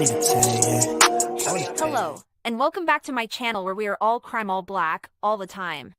need to tell you. Hello, and welcome back to my channel where we are all crime all black, all the time.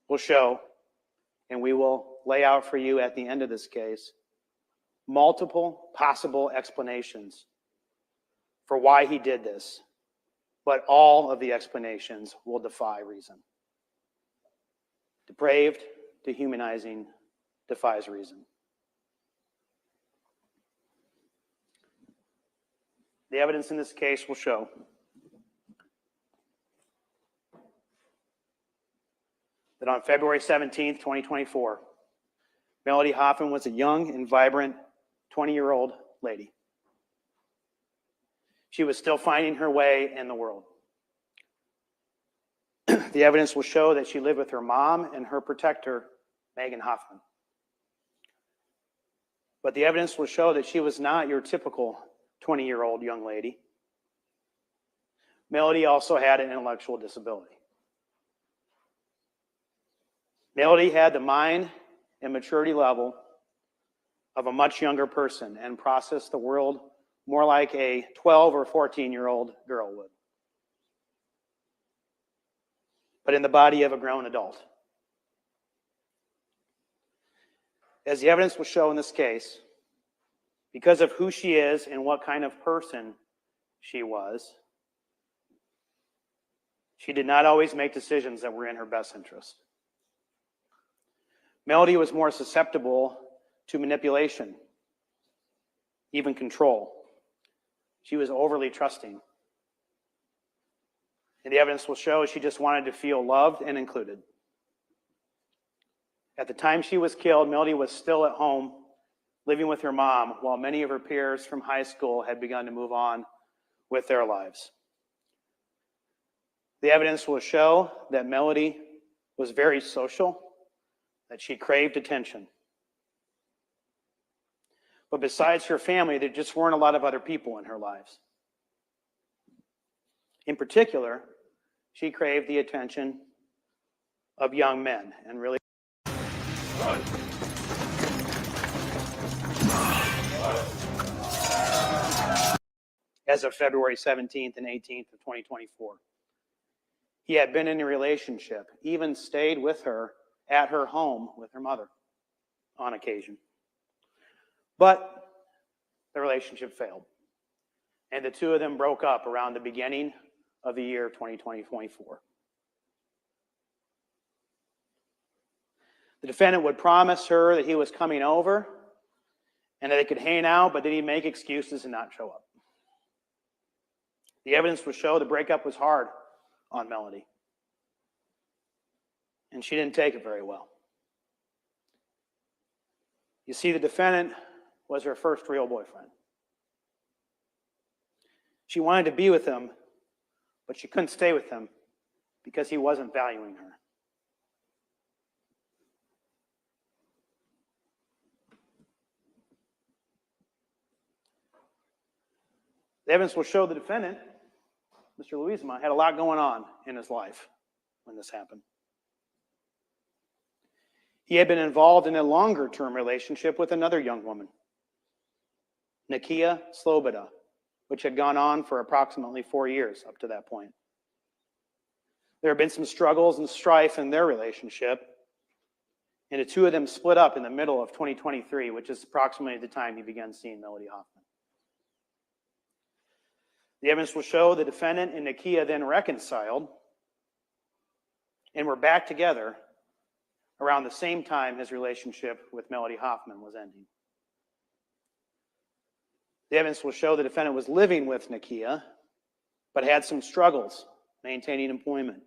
will show, and we will lay out for you at the end of this case, multiple possible explanations for why he did this, but all of the explanations will defy reason. Depraved, dehumanizing, defies reason. The evidence in this case will show that on February 17th, 2024, Melody Hoffmanin was a young and vibrant 20-year-old lady. She was still finding her way in the world. The evidence will show that she lived with her mom and her protector, Megan Hoffman. But the evidence will show that she was not your typical 20-year-old young lady. Melody also had an intellectual disability. Melody had the mind and maturity level of a much younger person and processed the world more like a 12 or 14-year-old girl would, but in the body of a grown adult. As the evidence will show in this case, because of who she is and what kind of person she was, she did not always make decisions that were in her best interest. Melody was more susceptible to manipulation, even control. She was overly trusting. And the evidence will show she just wanted to feel loved and included. At the time she was killed, Melody was still at home, living with her mom, while many of her peers from high school had begun to move on with their lives. The evidence will show that Melody was very social, that she craved attention. But besides her family, there just weren't a lot of other people in her lives. In particular, she craved the attention of young men and really as of February 17th and 18th of 2024. He had been in a relationship, even stayed with her at her home with her mother on occasion. But the relationship failed, and the two of them broke up around the beginning of the year 2024. The defendant would promise her that he was coming over and that they could hang out, but then he'd make excuses and not show up. The evidence would show the breakup was hard on Melody, and she didn't take it very well. You see, the defendant was her first real boyfriend. She wanted to be with him, but she couldn't stay with him because he wasn't valuing her. The evidence will show the defendant, Mr. Louisma, had a lot going on in his life when this happened. He had been involved in a longer-term relationship with another young woman, Nakia Sloboda, which had gone on for approximately 4 years up to that point. There had been some struggles and strife in their relationship, and the two of them split up in the middle of 2023, which is approximately the time he began seeing Melody Hoffman. The evidence will show the defendant and Nakia then reconciled and were back together around the same time his relationship with Melody Hoffman was ending. The evidence will show the defendant was living with Nakia, but had some struggles maintaining employment.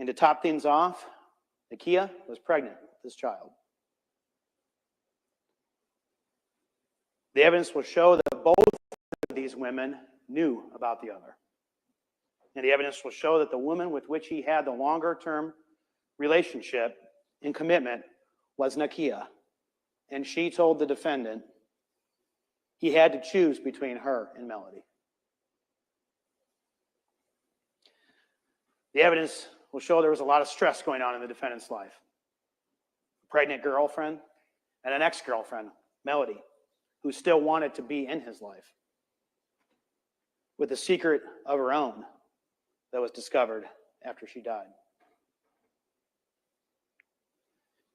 And to top things off, Nakia was pregnant with this child. The evidence will show that both of these women knew about the other. And the evidence will show that the woman with which he had the longer-term relationship and commitment was Nakia. And she told the defendant he had to choose between her and Melody. The evidence will show there was a lot of stress going on in the defendant's life. A pregnant girlfriend and an ex-girlfriend, Melody, who still wanted to be in his life, with a secret of her own that was discovered after she died.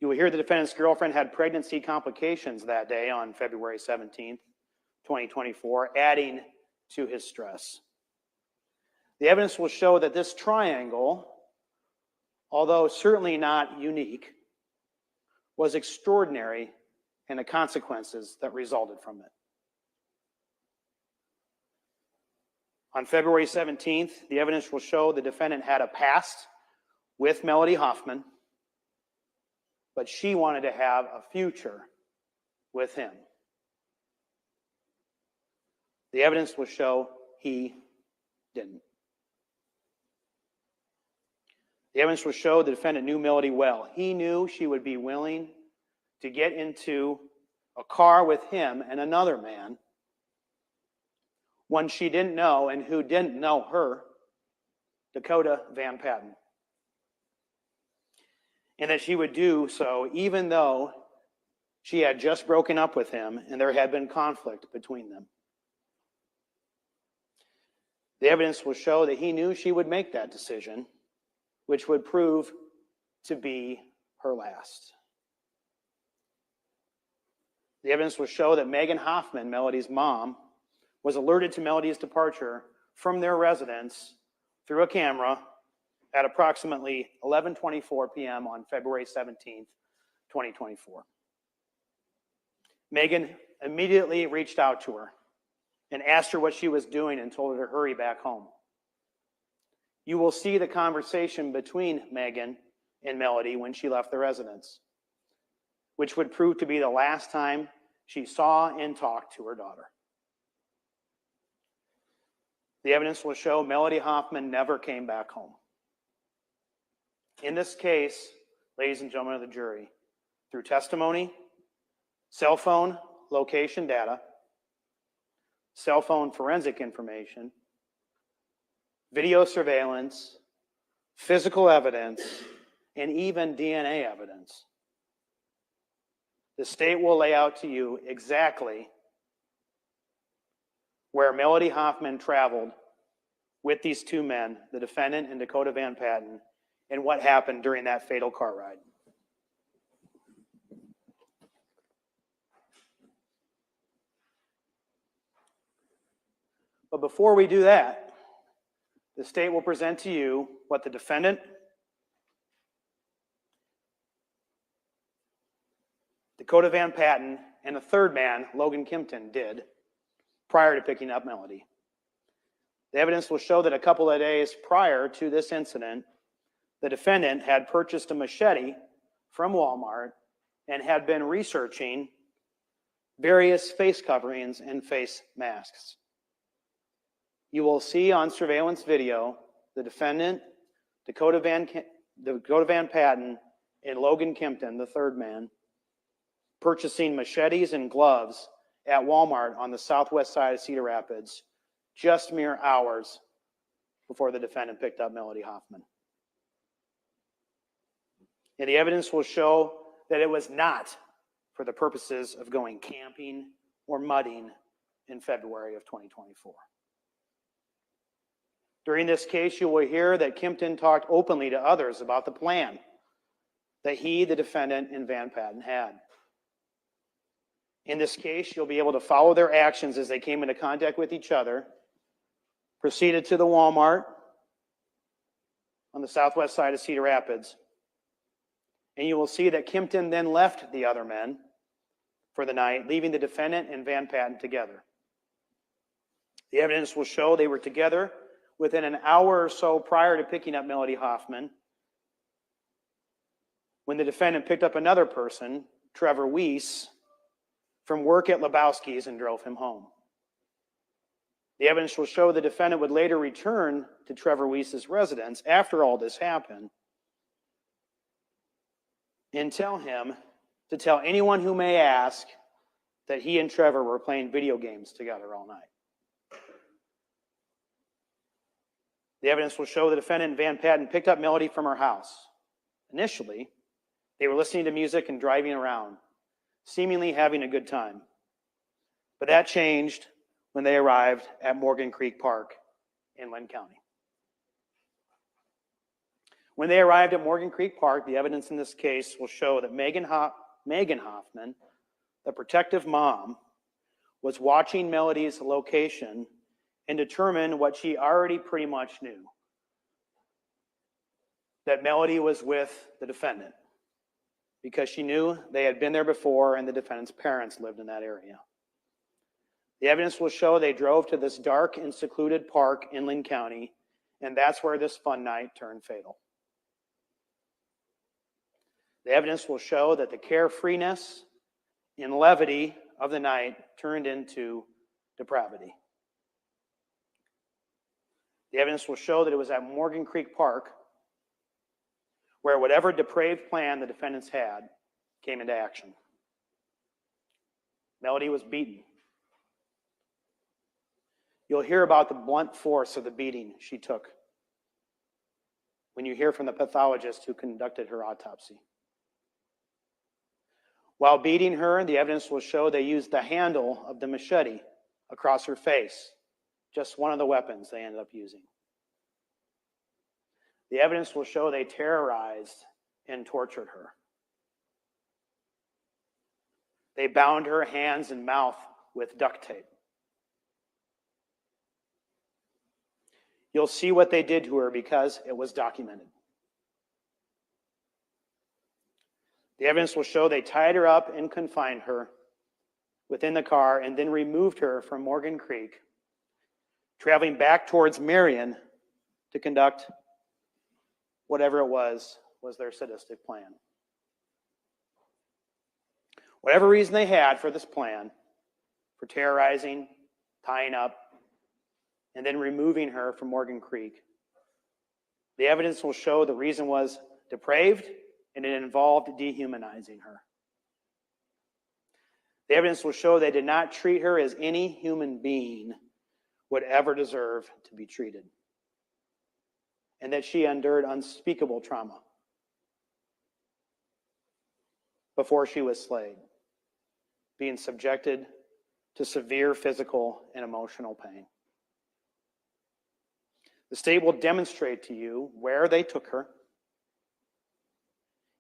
You will hear the defendant's girlfriend had pregnancy complications that day on February 17th, 2024, adding to his stress. The evidence will show that this triangle, although certainly not unique, was extraordinary in the consequences that resulted from it. On February 17th, the evidence will show the defendant had a past with Melody Hoffmanin, but she wanted to have a future with him. The evidence will show he didn't. The evidence will show the defendant knew Melody well. He knew she would be willing to get into a car with him and another man, one she didn't know and who didn't know her, Dakota Van Patten. And that she would do so even though she had just broken up with him and there had been conflict between them. The evidence will show that he knew she would make that decision, which would prove to be her last. The evidence will show that Megan Hoffman, Melody's mom, was alerted to Melody's departure from their residence through a camera at approximately 11:24 p.m. on February 17th, 2024. Megan immediately reached out to her and asked her what she was doing and told her to hurry back home. You will see the conversation between Megan and Melody when she left the residence, which would prove to be the last time she saw and talked to her daughter. The evidence will show Melody Hoffmanin never came back home. In this case, ladies and gentlemen of the jury, through testimony, cell phone location data, cell phone forensic information, video surveillance, physical evidence, and even DNA evidence, the state will lay out to you exactly where Melody Hoffmanin traveled with these two men, the defendant and Dakota Van Patten, and what happened during that fatal car ride. But before we do that, the state will present to you what the defendant, Dakota Van Patten, and a third man, Logan Kimpton, did prior to picking up Melody. The evidence will show that a couple of days prior to this incident, the defendant had purchased a machete from Walmart and had been researching various face coverings and face masks. You will see on surveillance video the defendant, Dakota Van Patten, and Logan Kimpton, the third man, purchasing machetes and gloves at Walmart on the southwest side of Cedar Rapids, just mere hours before the defendant picked up Melody Hoffmanin. And the evidence will show that it was not for the purposes of going camping or mudding in February of 2024. During this case, you will hear that Kimpton talked openly to others about the plan that he, the defendant, and Van Patten had. In this case, you'll be able to follow their actions as they came into contact with each other, proceeded to the Walmart on the southwest side of Cedar Rapids, and you will see that Kimpton then left the other men for the night, leaving the defendant and Van Patten together. The evidence will show they were together within an hour or so prior to picking up Melody Hoffmanin, when the defendant picked up another person, Trevor Weiss, from work at Lebowski's and drove him home. The evidence will show the defendant would later return to Trevor Weiss's residence after all this happened and tell him to tell anyone who may ask that he and Trevor were playing video games together all night. The evidence will show the defendant and Van Patten picked up Melody from her house. Initially, they were listening to music and driving around, seemingly having a good time. But that changed when they arrived at Morgan Creek Park in Lynn County. When they arrived at Morgan Creek Park, the evidence in this case will show that Megan Hoffman, the protective mom, was watching Melody's location and determined what she already pretty much knew, that Melody was with the defendant, because she knew they had been there before and the defendant's parents lived in that area. The evidence will show they drove to this dark and secluded park in Linn County, and that's where this fun night turned fatal. The evidence will show that the carefreeness and levity of the night turned into depravity. The evidence will show that it was at Morgan Creek Park where whatever depraved plan the defendants had came into action. Melody was beaten. You'll hear about the blunt force of the beating she took when you hear from the pathologist who conducted her autopsy. While beating her, the evidence will show they used the handle of the machete across her face, just one of the weapons they ended up using. The evidence will show they terrorized and tortured her. They bound her hands and mouth with duct tape. You'll see what they did to her because it was documented. The evidence will show they tied her up and confined her within the car and then removed her from Morgan Creek, traveling back towards Marion to conduct whatever it was their sadistic plan. Whatever reason they had for this plan, for terrorizing, tying up, and then removing her from Morgan Creek, the evidence will show the reason was depraved and it involved dehumanizing her. The evidence will show they did not treat her as any human being would ever deserve to be treated, and that she endured unspeakable trauma before she was slayed, being subjected to severe physical and emotional pain. The state will demonstrate to you where they took her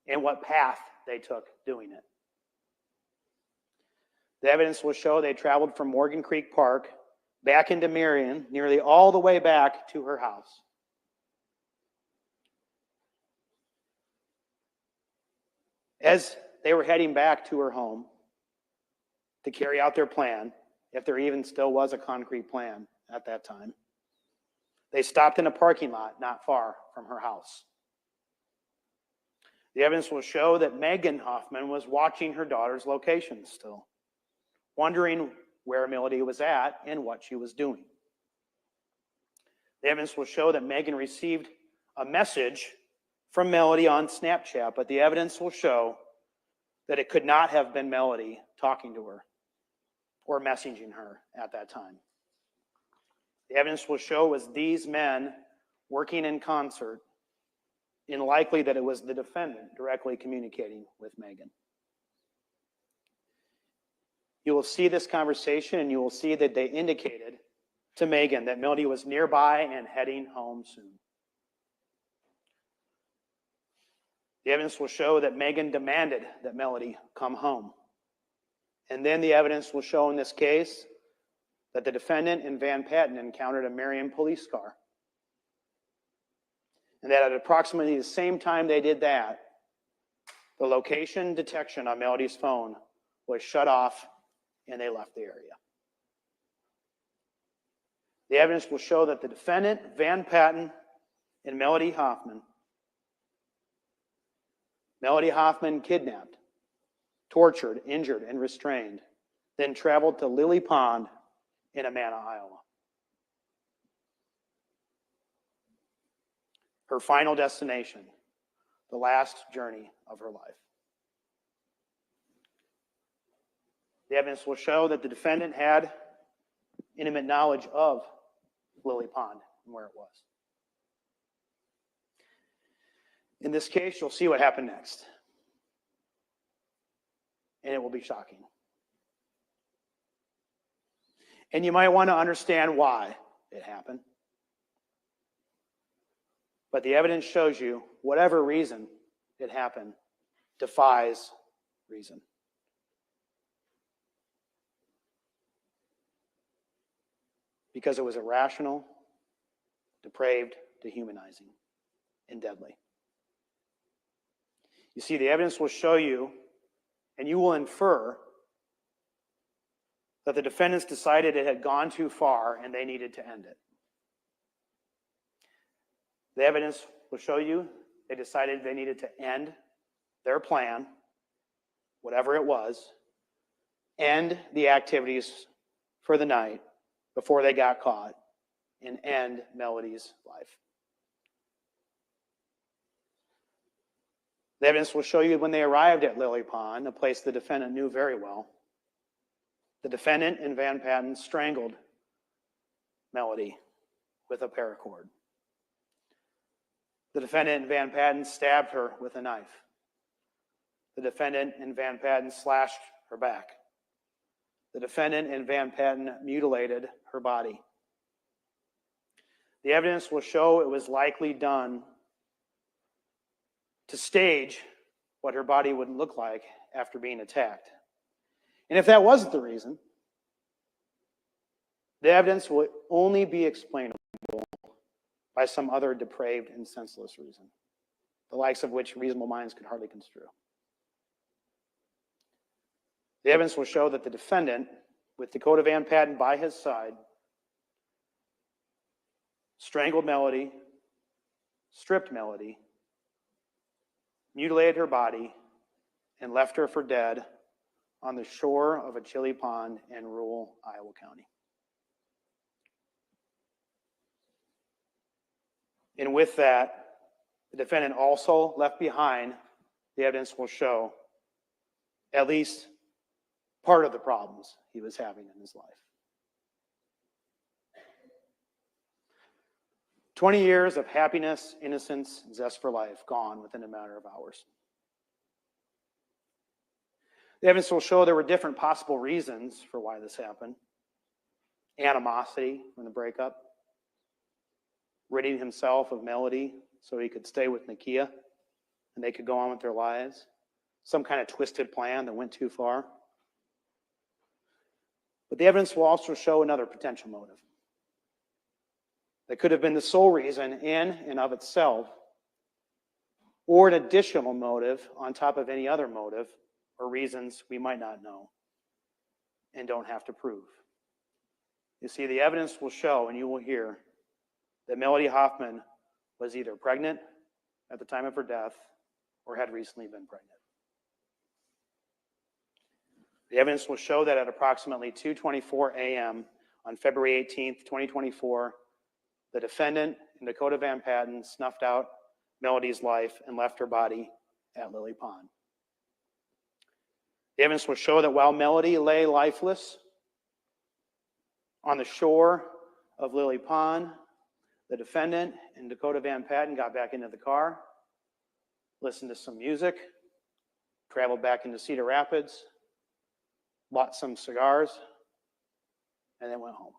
and what path they took doing it. The evidence will show they traveled from Morgan Creek Park back into Marion, nearly all the way back to her house. As they were heading back to her home to carry out their plan, if there even still was a concrete plan at that time, they stopped in a parking lot not far from her house. The evidence will show that Megan Hoffman was watching her daughter's location still, wondering where Melody was at and what she was doing. The evidence will show that Megan received a message from Melody on Snapchat, but the evidence will show that it could not have been Melody talking to her or messaging her at that time. The evidence will show was these men working in concert, and likely that it was the defendant directly communicating with Megan. You will see this conversation and you will see that they indicated to Megan that Melody was nearby and heading home soon. The evidence will show that Megan demanded that Melody come home. And then the evidence will show in this case that the defendant and Van Patten encountered a Marion police car. And that at approximately the same time they did that, the location detection on Melody's phone was shut off and they left the area. The evidence will show that the defendant, Van Patten, and Melody Hoffman kidnapped, tortured, injured, and restrained, then traveled to Lily Pond in Amana, Iowa. Her final destination, the last journey of her life. The evidence will show that the defendant had intimate knowledge of Lily Pond and where it was. In this case, you'll see what happened next. And it will be shocking. And you might want to understand why it happened. But the evidence shows you whatever reason it happened defies reason. Because it was irrational, depraved, dehumanizing, and deadly. You see, the evidence will show you, and you will infer, that the defendants decided it had gone too far and they needed to end it. The evidence will show you they decided they needed to end their plan, whatever it was, end the activities for the night before they got caught, and end Melody's life. The evidence will show you when they arrived at Lily Pond, a place the defendant knew very well, the defendant and Van Patten strangled Melody with a paracord. The defendant and Van Patten stabbed her with a knife. The defendant and Van Patten slashed her back. The defendant and Van Patten mutilated her body. The evidence will show it was likely done to stage what her body would look like after being attacked. And if that wasn't the reason, the evidence will only be explainable by some other depraved and senseless reason, the likes of which reasonable minds could hardly construe. The evidence will show that the defendant, with Dakota Van Patten by his side, strangled Melody, stripped Melody, mutilated her body, and left her for dead on the shore of a chilly pond in rural Iowa County. And with that, the defendant also left behind, the evidence will show, at least part of the problems he was having in his life. 20 years of happiness, innocence, zest for life gone within a matter of hours. The evidence will show there were different possible reasons for why this happened. Animosity from the breakup, ridding himself of Melody so he could stay with Nakia and they could go on with their lives. Some kind of twisted plan that went too far. But the evidence will also show another potential motive that could have been the sole reason in and of itself, or an additional motive on top of any other motive or reasons we might not know and don't have to prove. You see, the evidence will show, and you will hear, that Melody Hoffmanin was either pregnant at the time of her death or had recently been pregnant. The evidence will show that at approximately 2:24 a.m. on February 18th, 2024, the defendant and Dakota Van Patten snuffed out Melody's life and left her body at Lily Pond. The evidence will show that while Melody lay lifeless on the shore of Lily Pond, the defendant and Dakota Van Patten got back into the car, listened to some music, traveled back into Cedar Rapids, bought some cigars, and then went home.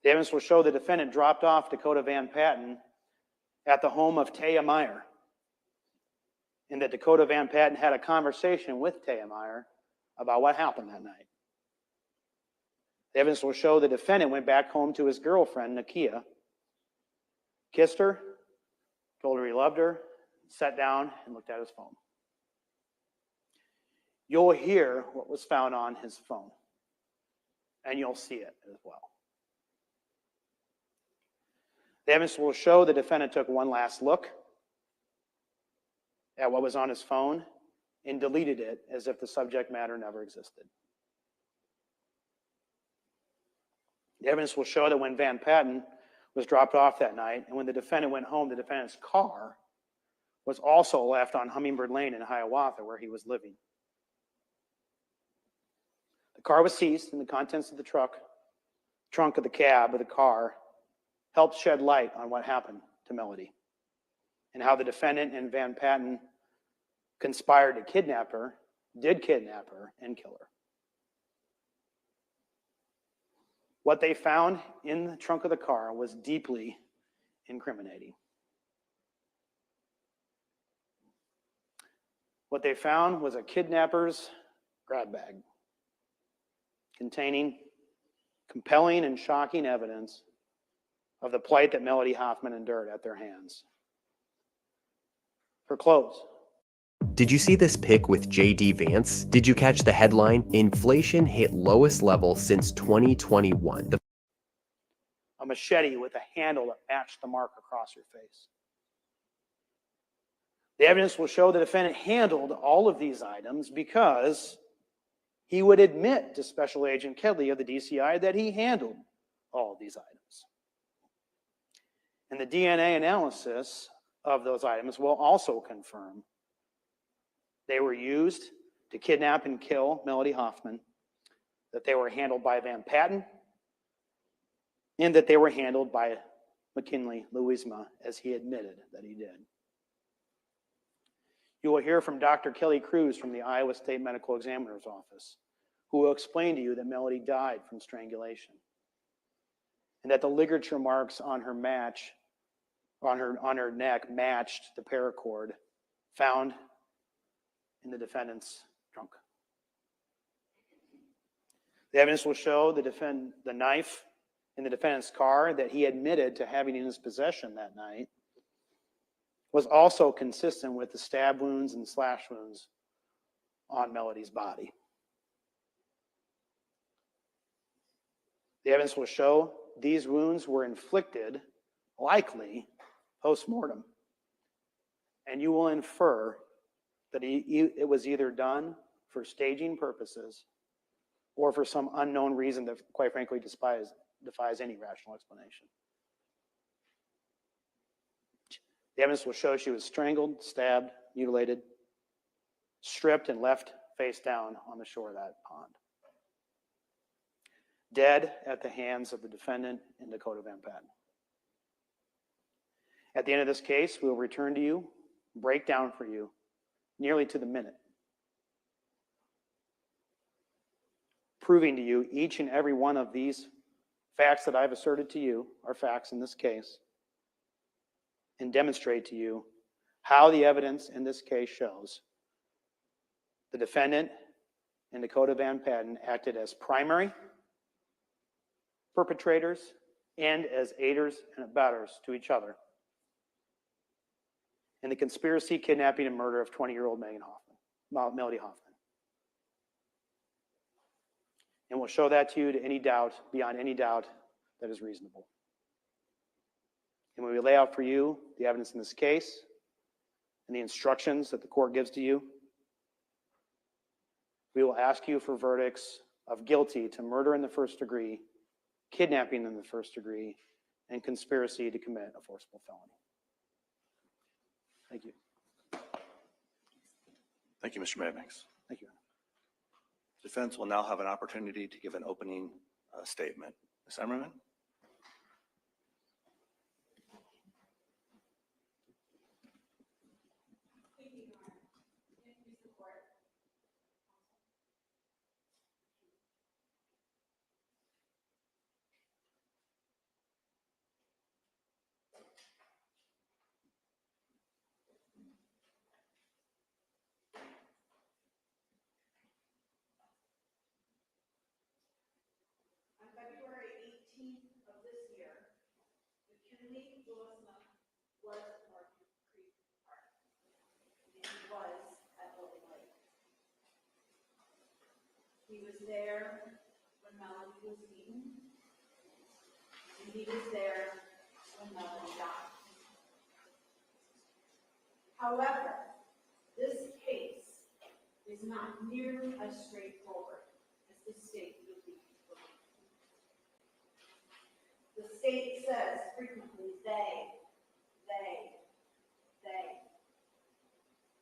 The evidence will show the defendant dropped off Dakota Van Patten at the home of Taya Meyer, and that Dakota Van Patten had a conversation with Taya Meyer about what happened that night. The evidence will show the defendant went back home to his girlfriend, Nakia, kissed her, told her he loved her, sat down, and looked at his phone. You'll hear what was found on his phone, and you'll see it as well. The evidence will show the defendant took one last look at what was on his phone and deleted it as if the subject matter never existed. The evidence will show that when Van Patten was dropped off that night and when the defendant went home, the defendant's car was also left on Hummingbird Lane in Hiawatha where he was living. The car was seized and the contents of the trunk of the cab of the car helped shed light on what happened to Melody and how the defendant and Van Patten conspired to kidnap her, did kidnap her, and kill her. What they found in the trunk of the car was deeply incriminating. What they found was a kidnapper's grab bag containing compelling and shocking evidence of the plight that Melody Hoffmanin endured at their hands. Her clothes. Did you see this pic with J.D. Vance? Did you catch the headline? Inflation hit lowest level since 2021. A machete with a handle that matched the mark across her face. The evidence will show the defendant handled all of these items because he would admit to Special Agent Kedley of the DCI that he handled all of these items. And the DNA analysis of those items will also confirm they were used to kidnap and kill Melody Hoffmanin, that they were handled by Van Patten, and that they were handled by McKinley Louisma, as he admitted that he did. You will hear from Dr. Kelly Cruz from the Iowa State Medical Examiner's Office, who will explain to you that Melody died from strangulation, and that the ligature marks on her neck matched the paracord found in the defendant's trunk. The evidence will show the knife in the defendant's car that he admitted to having in his possession that night was also consistent with the stab wounds and slash wounds on Melody's body. The evidence will show these wounds were inflicted, likely, post-mortem. And you will infer that it was either done for staging purposes or for some unknown reason that, quite frankly, defies any rational explanation. The evidence will show she was strangled, stabbed, mutilated, stripped, and left face down on the shore of that pond. Dead at the hands of the defendant and Dakota Van Patten. At the end of this case, we will return to you, break down for you, nearly to the minute, proving to you each and every one of these facts that I've asserted to you are facts in this case, and demonstrate to you how the evidence in this case shows the defendant and Dakota Van Patten acted as primary perpetrators and as aiders and abettors to each other in the conspiracy, kidnapping, and murder of 20-year-old Melody Hoffmanin. And we'll show that to you to any doubt, beyond any doubt that is reasonable. And when we lay out for you the evidence in this case and the instructions that the court gives to you, we will ask you for verdicts of guilty to murder in the first degree, kidnapping in the first degree, and conspiracy to commit a forcible felony. Thank you. Thank you, Mr. Maddox. Thank you. Defense will now have an opportunity to give an opening statement. Ms. Emmerman? February 18th of this year, McKinley Louisma was at North Creek Park, and he was at Lily Lake. He was there when Melody was beaten, and he was there when Melody died. However, this case is not nearly as straightforward as the state would be. The state says frequently they.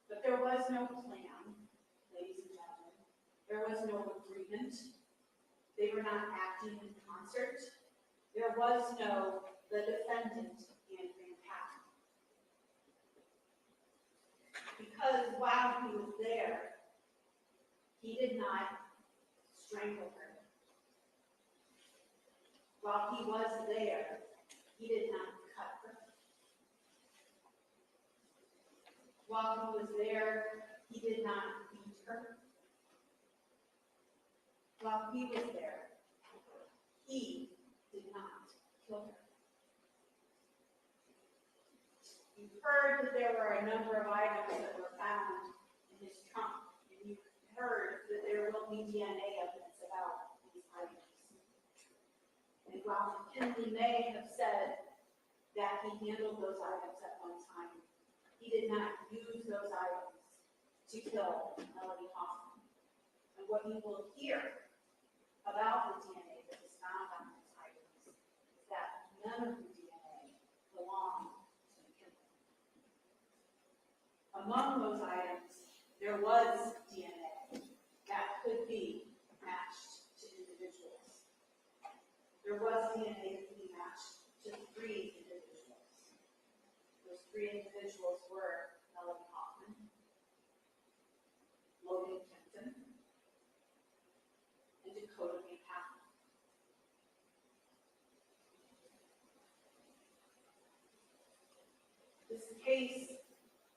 But there was no plan, ladies and gentlemen. There was no agreement. They were not acting in concert. There was no the defendant and Van Patten. Because while he was there, he did not strangle her. While he was there, he did not cut her. While he was there, he did not beat her. While he was there, he did not kill her. You heard that there were a number of items that were found in his trunk, and you heard that there will be DNA evidence about these items. And while McKinley may have said that he handled those items at one time, he did not use those items to kill Melody Hoffmanin. And what you will hear about the DNA that was found on those items is that none of the DNA belonged to McKinley. Among those items, there was DNA that could be matched to individuals. There was DNA that could be matched to 3 individuals. Those 3 individuals were Melody Hoffmanin, Logan Kempton, and Dakota Van Patten. This case,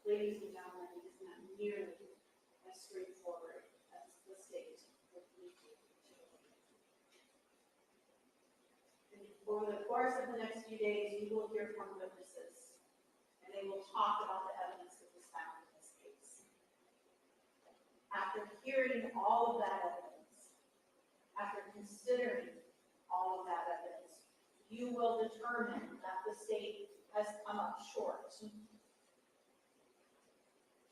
ladies and gentlemen, is not nearly as straightforward as the state would lead you to believe. And over the course of the next few days, you will hear from witnesses, and they will talk about the evidence that was found in this case. After hearing all of that evidence, after considering all of that evidence, you will determine that the state has come up short.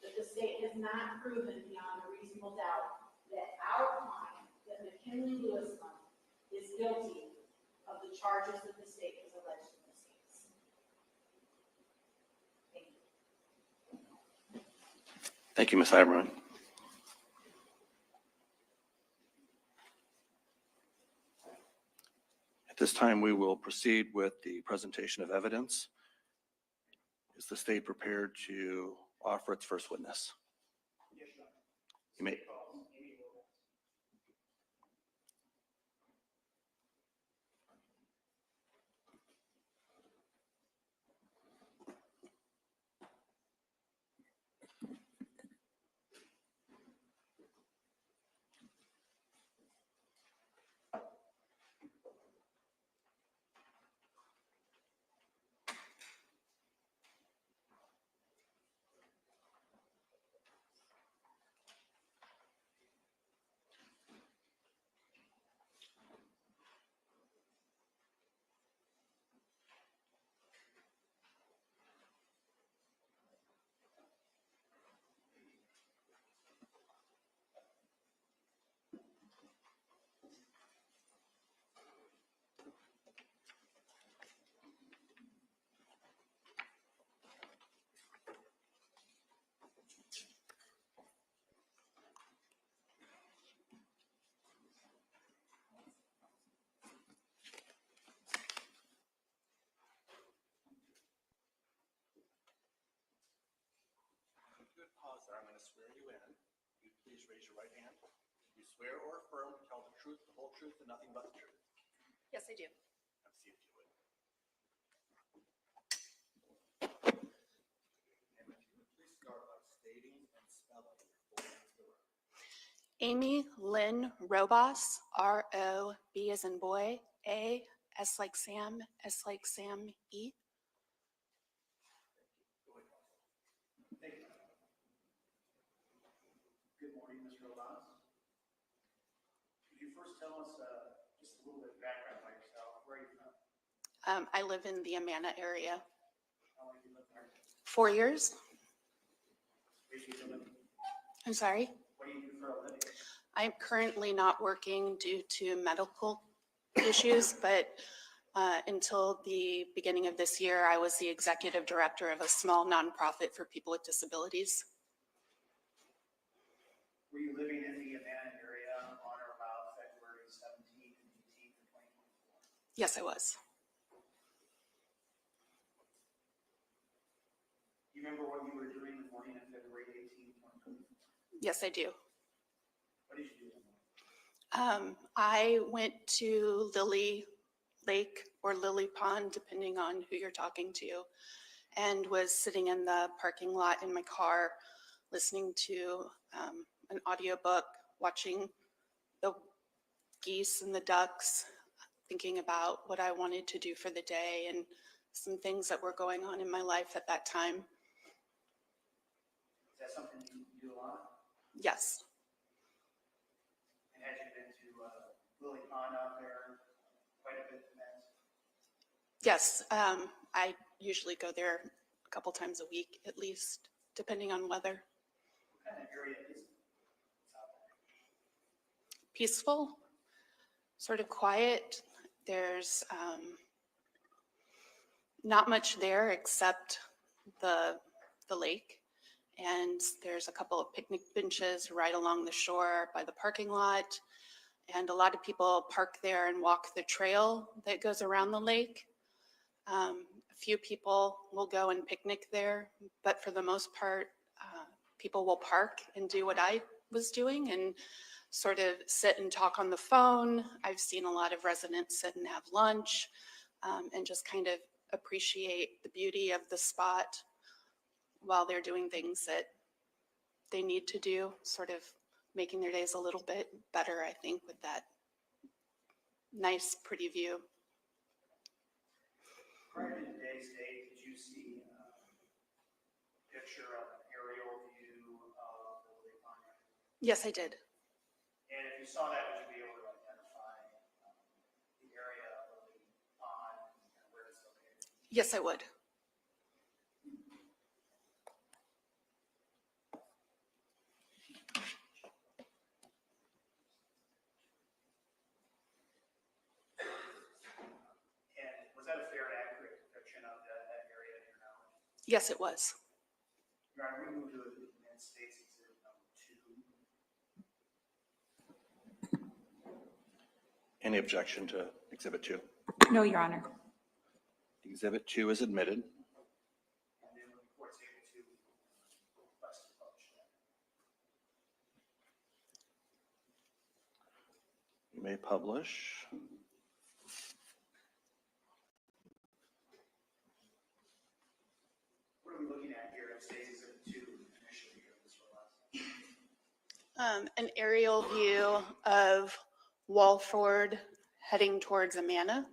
That the state has not proven beyond a reasonable doubt that our client, that McKinley Louisma, is guilty of the charges that the state has alleged in this case. Thank you. Thank you, Ms. Iberman. At this time, we will proceed with the presentation of evidence. Is the state prepared to offer its first witness? Yes, Your Honor. You may. Good pause there. I'm going to swear you in. You please raise your right hand. You swear or affirm to tell the truth, the whole truth, and nothing but the truth. Yes, I do. Have a seat if you would. And if you would please start by stating and spelling your full name for the record. Amy Lynn Robas, R-O-B as in boy, A, S like Sam, S like Sam, E. Thank you. Good morning, Ms. Rodas. Could you first tell us just a little bit of background about yourself? Where are you from? I live in the Amana area. How long have you lived there? 4 years. Where do you live? I'm sorry. What do you do for a living? I'm currently not working due to medical issues, but until the beginning of this year, I was the executive director of a small nonprofit for people with disabilities. Were you living in the Amana area on or about February 17th and 18th of 2024? Yes, I was. Do you remember what you were doing the morning of February 18th, 2024? Yes, I do. What did you do that morning? I went to Lake or Lily Pond, depending on who you're talking to, and was sitting in the parking lot in my car, listening to an audiobook, watching the geese and the ducks, thinking about what I wanted to do for the day and some things that were going on in my life at that time. Is that something you do a lot? Yes. And had you been to Lily Pond out there quite a bit? Yes, I usually go there a couple times a week at least, depending on weather. What kind of area is it? Peaceful, sort of quiet. There's not much there except the lake, and there's a couple of picnic benches right along the shore by the parking lot, and a lot of people park there and walk the trail that goes around the lake. A few people will go and picnic there, but for the most part, people will park and do what I was doing and sort of sit and talk on the phone. I've seen a lot of residents sit and have lunch and just kind of appreciate the beauty of the spot while they're doing things that they need to do, sort of making their days a little bit better, I think, with that nice, pretty view. Prior to today's date, did you see a picture of an aerial view of the Lily Pond? Yes, I did. And if you saw that, would you be able to identify the area of Lily Pond and where it's located? Yes, I would. And was that a fair and accurate depiction of that area in your knowledge? Yes, it was. Your Honor, we move to the United States Exhibit number 2. Any objection to Exhibit 2? No, Your Honor. Exhibit 2 is admitted. And then when the court's able to request to publish that. You may publish. What are we looking at here in States Exhibit 2 initially here, Mr. Lawson? An aerial view of Walford heading towards Amana.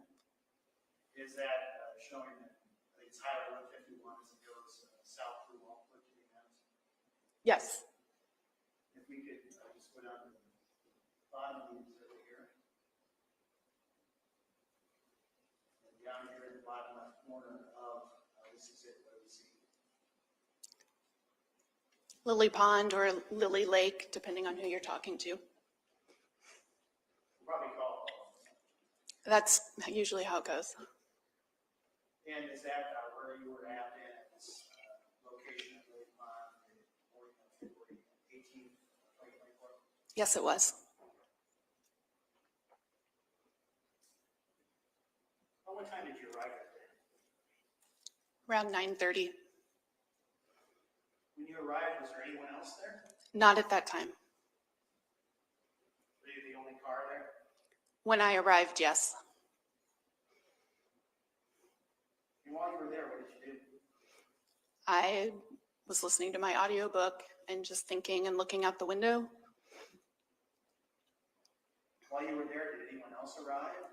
Is that showing that I think it's Highway 151 as it goes south through Walford to the end? Yes. If we could just go down to the bottom of the exhibit here. And down here in the bottom left corner of this exhibit, what do we see? Lily Pond or Lily Lake, depending on who you're talking to. We'll probably call it. That's usually how it goes. And is that where you were at in this location of Lily Pond in February 18th, 2024? Yes, it was. What time did you arrive at there? Around 9:30. When you arrived, was there anyone else there? Not at that time. Were you the only car there? When I arrived, yes. And while you were there, what did you do? I was listening to my audiobook and just thinking and looking out the window. While you were there, did anyone else arrive?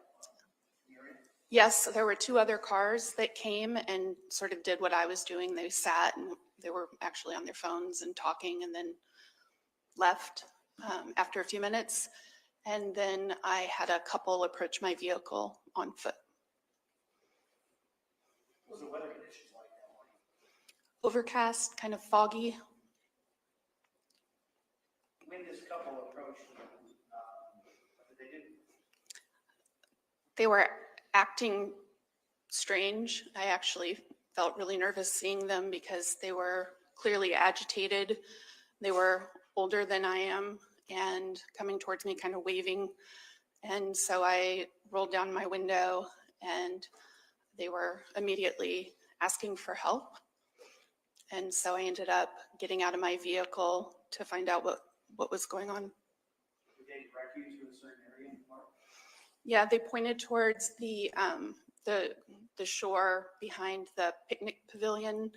Yes, there were two other cars that came and sort of did what I was doing. They sat and they were actually on their phones and talking and then left after a few minutes. And then I had a couple approach my vehicle on foot. What was the weather conditions like that morning? Overcast, kind of foggy. When this couple approached you, what did they do? They were acting strange. I actually felt really nervous seeing them because they were clearly agitated. They were older than I am and coming towards me, kind of waving. And so I rolled down my window and they were immediately asking for help. And so I ended up getting out of my vehicle to find out what was going on. Did they direct you to a certain area in the park? Yeah, they pointed towards the shore behind the picnic pavilion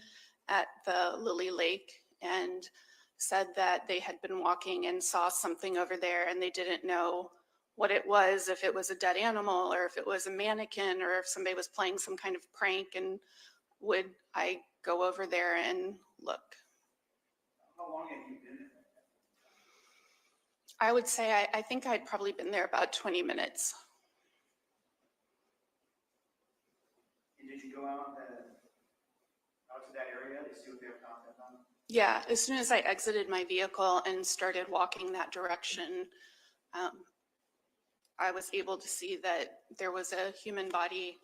at the Lily Lake and said that they had been walking and saw something over there and they didn't know what it was, if it was a dead animal or if it was a mannequin or if somebody was playing some kind of prank, and would I go over there and look. How long have you been there? I would say I think I'd probably been there about 20 minutes. And did you go out to that area to see what they were commenting on? Yeah, as soon as I exited my vehicle and started walking that direction, I was able to see that there was a human body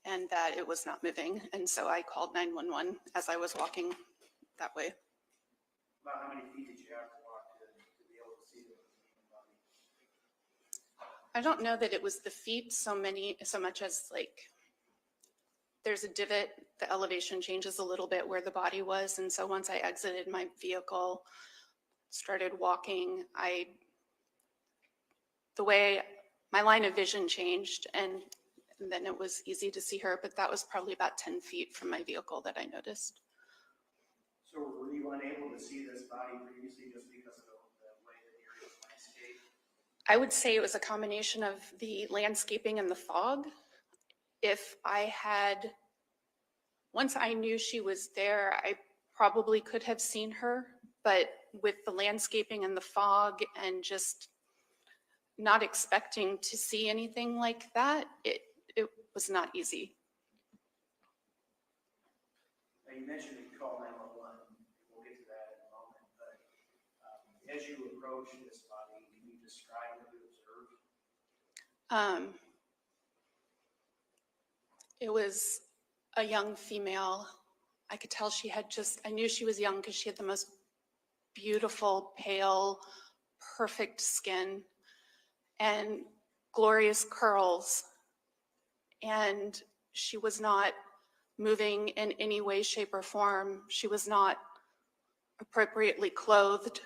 and that it was not moving. And so I called 911 as I was walking that way. About how many feet did you have to walk to be able to see the human body? I don't know that it was the feet so much as like there's a divot, the elevation changes a little bit where the body was. And so once I exited my vehicle, started walking, the way my line of vision changed and then it was easy to see her, but that was probably about 10 feet from my vehicle that I noticed. So were you unable to see this body previously just because of the way the area was landscaped? I would say it was a combination of the landscaping and the fog. Once I knew she was there, I probably could have seen her, but with the landscaping and the fog and just not expecting to see anything like that, it was not easy. Now you mentioned that you called 911. We'll get to that in a moment, but as you approach this body, can you describe what you observed? It was a young female. I could tell I knew she was young because she had the most beautiful, pale, perfect skin and glorious curls. And she was not moving in any way, shape, or form. She was not appropriately clothed.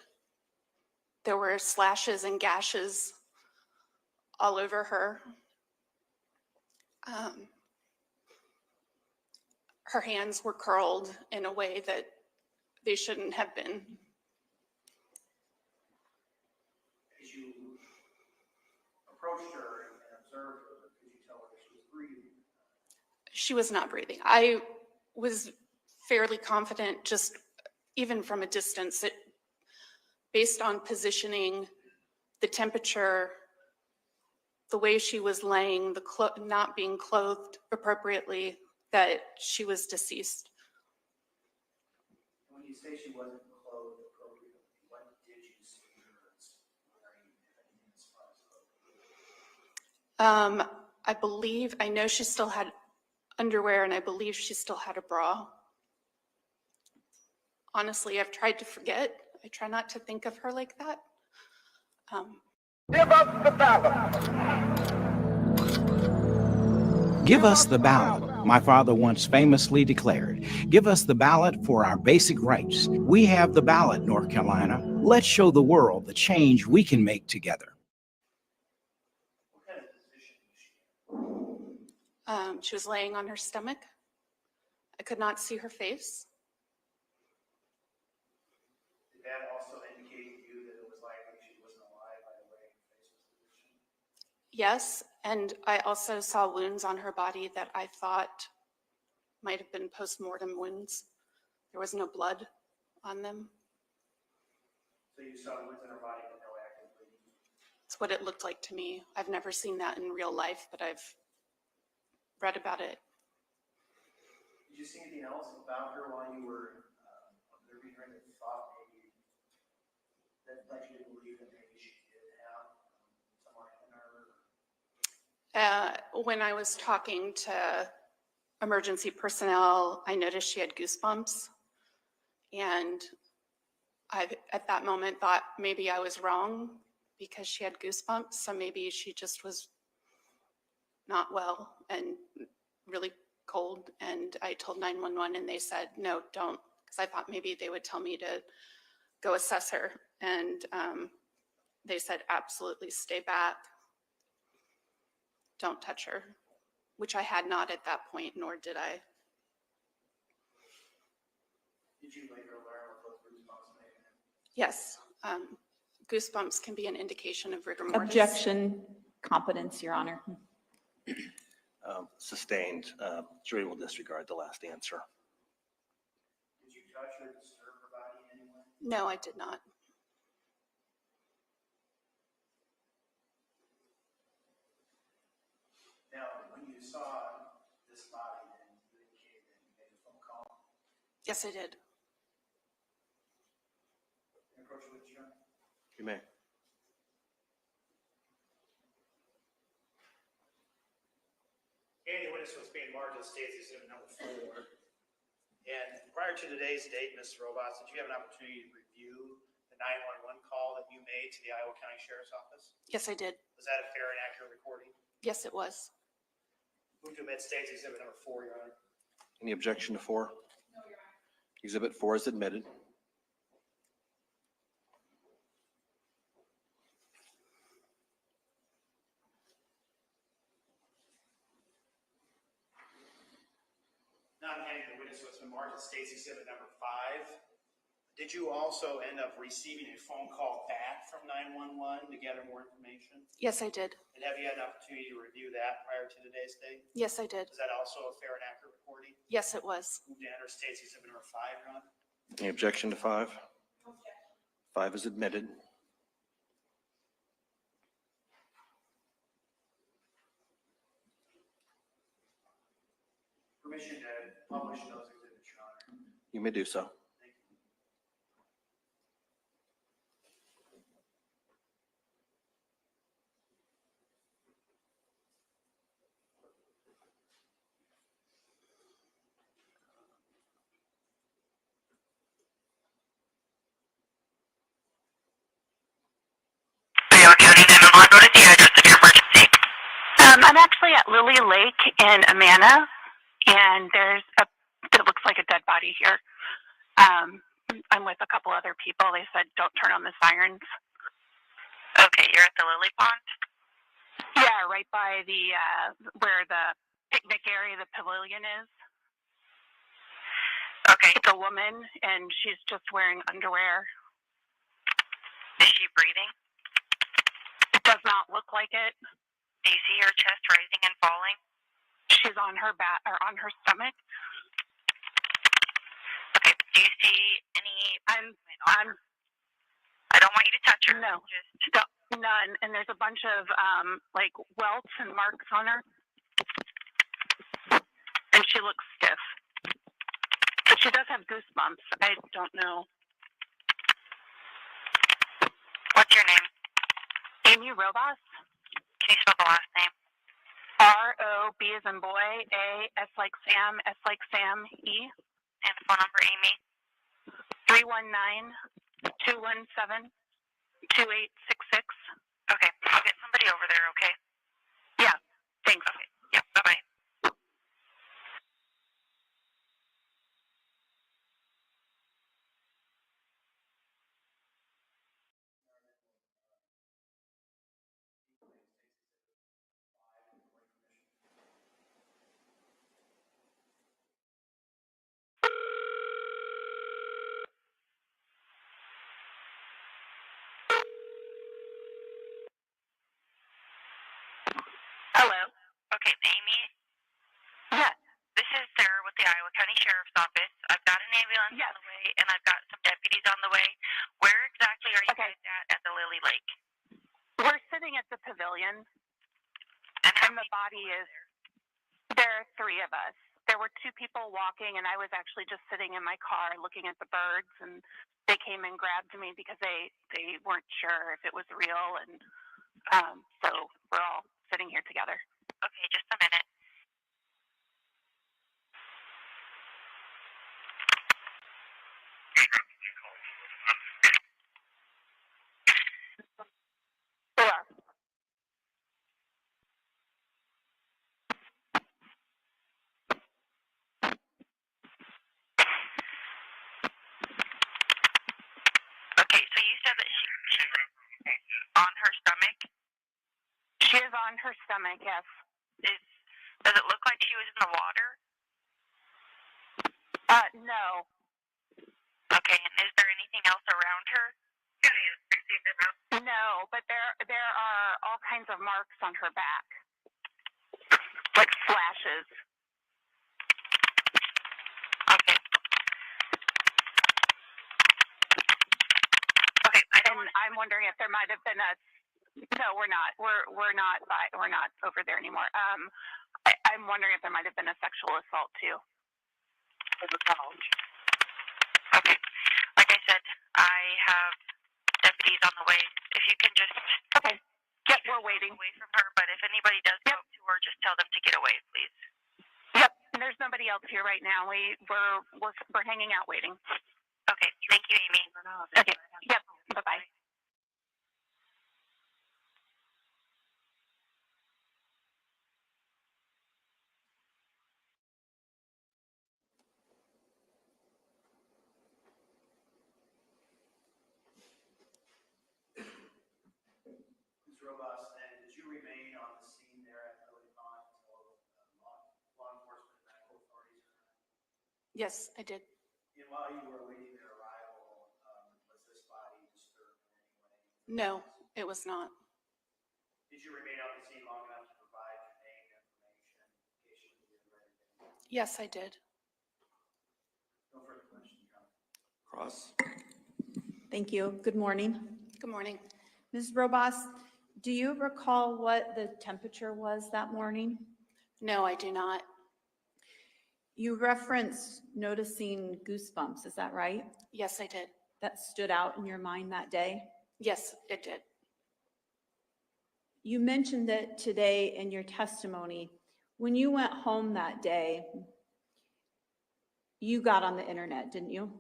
There were slashes and gashes all over her. Her hands were curled in a way that they shouldn't have been. As you approached her and observed her, could you tell her that she was breathing? She was not breathing. I was fairly confident, just even from a distance, that based on positioning, the temperature, the way she was laying, not being clothed appropriately, that she was deceased. When you say she wasn't clothed appropriately, what did you see her as wearing, if anything, as far as clothing? I know she still had underwear and I believe she still had a bra. Honestly, I've tried to forget. I try not to think of her like that. Give us the ballot. Give us the ballot, my father once famously declared. Give us the ballot for our basic rights. We have the ballot, North Carolina. Let's show the world the change we can make together. What kind of position was she in? She was laying on her stomach. I could not see her face. Did that also indicate to you that it was likely she wasn't alive by the way her face was positioned? Yes, and I also saw wounds on her body that I thought might have been post-mortem wounds. There was no blood on them. So you saw wounds in her body but no active bleeding? It's what it looked like to me. I've never seen that in real life, but I've read about it. Did you see anything else about her while you were observing her that you thought maybe that led you to believe that maybe she did have someone in her? When I was talking to emergency personnel, I noticed she had goosebumps. And I, at that moment, thought maybe I was wrong because she had goosebumps. So maybe she just was not well and really cold. And I told 911 and they said, no, don't. Because I thought maybe they would tell me to go assess her. And they said, absolutely, stay back. don't touch her, which I had not at that point, nor did I. Did you later learn what those goosebumps made? Yes, goosebumps can be an indication of rigor mortis. Objection, competence, Your Honor. Sustained. Jury will disregard the last answer. Did you touch or disturb her body in any way? No, I did not. Now, when you saw this body, then you indicated that you made a phone call. Yes, I did. Approach with you. You may. The witness was being marked as State's Exhibit number 4. And prior to today's date, Ms. Robots, did you have an opportunity to review the 911 call that you made to the Iowa County Sheriff's Office? Yes, I did. Was that a fair and accurate recording? Yes, it was. Move to admit State's Exhibit number 4, Your Honor. Any objection to 4? No, Your Honor. Exhibit 4 is admitted. Now I'm handing the witness what's been marked as State's Exhibit number 5. Did you also end up receiving a phone call back from 911 to gather more information? Yes, I did. And have you had an opportunity to review that prior to today's date? Yes, I did. Was that also a fair and accurate recording? Yes, it was. Move to enter State's Exhibit number 5, Your Honor. Any objection to 5? 5 is admitted. Permission to publish those exhibits, Your Honor. You may do so. Thank you. Iowa County 911, what is the address of your emergency? I'm actually at Lily Lake in Amana, and it looks like a dead body here. I'm with a couple other people. They said don't turn on the sirens. Okay, you're at the Lily Pond? Yeah, right by the, where the picnic area, the pavilion is. Okay. It's a woman, and she's just wearing underwear. Is she breathing? It does not look like it. Do you see her chest rising and falling? She's on her back or on her stomach. Okay. Do you see any? I don't want you to touch her. No, none. And there's a bunch of like welts and marks on her, and she looks stiff. But she does have goosebumps. I don't know. What's your name? Amy Robas. Can you spell the last name? R-O-B as in boy, A, S like Sam, S like Sam, E. And the phone number, Amy? 319-217-2866. Okay, I'll get somebody over there, okay? Yeah, thanks. Okay, yeah, bye-bye. Hello. Okay, Amy? Yeah. This is Sarah with the Iowa County Sheriff's Office. I've got an ambulance on the way, and I've got some deputies on the way. Where exactly are you guys at the Lily Lake? We're sitting at the pavilion. And the body is, there are 3 of us. There were 2 people walking, and I was actually just sitting in my car looking at the birds, and they came and grabbed me because they weren't sure if it was real, and so we're all sitting here together. Okay, just a minute. Sure. Okay, so you said that she's on her stomach? on her stomach, yes. Does it look like she was in the water? No. Okay, and is there anything else around her? No, but there are all kinds of marks on her back, like flashes. Okay. Okay, I'm wondering if there might have been a. No, we're not. We're not over there anymore. I'm wondering if there might have been a sexual assault too. Okay. Like I said, I have deputies on the way. If you can just. Okay. Yep, we're waiting. Away from her, but if anybody does go up to her, just tell them to get away, please. Yep. And there's nobody else here right now. We're hanging out waiting. Okay. Thank you, Amy. Okay. Yep. Bye bye. Ms. Robust, and did you remain on the scene there at Melody Hoffmanin until law enforcement and medical authorities arrived? Yes, I did. And while you were awaiting their arrival, was this body disturbed in any way? No, it was not. Did you remain on the scene long enough to provide your name and information in case you needed anything? Yes, I did. No further questions, Your Honor. Cross. Thank you. Good morning. Good morning. Ms. Robas, do you recall what the temperature was that morning? No, I do not. You referenced noticing goosebumps, is that right? Yes, I did. That stood out in your mind that day? Yes, it did. You mentioned it today in your testimony. When you went home that day, you got on the internet, didn't you?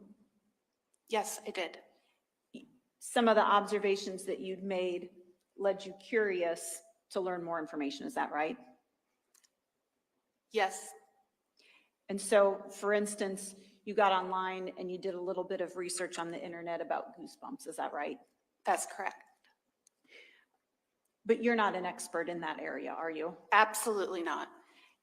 Yes, I did. Some of the observations that you'd made led you curious to learn more information, is that right? Yes, And so, for instance, you got online and you did a little bit of research on the internet about goosebumps, is that right? that's correct. But you're not an expert in that area, are you? Absolutely not.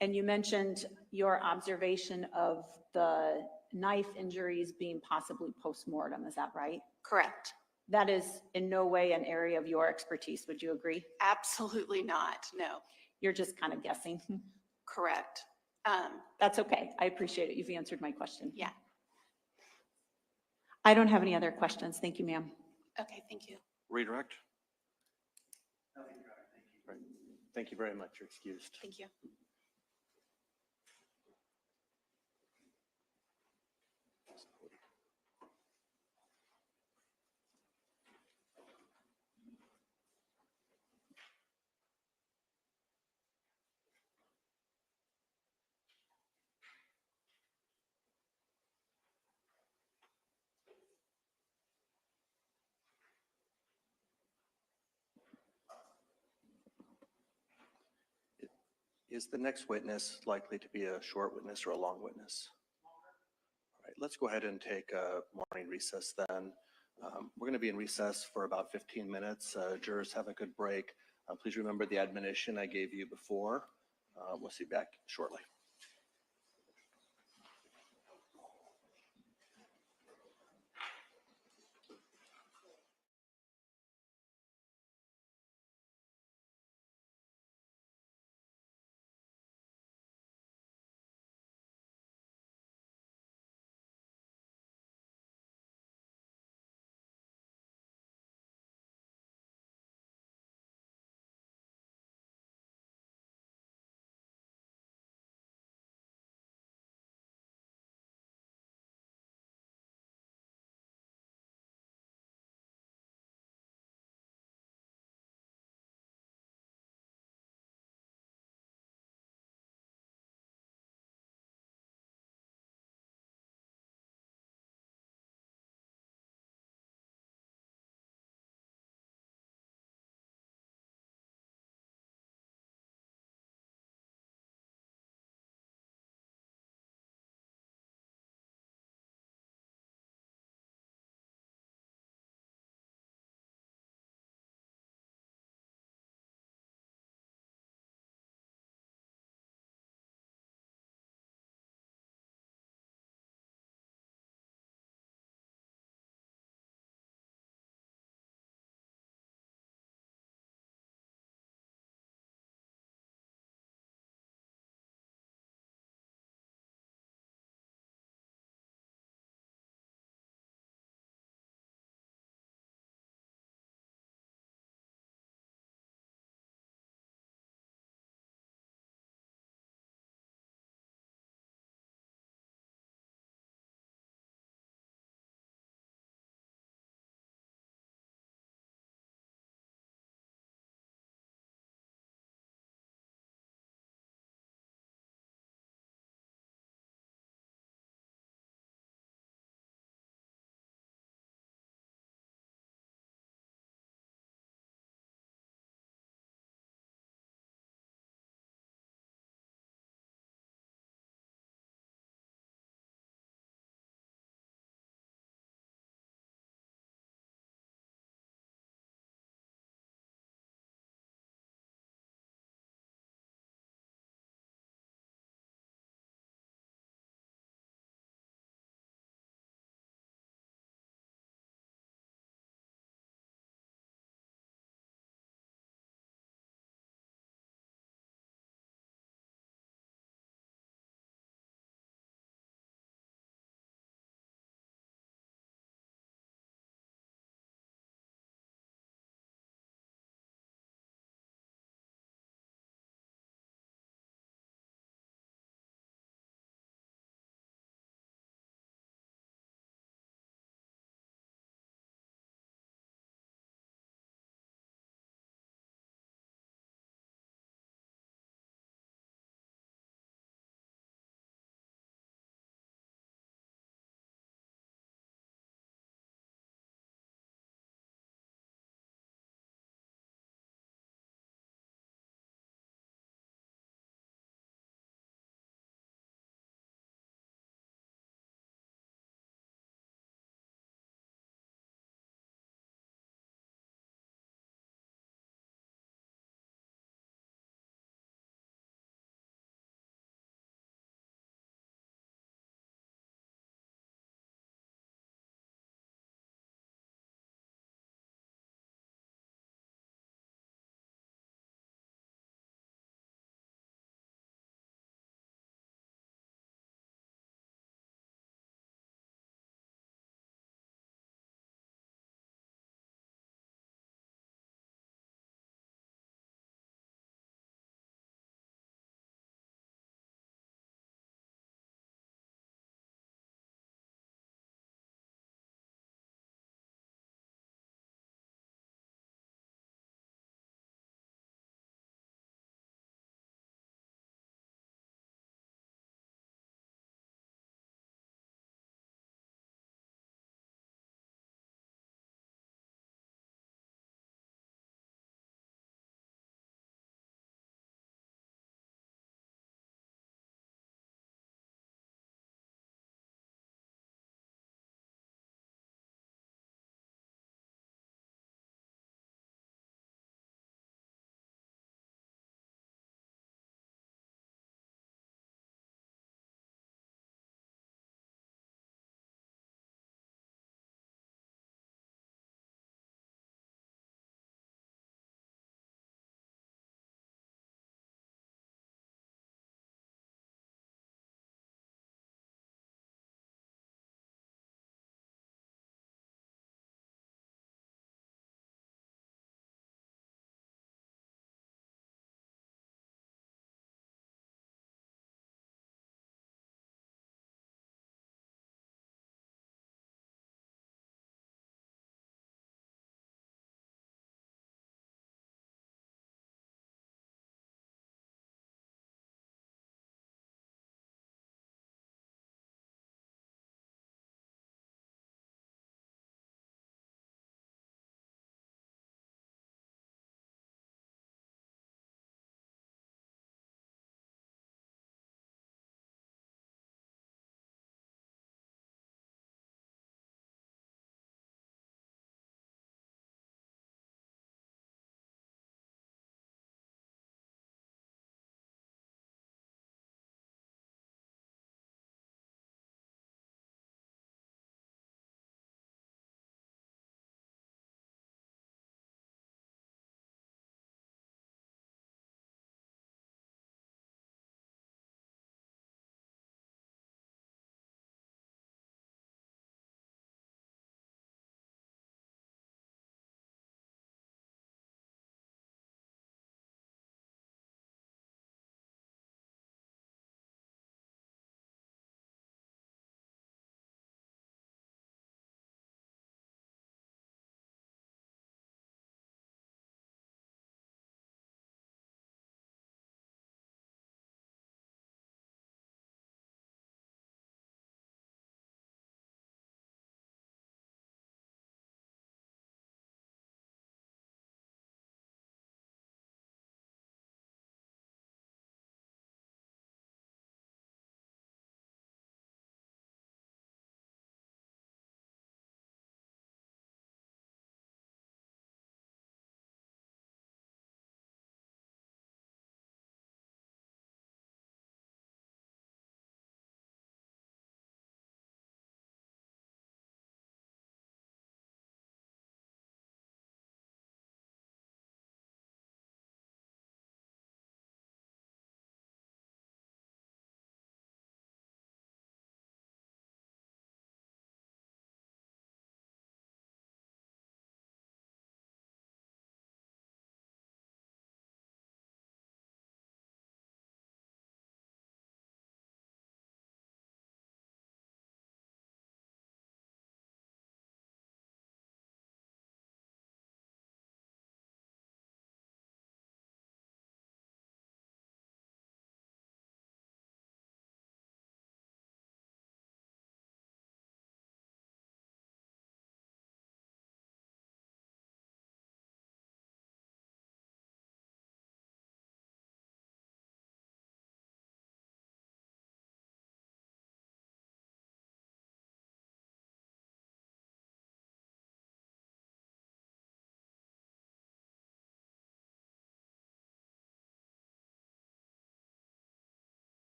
And you mentioned your observation of the knife injuries being possibly post-mortem, is that right? Correct. That is in no way an area of your expertise, would you agree? Absolutely not. No. You're just kind of guessing. Correct. That's okay. I appreciate it. You've answered my question. Yeah. I don't have any other questions. Thank you, ma'am. Okay, thank you. Redirect. Nothing, Your Honor. Thank you. Right. Thank you very much. You're excused. Thank you. Is the next witness likely to be a short witness or a long witness? All right, let's go ahead and take a morning recess then. We're going to be in recess for about 15 minutes. Jurors have a good break. Please remember the admonition I gave you before. We'll see you back shortly.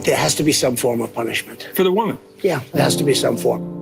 There has to be some form of punishment. For the woman? Yeah, there has to be some form.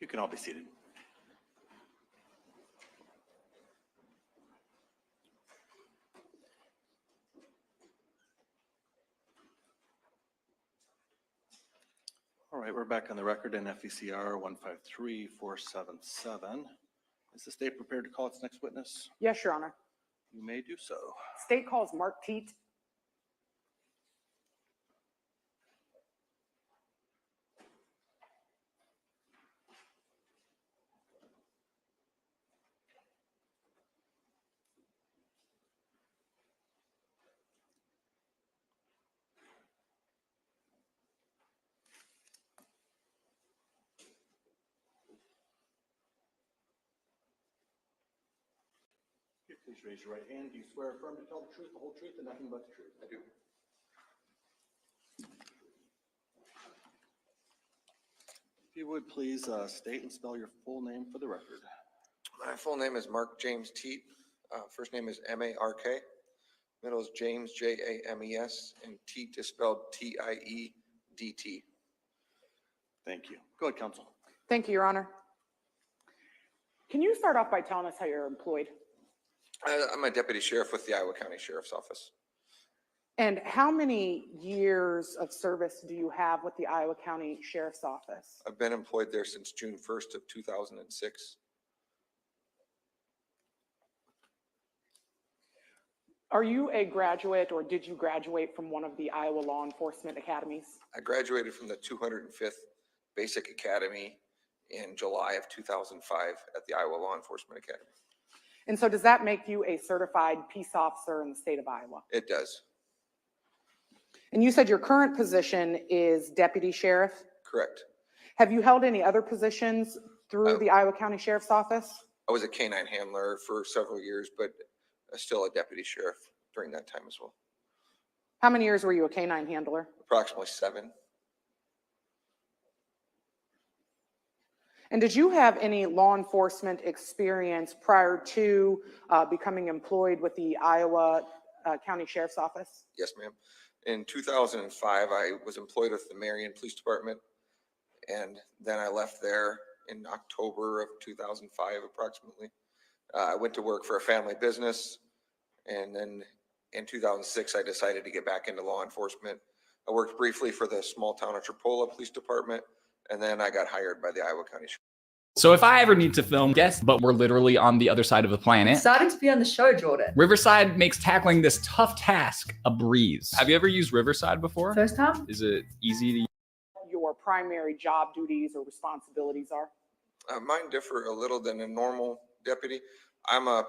You can all be seated. All right, we're back on the record in FECR 153477. Is the state prepared to call its next witness? Yes, Your Honor. You may do so. State calls Mark Teat. Please raise your right hand. Do you swear affirm to tell the truth, the whole truth, and nothing but the truth? I do. If you would please state and spell your full name for the record. My full name is Mark James Teat. First name is M-A-R-K. Middle is James, J-A-M-E-S, and Teat is spelled T-I-E-D-T. Thank you. Go ahead, counsel. Thank you, Your Honor. Can you start off by telling us how you're employed? I'm a deputy sheriff with the Iowa County Sheriff's Office. And how many years of service do you have with the Iowa County Sheriff's Office? I've been employed there since June 1st of 2006. Are you a graduate or did you graduate from one of the Iowa law enforcement academies? I graduated from the 205th Basic Academy in July of 2005 at the Iowa Law Enforcement Academy. And so does that make you a certified peace officer in the state of Iowa? It does. And you said your current position is deputy sheriff? Correct. Have you held any other positions through the Iowa County Sheriff's Office? I was a canine handler for several years, but still a deputy sheriff during that time as well. How many years were you a canine handler? Approximately 7. And did you have any law enforcement experience prior to becoming employed with the Iowa County Sheriff's Office? Yes, ma'am. In 2005, I was employed with the Marion Police Department, and then I left there in October of 2005, approximately. I went to work for a family business, and then in 2006, I decided to get back into law enforcement. I worked briefly for the small town of Tripola Police Department, and then I got hired by the Iowa County Sheriff. So if I ever need to film guests, but we're literally on the other side of the planet, Starting to be on the show, Jordan. Riverside makes tackling this tough task a breeze. Have you ever used Riverside before? First time? Is it easy to use? Your primary job duties or responsibilities are? Mine differ a little than a normal deputy. I'm a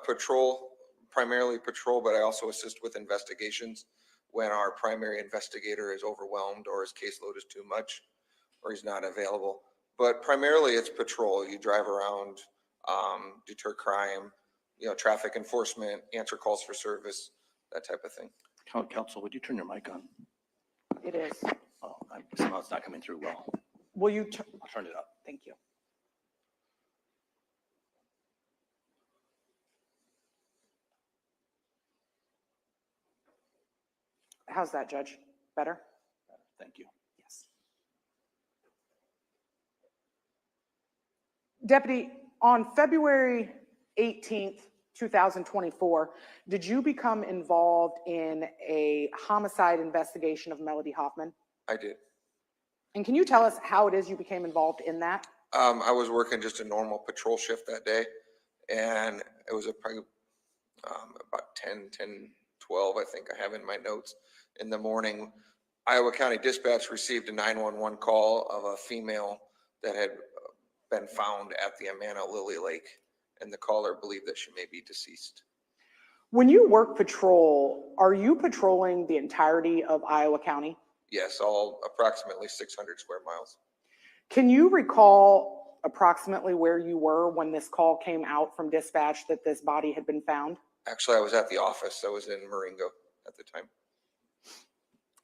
primarily patrol, but I also assist with investigations when our primary investigator is overwhelmed or his caseload is too much or he's not available. But primarily it's patrol. You drive around, deter crime, traffic enforcement, answer calls for service, that type of thing. Counsel, would you turn your mic on? It is. Oh, somehow it's not coming through well. Will you? I'll turn it up. Thank you. How's that, Judge? Better? Thank you. Yes. Deputy, on February 18th, 2024, did you become involved in a homicide investigation of Melody Hoffmanin? I did. And can you tell us how it is you became involved in that? I was working just a normal patrol shift that day, and it was probably about 12, I think I have in my notes. In the morning, Iowa County Dispatch received a 911 call of a female that had been found at the Amana Lily Lake, and the caller believed that she may be deceased. When you work patrol, are you patrolling the entirety of Iowa County? Yes, all approximately 600 square miles. Can you recall approximately where you were when this call came out from dispatch that this body had been found? Actually, I was at the office. I was in Marengo at the time.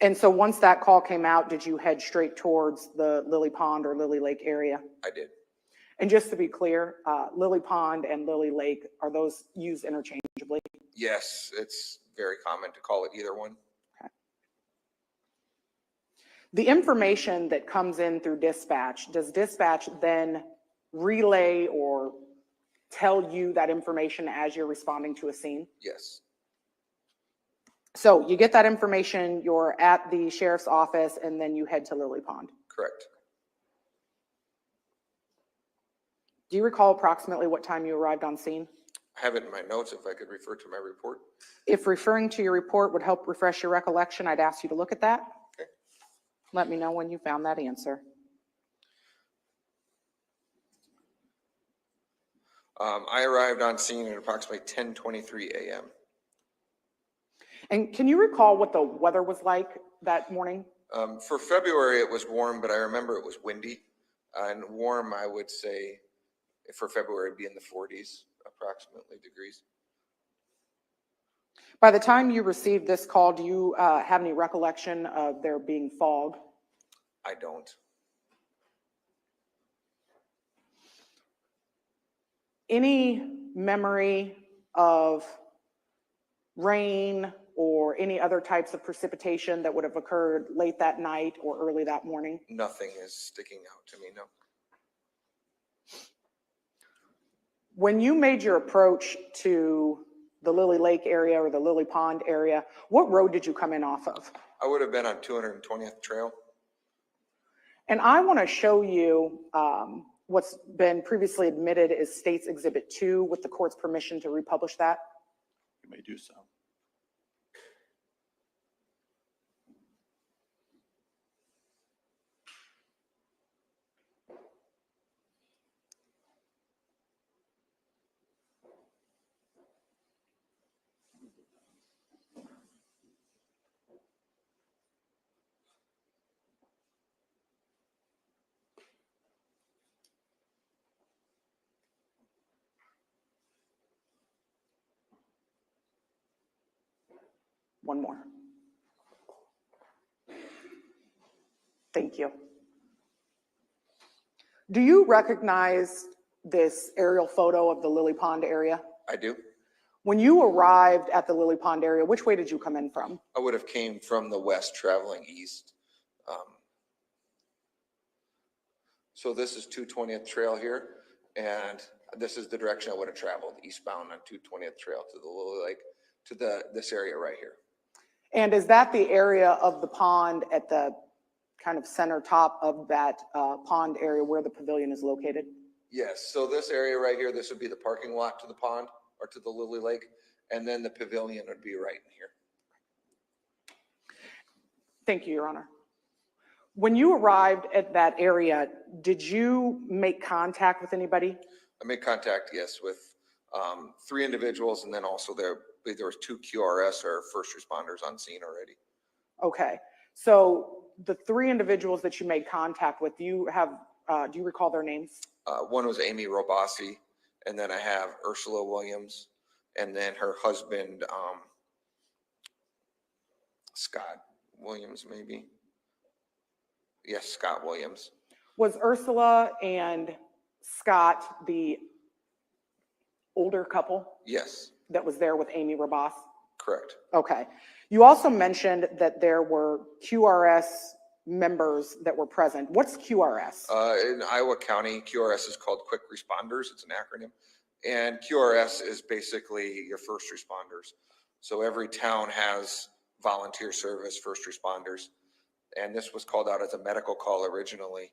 And so once that call came out, did you head straight towards the Lily Pond or Lily Lake area? I did. And just to be clear, Lily Pond and Lily Lake, are those used interchangeably? Yes, it's very common to call it either one. Okay. The information that comes in through dispatch, does dispatch then relay or tell you that information as you're responding to a scene? Yes. So you get that information, you're at the sheriff's office, and then you head to Lily Pond. Correct. Do you recall approximately what time you arrived on scene? I have it in my notes if I could refer to my report. If referring to your report would help refresh your recollection, I'd ask you to look at that. Okay. Let me know when you found that answer. I arrived on scene at approximately 10:23 a.m. And can you recall what the weather was like that morning? For February, it was warm, but I remember it was windy. And warm, I would say, for February, be in the 40s, approximately degrees. By the time you received this call, do you have any recollection of there being fog? I don't. Any memory of rain or any other types of precipitation that would have occurred late that night or early that morning? Nothing is sticking out to me, no. When you made your approach to the Lily Lake area or the Lily Pond area, what road did you come in off of? I would have been on 220th Trail. And I want to show you what's been previously admitted as State's Exhibit 2 with the court's permission to republish that. You may do so. One more. Thank you. Do you recognize this aerial photo of the Lily Pond area? I do. When you arrived at the Lily Pond area, which way did you come in from? I would have came from the west traveling east. So this is 220th Trail here, and this is the direction I would have traveled, eastbound on 220th Trail to the Lily Lake, to this area right here. And is that the area of the pond at the kind of center top of that pond area where the pavilion is located? Yes, so this area right here, this would be the parking lot to the pond or to the Lily Lake, and then the pavilion would be right in here. Thank you, Your Honor. When you arrived at that area, did you make contact with anybody? I made contact, yes, with 3 individuals, and then also there was 2 QRS or first responders on scene already. Okay, so the 3 individuals that you made contact with, do you recall their names? One was Amy Robasi, and then I have Ursula Williams, and then her husband, Scott Williams, maybe. Yes, Scott Williams. Was Ursula and Scott the older couple? Yes. That was there with Amy Rabas? Correct. Okay. You also mentioned that there were QRS members that were present. What's QRS? In Iowa County, QRS is called Quick Responders. It's an acronym. And QRS is basically your first responders. So every town has volunteer service first responders. And this was called out as a medical call originally.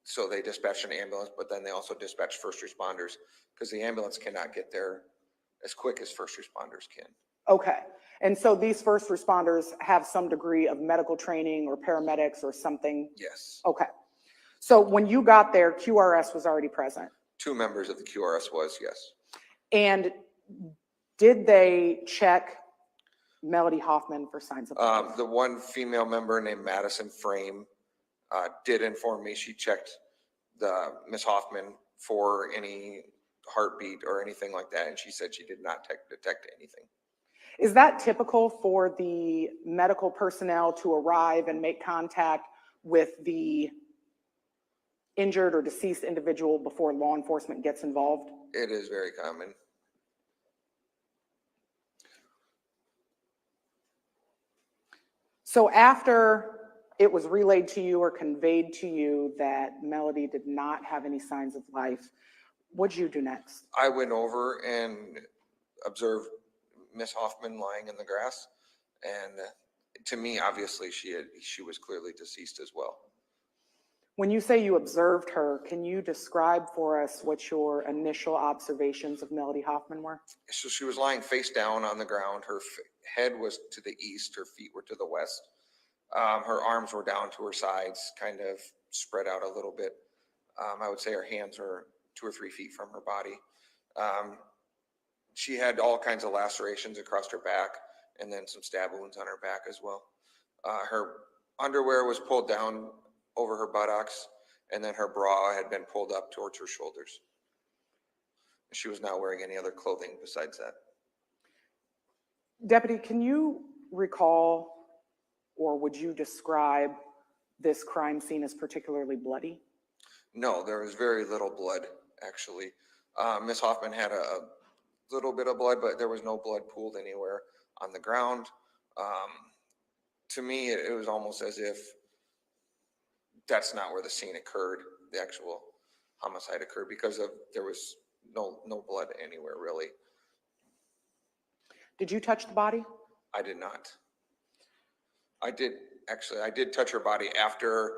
So they dispatched an ambulance, but then they also dispatched first responders because the ambulance cannot get there as quick as first responders can. Okay. And so these first responders have some degree of medical training or paramedics or something? Yes. Okay. So when you got there, QRS was already present? 2 members of the QRS was, yes. And did they check Melody Hoffmanin for signs of life? The one female member named Madison Frame did inform me she checked the Miss Hoffman for any heartbeat or anything like that, and she said she did not detect anything. Is that typical for the medical personnel to arrive and make contact with the injured or deceased individual before law enforcement gets involved? It is very common. So after it was relayed to you or conveyed to you that Melody did not have any signs of life, what'd you do next? I went over and observed Miss Hoffman lying in the grass, and to me, obviously, she was clearly deceased as well. When you say you observed her, can you describe for us what your initial observations of Melody Hoffman were? So she was lying face down on the ground. Her head was to the east, her feet were to the west. Her arms were down to her sides, kind of spread out a little bit. I would say her hands are 2 or 3 feet from her body. She had all kinds of lacerations across her back and then some stab wounds on her back as well. Her underwear was pulled down over her buttocks, and then her bra had been pulled up towards her shoulders. She was not wearing any other clothing besides that. Deputy, can you recall, or would you describe this crime scene as particularly bloody? No, there was very little blood, actually. Miss Hoffman had a little bit of blood, but there was no blood pooled anywhere on the ground. To me, it was almost as if that's not where the scene occurred, the actual homicide occurred, because there was no blood anywhere, really. Did you touch the body? I did not. I did touch her body after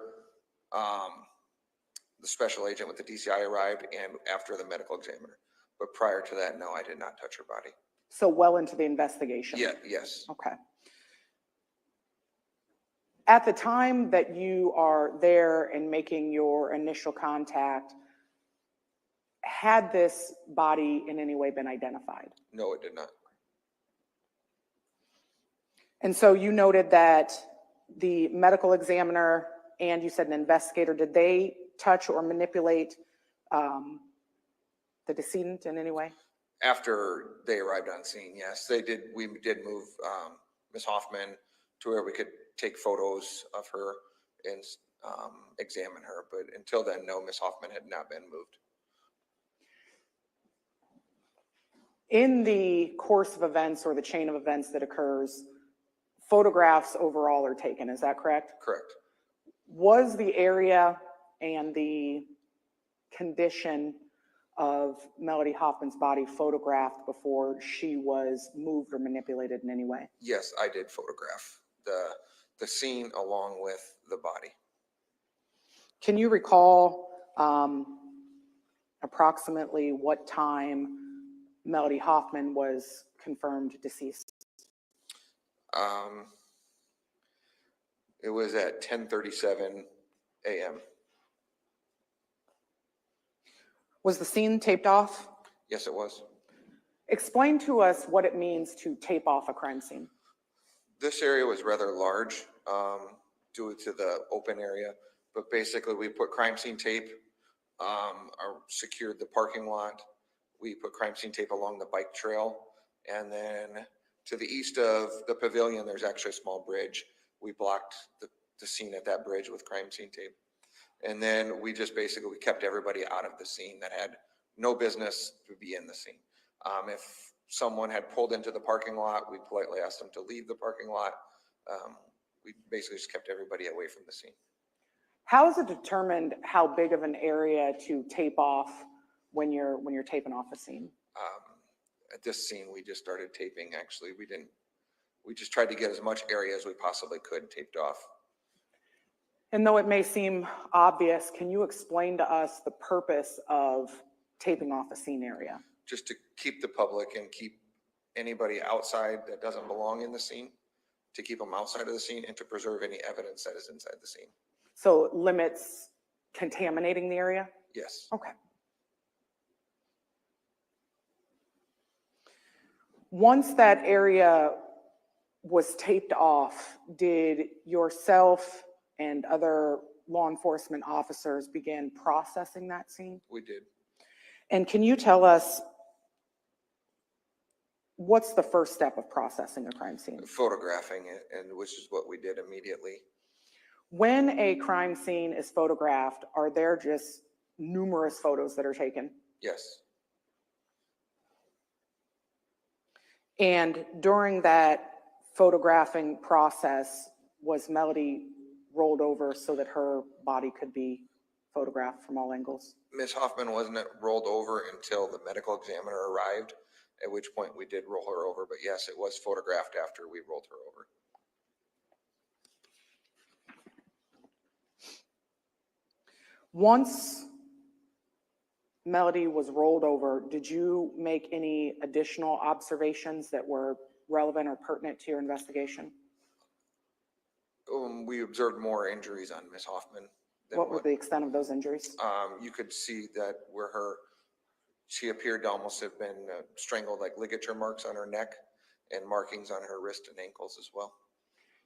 the special agent with the DCI arrived and after the medical examiner. But prior to that, no, I did not touch her body. So well into the investigation? Yeah, yes. Okay. At the time that you are there and making your initial contact, had this body in any way been identified? No, it did not. And so you noted that the medical examiner and you said an investigator, did they touch or manipulate the decedent in any way? After they arrived on scene, yes, they did. We did move Ms. Hoffman to where we could take photos of her and examine her. But until then, no, Ms. Hoffman had not been moved. In the course of events or the chain of events that occurs, photographs overall are taken, is that correct? Correct. Was the area and the condition of Melody Hoffman's body photographed before she was moved or manipulated in any way? Yes, I did photograph the scene along with the body. Can you recall approximately what time Melody Hoffman was confirmed deceased? It was at 10:37 a.m. Was the scene taped off? Yes, it was. Explain to us what it means to tape off a crime scene. This area was rather large due to the open area, but basically we put crime scene tape, secured the parking lot. We put crime scene tape along the bike trail, and then to the east of the pavilion, there's actually a small bridge. We blocked the scene at that bridge with crime scene tape. And then we just basically kept everybody out of the scene that had no business to be in the scene. If someone had pulled into the parking lot, we politely asked them to leave the parking lot. We basically just kept everybody away from the scene. How is it determined how big of an area to tape off when you're taping off a scene? At this scene, we just started taping, actually. We just tried to get as much area as we possibly could taped off. And though it may seem obvious, can you explain to us the purpose of taping off a scene area? Just to keep the public and keep anybody outside that doesn't belong in the scene, to keep them outside of the scene and to preserve any evidence that is inside the scene. So it limits contaminating the area? Yes. Okay. Once that area was taped off, did yourself and other law enforcement officers begin processing that scene? We did. And can you tell us what's the first step of processing a crime scene? Photographing it, and which is what we did immediately. When a crime scene is photographed, are there just numerous photos that are taken? Yes. And during that photographing process, was Melody rolled over so that her body could be photographed from all angles? Ms. Hoffman wasn't rolled over until the medical examiner arrived, at which point we did roll her over. But yes, it was photographed after we rolled her over. Once Melody was rolled over, did you make any additional observations that were relevant or pertinent to your investigation? We observed more injuries on Ms. Hoffman. What were the extent of those injuries? You could see that where she appeared to almost have been strangled, like ligature marks on her neck and markings on her wrist and ankles as well.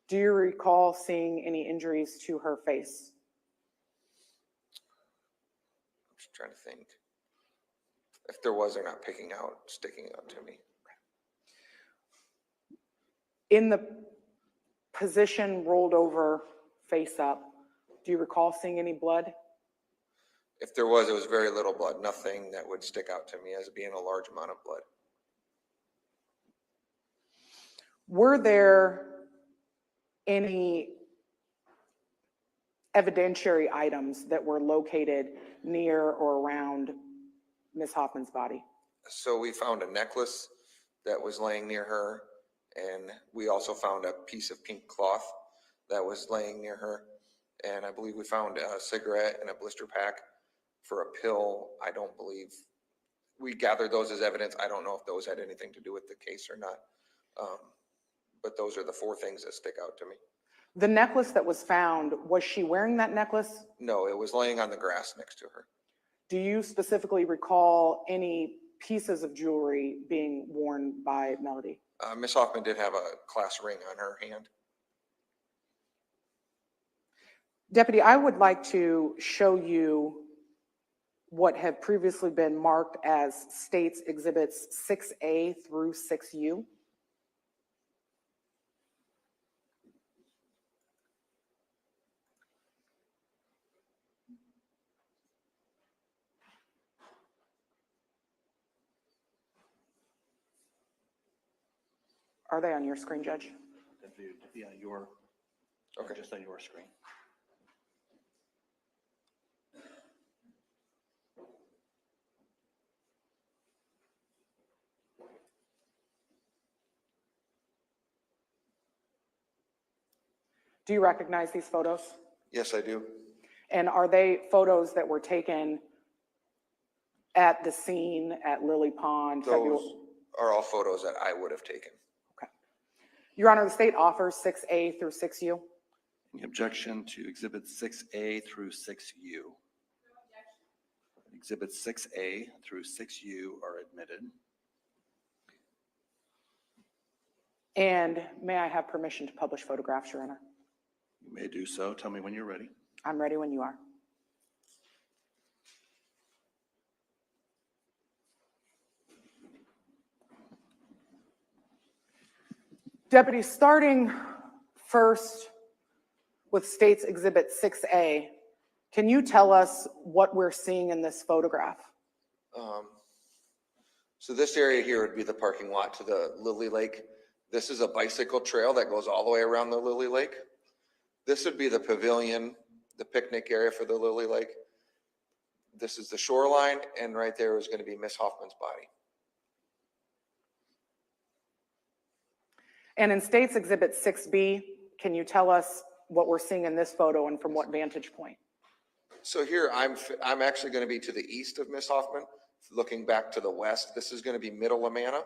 Do you recall seeing any injuries to her face? I'm just trying to think. If there was, they're not sticking out to me. In the position rolled over face up, do you recall seeing any blood? If there was, it was very little blood, nothing that would stick out to me as being a large amount of blood. Were there any evidentiary items that were located near or around Ms. Hoffman's body? So we found a necklace that was laying near her, and we also found a piece of pink cloth that was laying near her. And I believe we found a cigarette and a blister pack for a pill. I don't believe we gathered those as evidence. I don't know if those had anything to do with the case or not. But those are the four things that stick out to me. The necklace that was found, was she wearing that necklace? No, it was laying on the grass next to her. Do you specifically recall any pieces of jewelry being worn by Melody? Ms. Hoffman did have a class ring on her hand. Deputy, I would like to show you what have previously been marked as State's Exhibits 6A through 6U. Are they on your screen, Judge? Yeah, okay, just on your screen. Do you recognize these photos? Yes, I do. And are they photos that were taken at the scene at Lily Pond? Those are all photos that I would have taken. Okay. Your Honor, the state offers 6A through 6U. Any objection to Exhibits 6A through 6U? Exhibits 6A through 6U are admitted. And may I have permission to publish photographs, Your Honor? You may do so. Tell me when you're ready. I'm ready when you are. Deputy, starting first with State's Exhibit 6A, can you tell us what we're seeing in this photograph? So this area here would be the parking lot to the Lily Lake. This is a bicycle trail that goes all the way around the Lily Lake. This would be the pavilion, the picnic area for the Lily Lake. This is the shoreline, and right there is going to be Miss Hoffman's body. And in State's Exhibit 6B, can you tell us what we're seeing in this photo and from what vantage point? So here, I'm actually going to be to the east of Miss Hoffman, looking back to the west. This is going to be Middle Amana,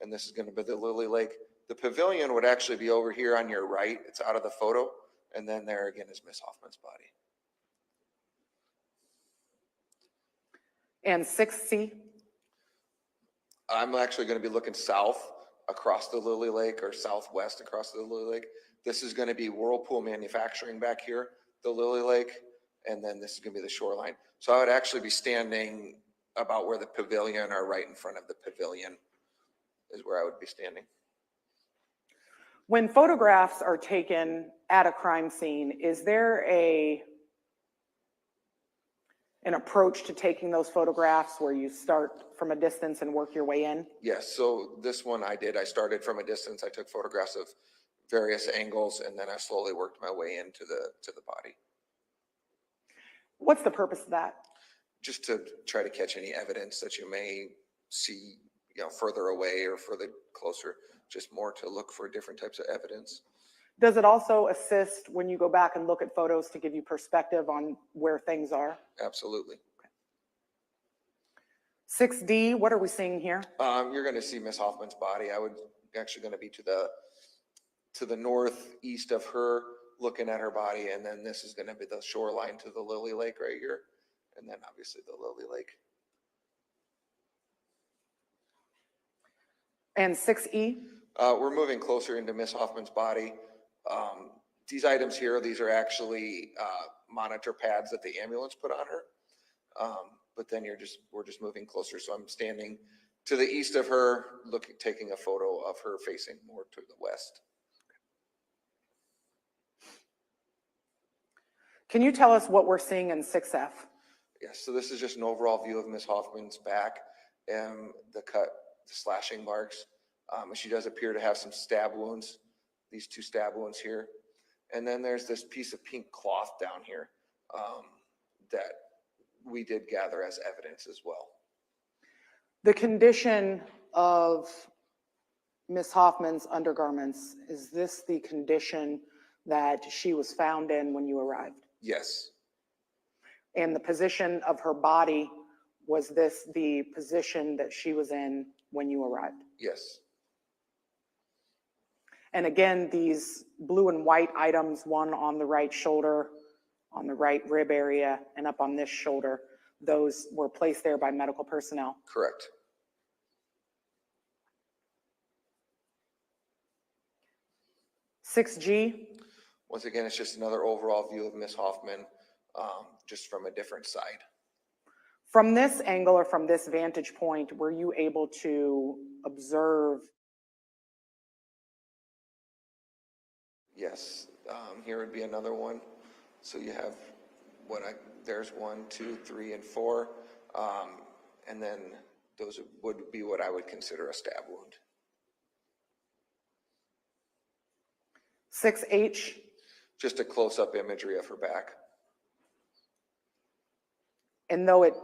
and this is going to be the Lily Lake. The pavilion would actually be over here on your right. It's out of the photo. And then there again is Miss Hoffman's body. And 6C? I'm actually going to be looking south across the Lily Lake, or southwest across the Lily Lake. This is going to be Whirlpool Manufacturing back here, the Lily Lake, and then this is going to be the shoreline. So I would actually be standing about where the pavilion, or right in front of the pavilion is where I would be standing. When photographs are taken at a crime scene, is there an approach to taking those photographs where you start from a distance and work your way in? Yes, so this one I did. I started from a distance. I took photographs of various angles, and then I slowly worked my way into the body. What's the purpose of that? Just to try to catch any evidence that you may see, further away or further closer, just more to look for different types of evidence. Does it also assist when you go back and look at photos to give you perspective on where things are? Absolutely. 6D, what are we seeing here? You're going to see Miss Hoffman's body. I would actually going to be to the northeast of her, looking at her body, and then this is going to be the shoreline to the Lily Lake right here, and then obviously the Lily Lake. And 6E? We're moving closer into Miss Hoffman's body. These items here, these are actually monitor pads that the ambulance put on her. But then we're just moving closer. So I'm standing to the east of her, taking a photo of her facing more to the west. Can you tell us what we're seeing in 6F? Yes, so this is just an overall view of Miss Hoffman's back and the slashing marks. She does appear to have some stab wounds, these 2 stab wounds here. And then there's this piece of pink cloth down here that we did gather as evidence as well. The condition of Miss Hoffman's undergarments, is this the condition that she was found in when you arrived? Yes. And the position of her body, was this the position that she was in when you arrived? Yes. And again, these blue and white items, one on the right shoulder, on the right rib area, and up on this shoulder, those were placed there by medical personnel. Correct. (6G). Once again, it's just another overall view of Miss Hoffman, just from a different side. From this angle or from this vantage point, were you able to observe? Yes, here would be another one. So you have there's 1, 2, 3, and 4. And then those would be what I would consider a stab wound. 6H. Just a close-up imagery of her back. And though it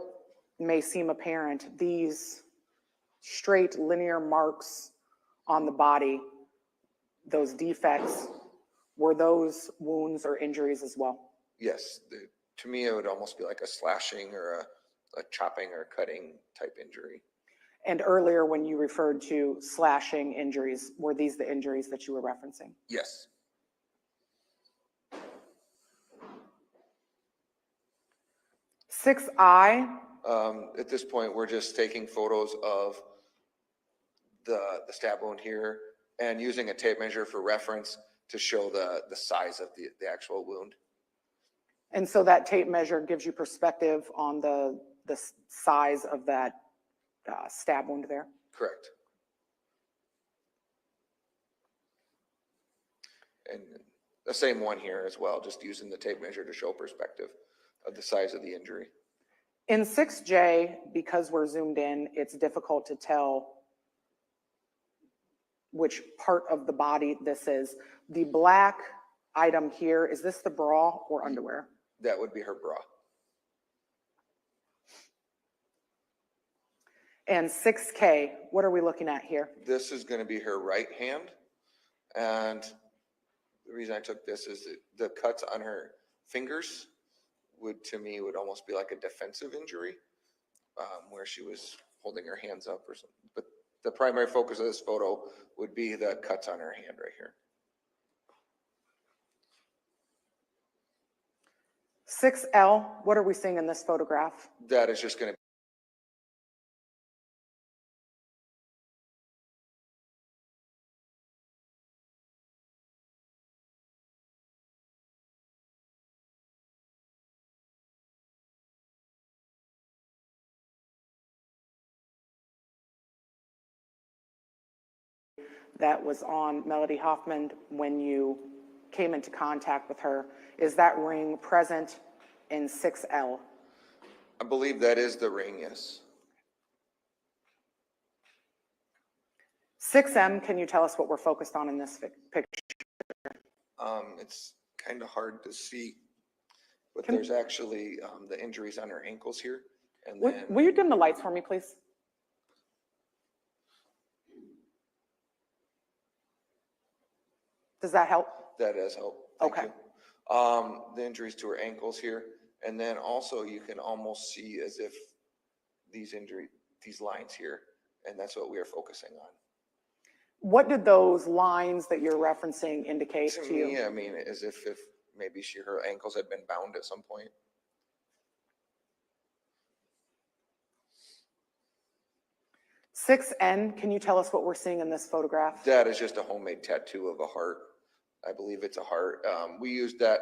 may seem apparent, these straight linear marks on the body, those defects, were those wounds or injuries as well? Yes, to me it would almost be like a slashing or a chopping or cutting type injury. And earlier when you referred to slashing injuries, were these the injuries that you were referencing? Yes. (6I). At this point, we're just taking photos of the stab wound here and using a tape measure for reference to show the size of the actual wound. And so that tape measure gives you perspective on the size of that stab wound there? Correct. And the same one here as well, just using the tape measure to show perspective of the size of the injury. In 6J, because we're zoomed in, it's difficult to tell which part of the body this is. The black item here, is this the bra or underwear? That would be her bra. And 6K, what are we looking at here? This is going to be her right hand. And the reason I took this is that the cuts on her fingers to me would almost be like a defensive injury, where she was holding her hands up or something. But the primary focus of this photo would be the cuts on her hand right here. 6L, what are we seeing in this photograph? That is just going to that was on Melody Hoffmanin when you came into contact with her. Is that ring present in 6L? I believe that is the ring, yes. 6M, can you tell us what we're focused on in this picture? It's kind of hard to see, but Can- there's actually the injuries on her ankles here. And Will then will you dim the lights for me, please? Does that help? that does help. Thank Okay. you. The injuries to her ankles here. And then also you can almost see as if these lines here, and that's what we are focusing on. What did those lines that you're referencing indicate To to you? me, I mean, as if maybe her ankles had been bound at some point. 6N, can you tell us what we're seeing in this photograph? That is just a homemade tattoo of a heart. I believe it's a heart. We used that,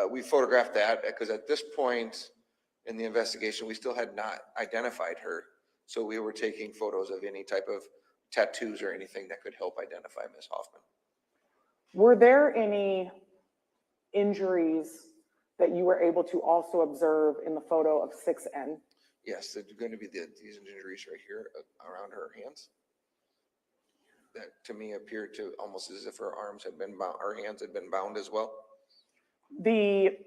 we photographed that because at this point in the investigation, we still had not identified her. So we were taking photos of any type of tattoos or anything that could help identify Ms. Hoffman. Were there any injuries that you were able to also observe in the photo of 6N? Yes, there's going to be these injuries right here around her hands. That to me appeared to almost as if her arms had been bound, her hands had been bound as well. The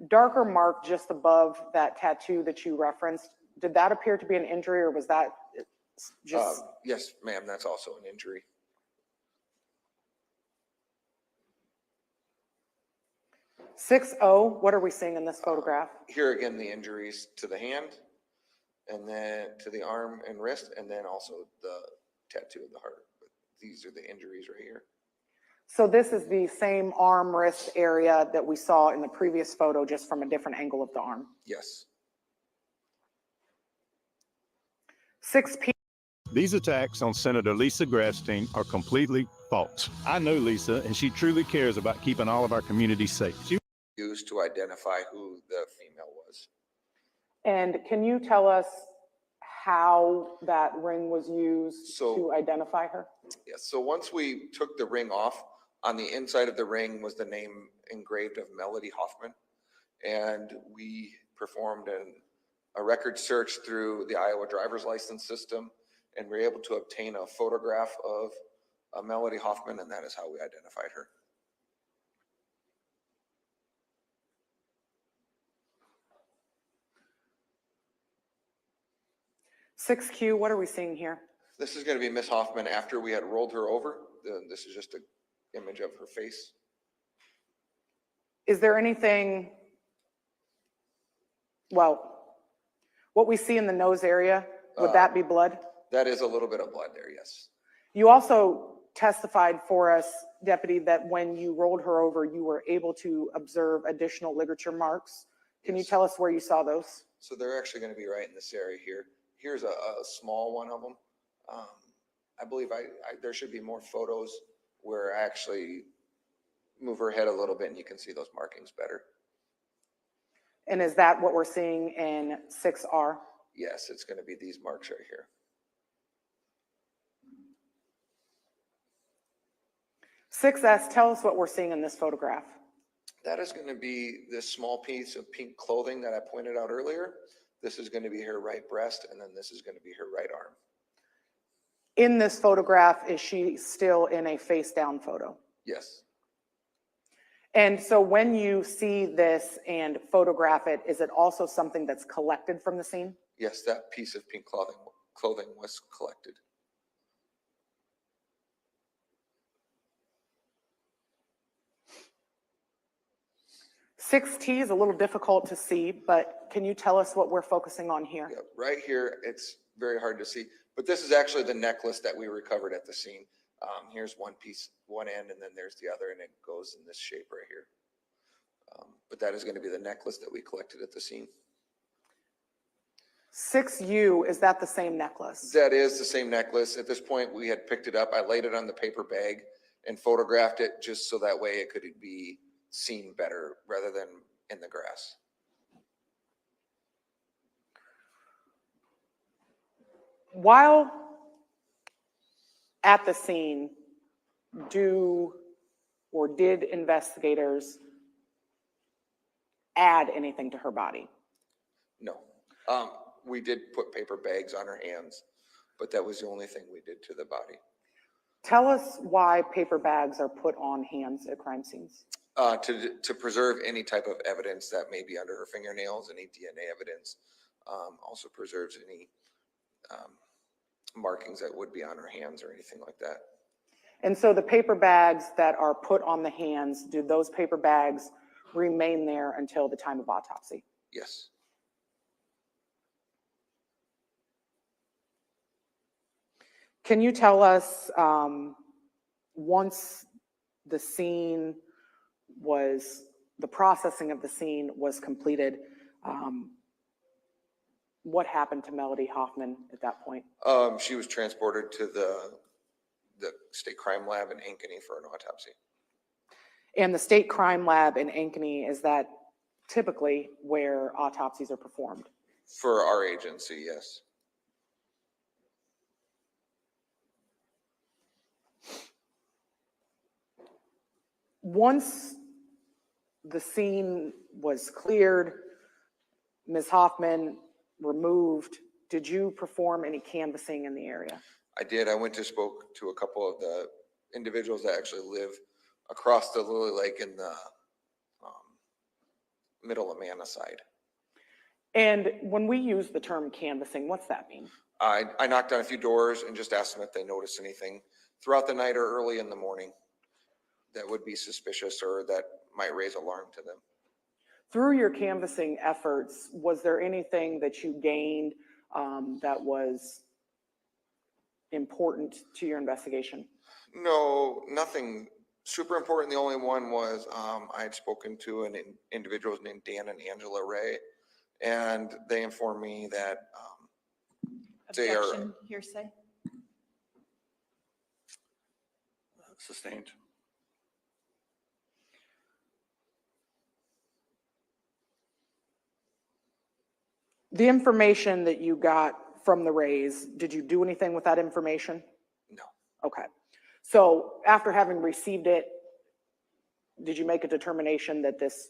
darker mark just above that tattoo that you referenced, did that appear to be an injury or was that just? Yes, ma'am, that's also an injury. What are we seeing in this photograph? Here again, the injuries to the hand, and then to the arm and wrist, and then also the tattoo of the heart. But these are the injuries right here. So this is the same arm wrist area that we saw in the previous photo, just from a different angle of the arm. Yes. 6P. These attacks on Senator Lisa Grafstein are completely false. I know Lisa, and she truly cares about keeping all of our communities safe. She Used to identify who the female was. And can you tell us how that ring was used to identify her? Yes, so once we took the ring off, on the inside of the ring was the name engraved of Melody Hoffmanin. And we performed a record search through the Iowa driver's license system, and we were able to obtain a photograph of Melody Hoffmanin, and that is how we identified her. (6Q), what are we seeing here? This is going to be Miss Hoffman after we had rolled her over. This is just an image of her face. Is there anything, well, what we see in the nose area, would that be blood? That is a little bit of blood there, yes. You also testified for us, Deputy, that when you rolled her over, you were able to observe additional ligature marks. Can you tell us where you saw those? So they're actually going to be right in this area here. Here's a small one of them. I believe there should be more photos where I actually move her head a little bit and you can see those markings better. And is that what we're seeing in 6R? Yes, it's going to be these marks right here. 6S, tell us what we're seeing in this photograph. That is going to be this small piece of pink clothing that I pointed out earlier. This is going to be her right breast, and then this is going to be her right arm. In this photograph, is she still in a face down photo? Yes. And so when you see this and photograph it, is it also something that's collected from the scene? Yes, that piece of pink clothing was collected. (6T) is a little difficult to see, but can you tell us what we're focusing on here? Yep, right here, it's very hard to see, but this is actually the necklace that we recovered at the scene. Here's one piece, one end, and then there's the other, and it goes in this shape right here. But that is going to be the necklace that we collected at the scene. 6U, is that the same necklace? That is the same necklace. At this point, we had picked it up. I laid it on the paper bag and photographed it just so that way it could be seen better rather than in the grass. While at the scene, did investigators add anything to her body? No. We did put paper bags on her hands, but that was the only thing we did to the body. Tell us why paper bags are put on hands at crime scenes. To preserve any type of evidence that may be under her fingernails, any DNA evidence. Also preserves any markings that would be on her hands or anything like that. And so the paper bags that are put on the hands, do those paper bags remain there until the time of autopsy? Yes. Can you tell us, once the scene was, the processing of the scene was completed, what happened to Melody Hoffmanin at that point? She was transported to the state crime lab in Ankeny for an autopsy. And the state crime lab in Ankeny, is that typically where autopsies are performed? For our agency, yes. Once the scene was cleared, Ms. Hoffman removed, did you perform any canvassing in the area? I did. I went to spoke to a couple of the individuals that actually live across the Lily Lake in the middle Amana side. And when we use the term canvassing, what's that mean? I knocked on a few doors and just asked them if they noticed anything throughout the night or early in the morning that would be suspicious or that might raise alarm to them. Through your canvassing efforts, was there anything that you gained that was important to your investigation? No, nothing super important. The only one was I had spoken to an individual named Dan and Angela Ray, and they informed me that they are Objection, hearsay. Sustained. The information that you got from the Rays, did you do anything with that information? No. Okay. So after having received it, did you make a determination that this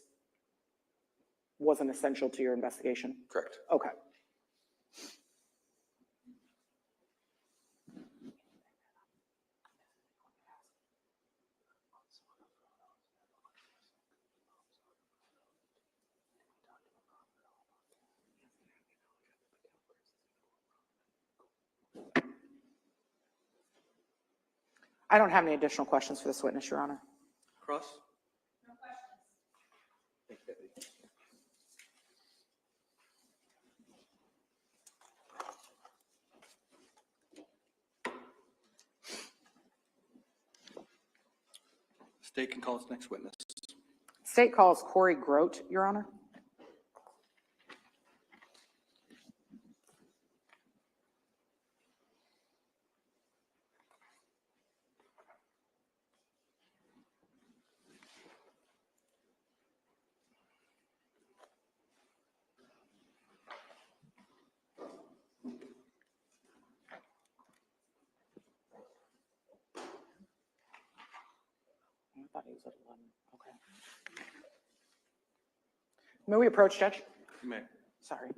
wasn't essential to your investigation? Correct. Okay. I don't have any additional questions for this witness, Your Honor. Cross? No questions. Thank you, Deputy. State can call its next witness. State calls Corey Grote, Your Honor. I thought he was at 11. Okay. May we approach, Judge? You may. Sorry.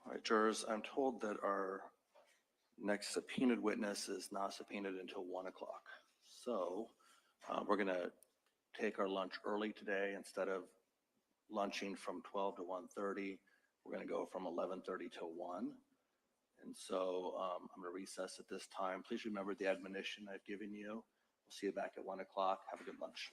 All right, jurors, I'm told that our next subpoenaed witness is not subpoenaed until 1 o'clock. So we're going to take our lunch early today. Instead of lunching from 12 to 1:30, we're going to go from 11:30 to 1. And so I'm going to recess at this time. Please remember the admonition I've given you. We'll see you back at 1 o'clock. Have a good lunch.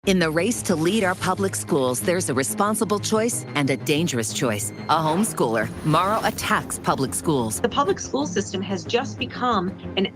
In the race to lead our public schools, there's a responsible choice and a dangerous choice. A homeschooler. Morrow attacks public schools. The public school system has just become an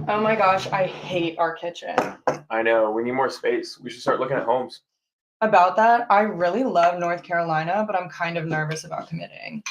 Oh my gosh, I hate our kitchen. I know, we need more space. We should start looking at homes. About that, I really love North Carolina, but I'm kind of nervous about committing.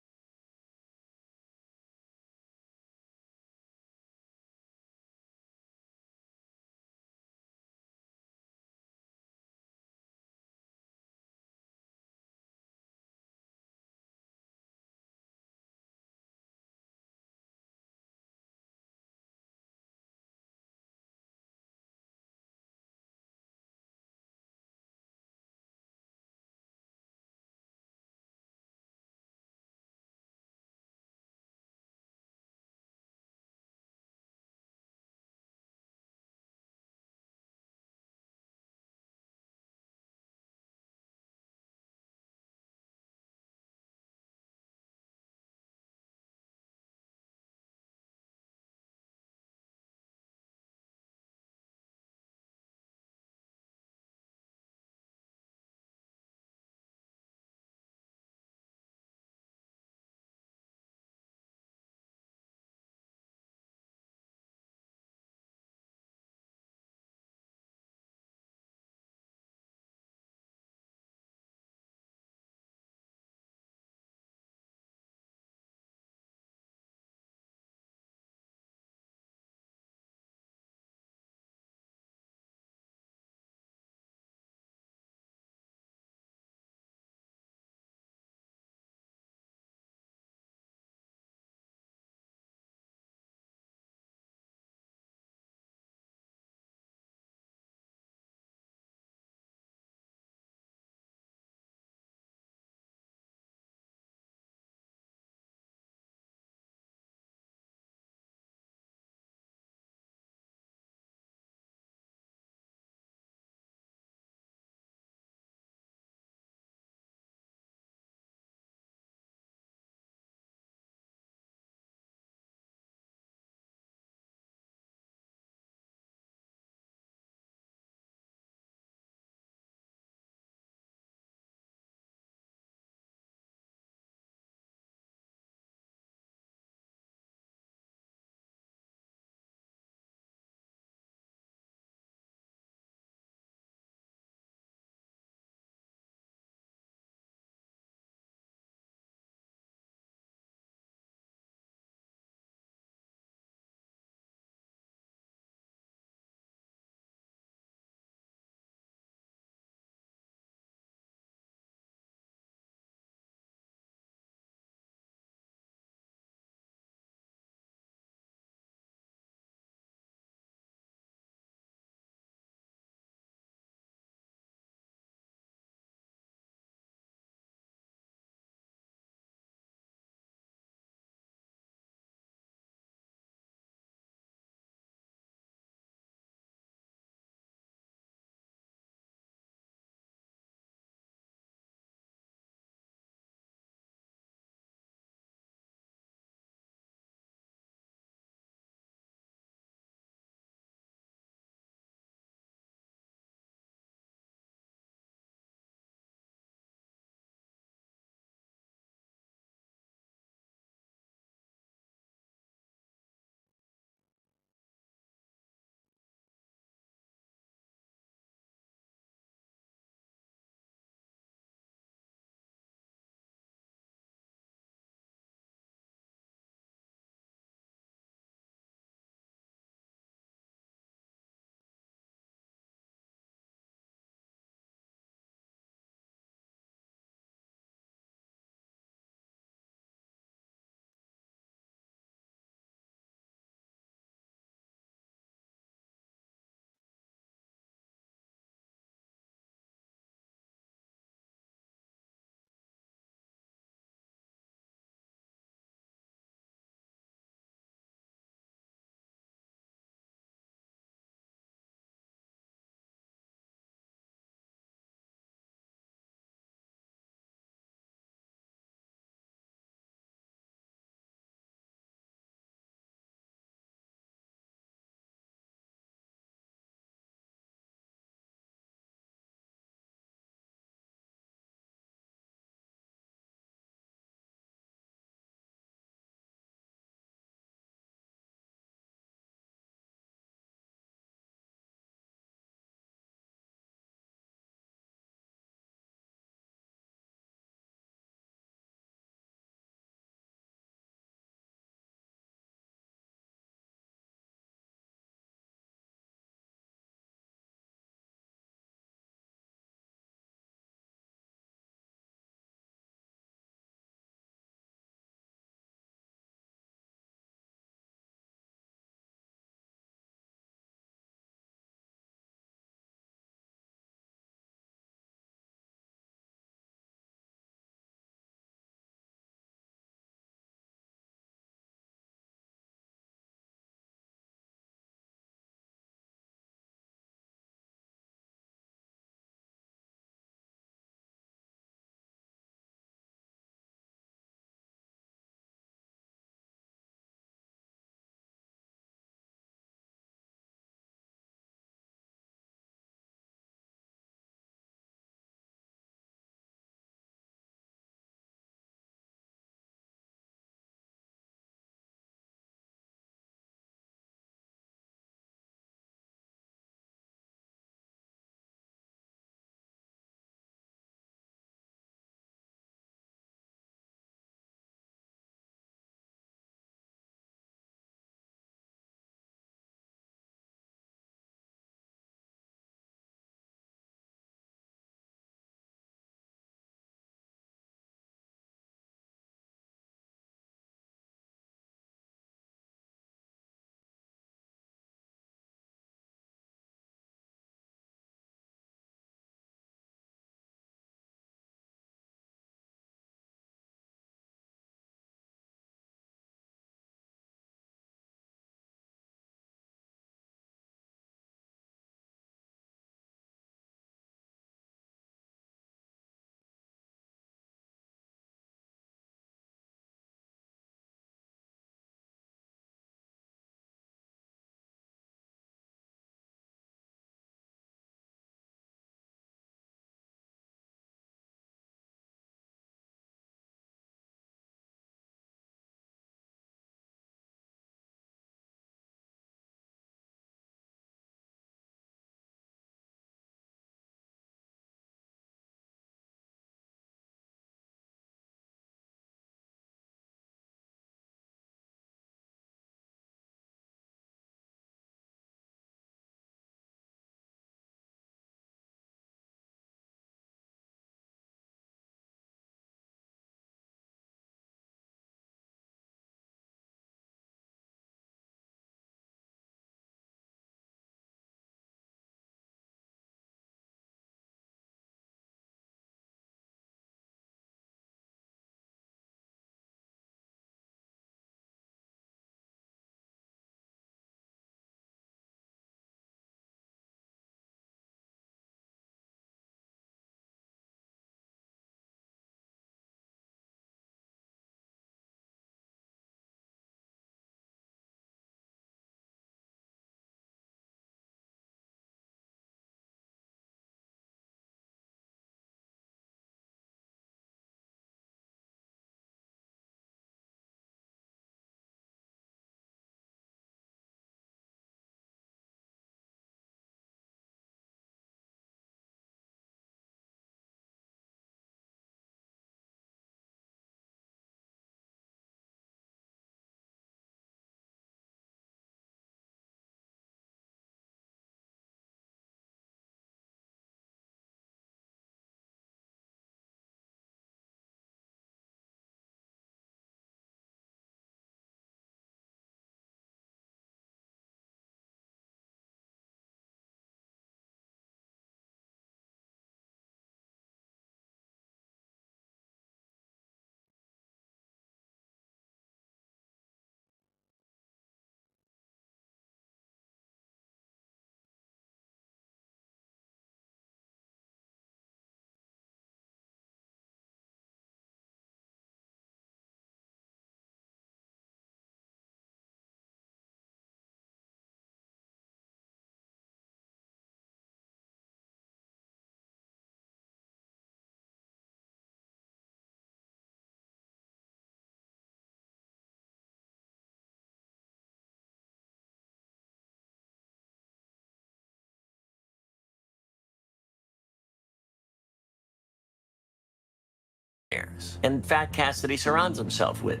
drugs and fat cats that he surrounds himself with.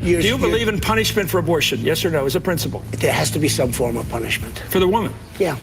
Do you believe in punishment for abortion? Yes or no, as a principle? There has to be some form of punishment. For the woman? Yeah.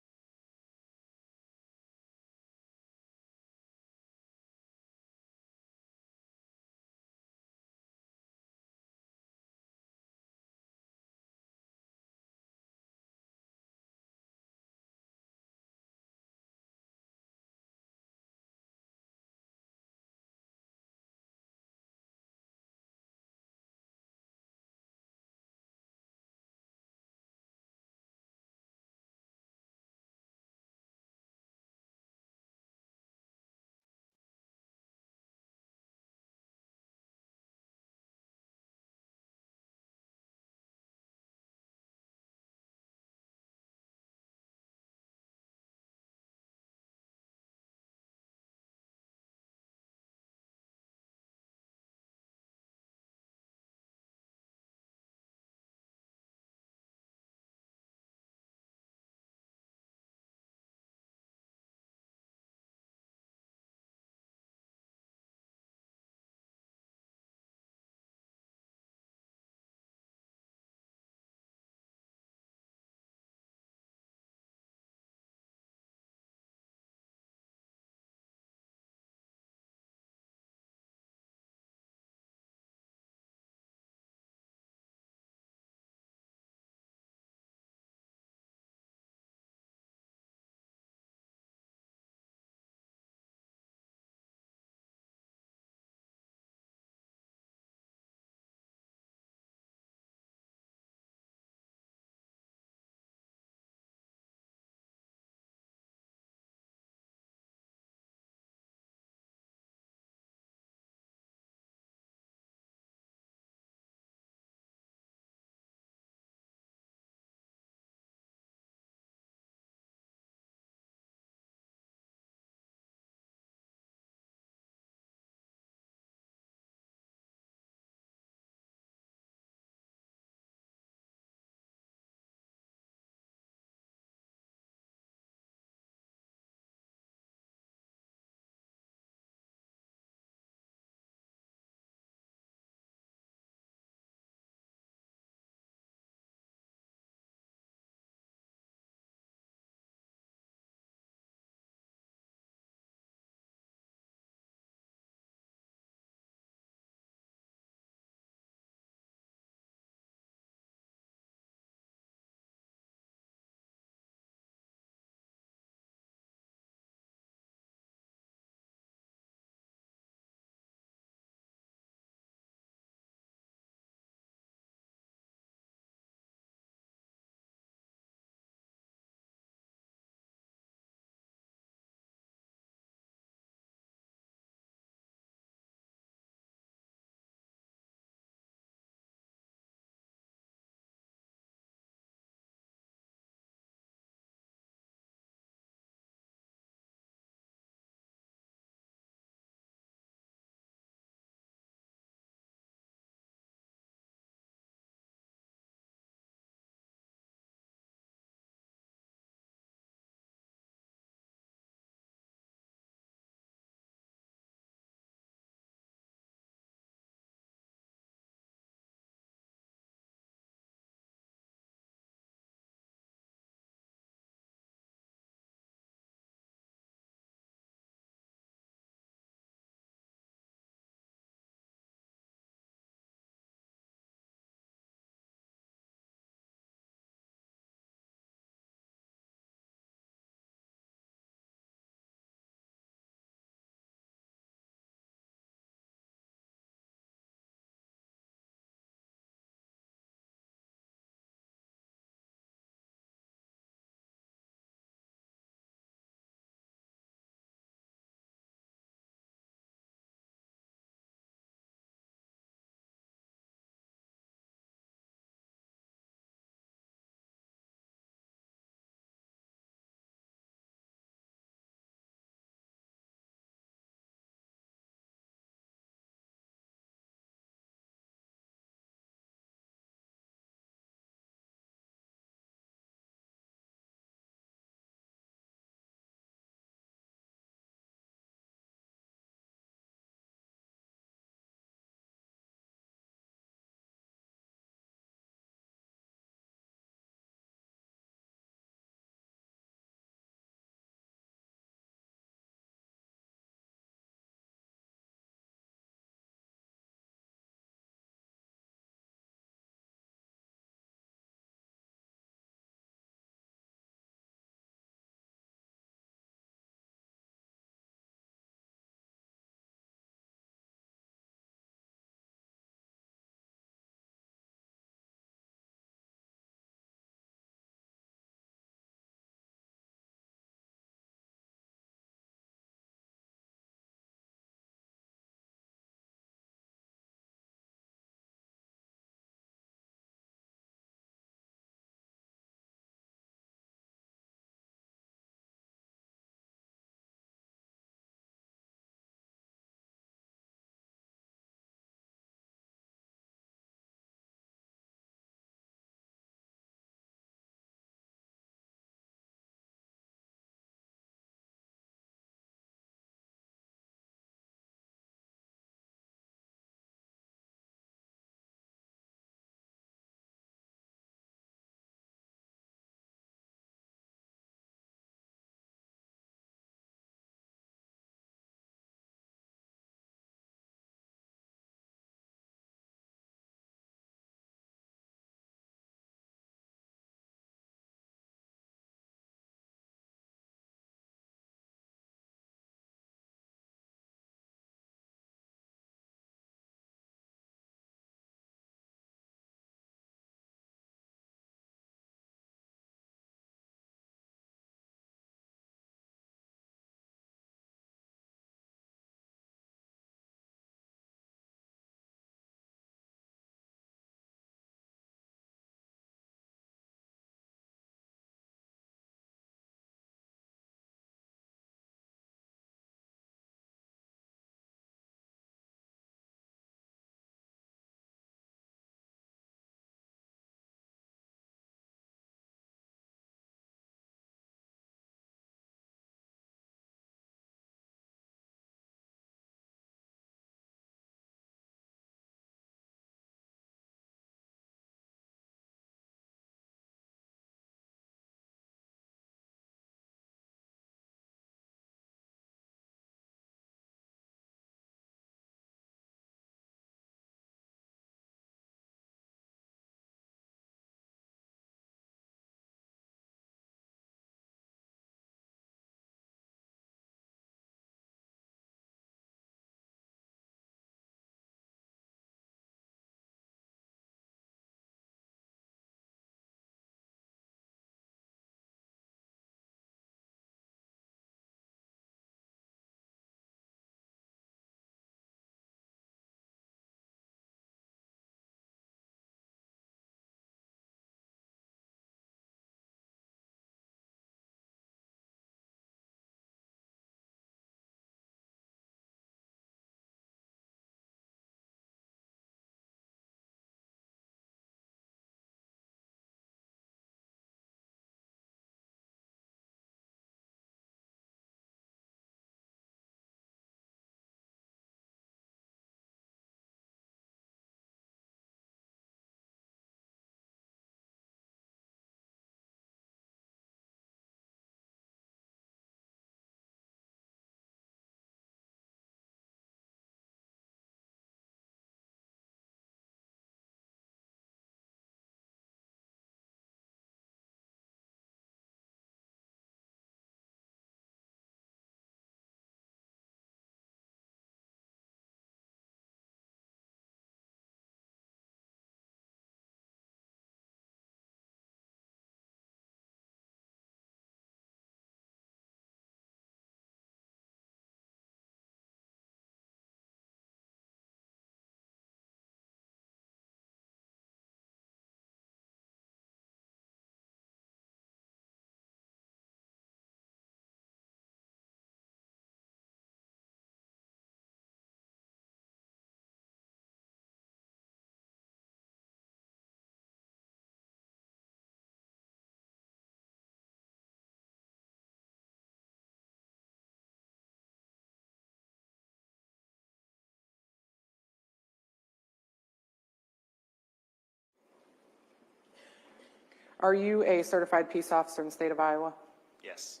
Are you a certified peace officer in the state of Iowa? Yes.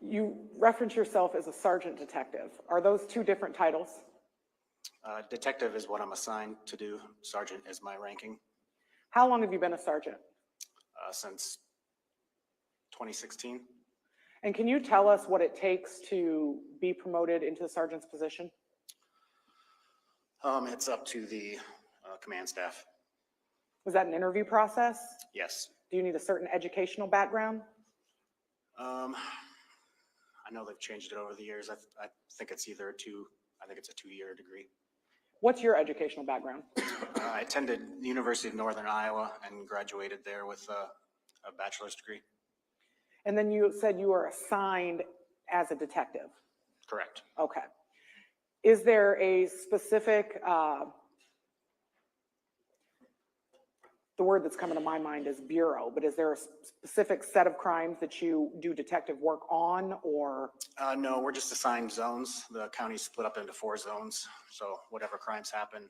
You reference yourself as a sergeant detective. Are those two different titles? Detective is what I'm assigned to do. Sergeant is my ranking. How long have you been a sergeant? Since 2016. And can you tell us what it takes to be promoted into the sergeant's position? It's up to the command staff. Was that an interview process? Yes. Do you need a certain educational background? I know they've changed it over the years. I think it's either I think it's a 2-year degree. What's your educational background? I attended the University of Northern Iowa and graduated there with a bachelor's degree. And then you said you were assigned as a detective. Correct. Okay. Is there a specific, the word that's coming to my mind is bureau, but is there a specific set of crimes that you do detective work on, or? No, we're just assigned zones. The county's split up into 4 zones. So whatever crimes happen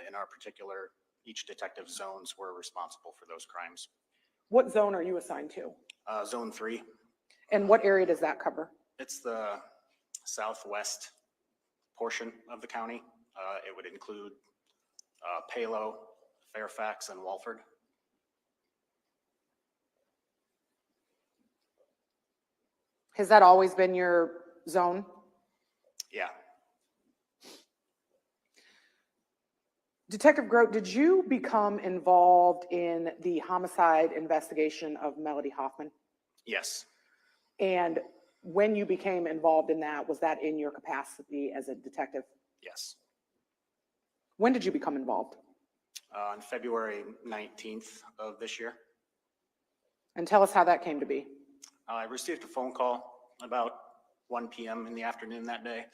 in our particular, each detective zones, we're responsible for those crimes. What zone are you assigned to? Zone 3. And what area does that cover? It's the southwest portion of the county. It would include Palo, Fairfax, and Walford. Has that always been your zone? Yeah. Detective Grote, did you become involved in the homicide investigation of Melody Hoffmanin? Yes. And when you became involved in that, was that in your capacity as a detective? Yes. When did you become involved? On February 19th of this year. And tell us how that came to be. I received a phone call about 1 p.m. in the afternoon that day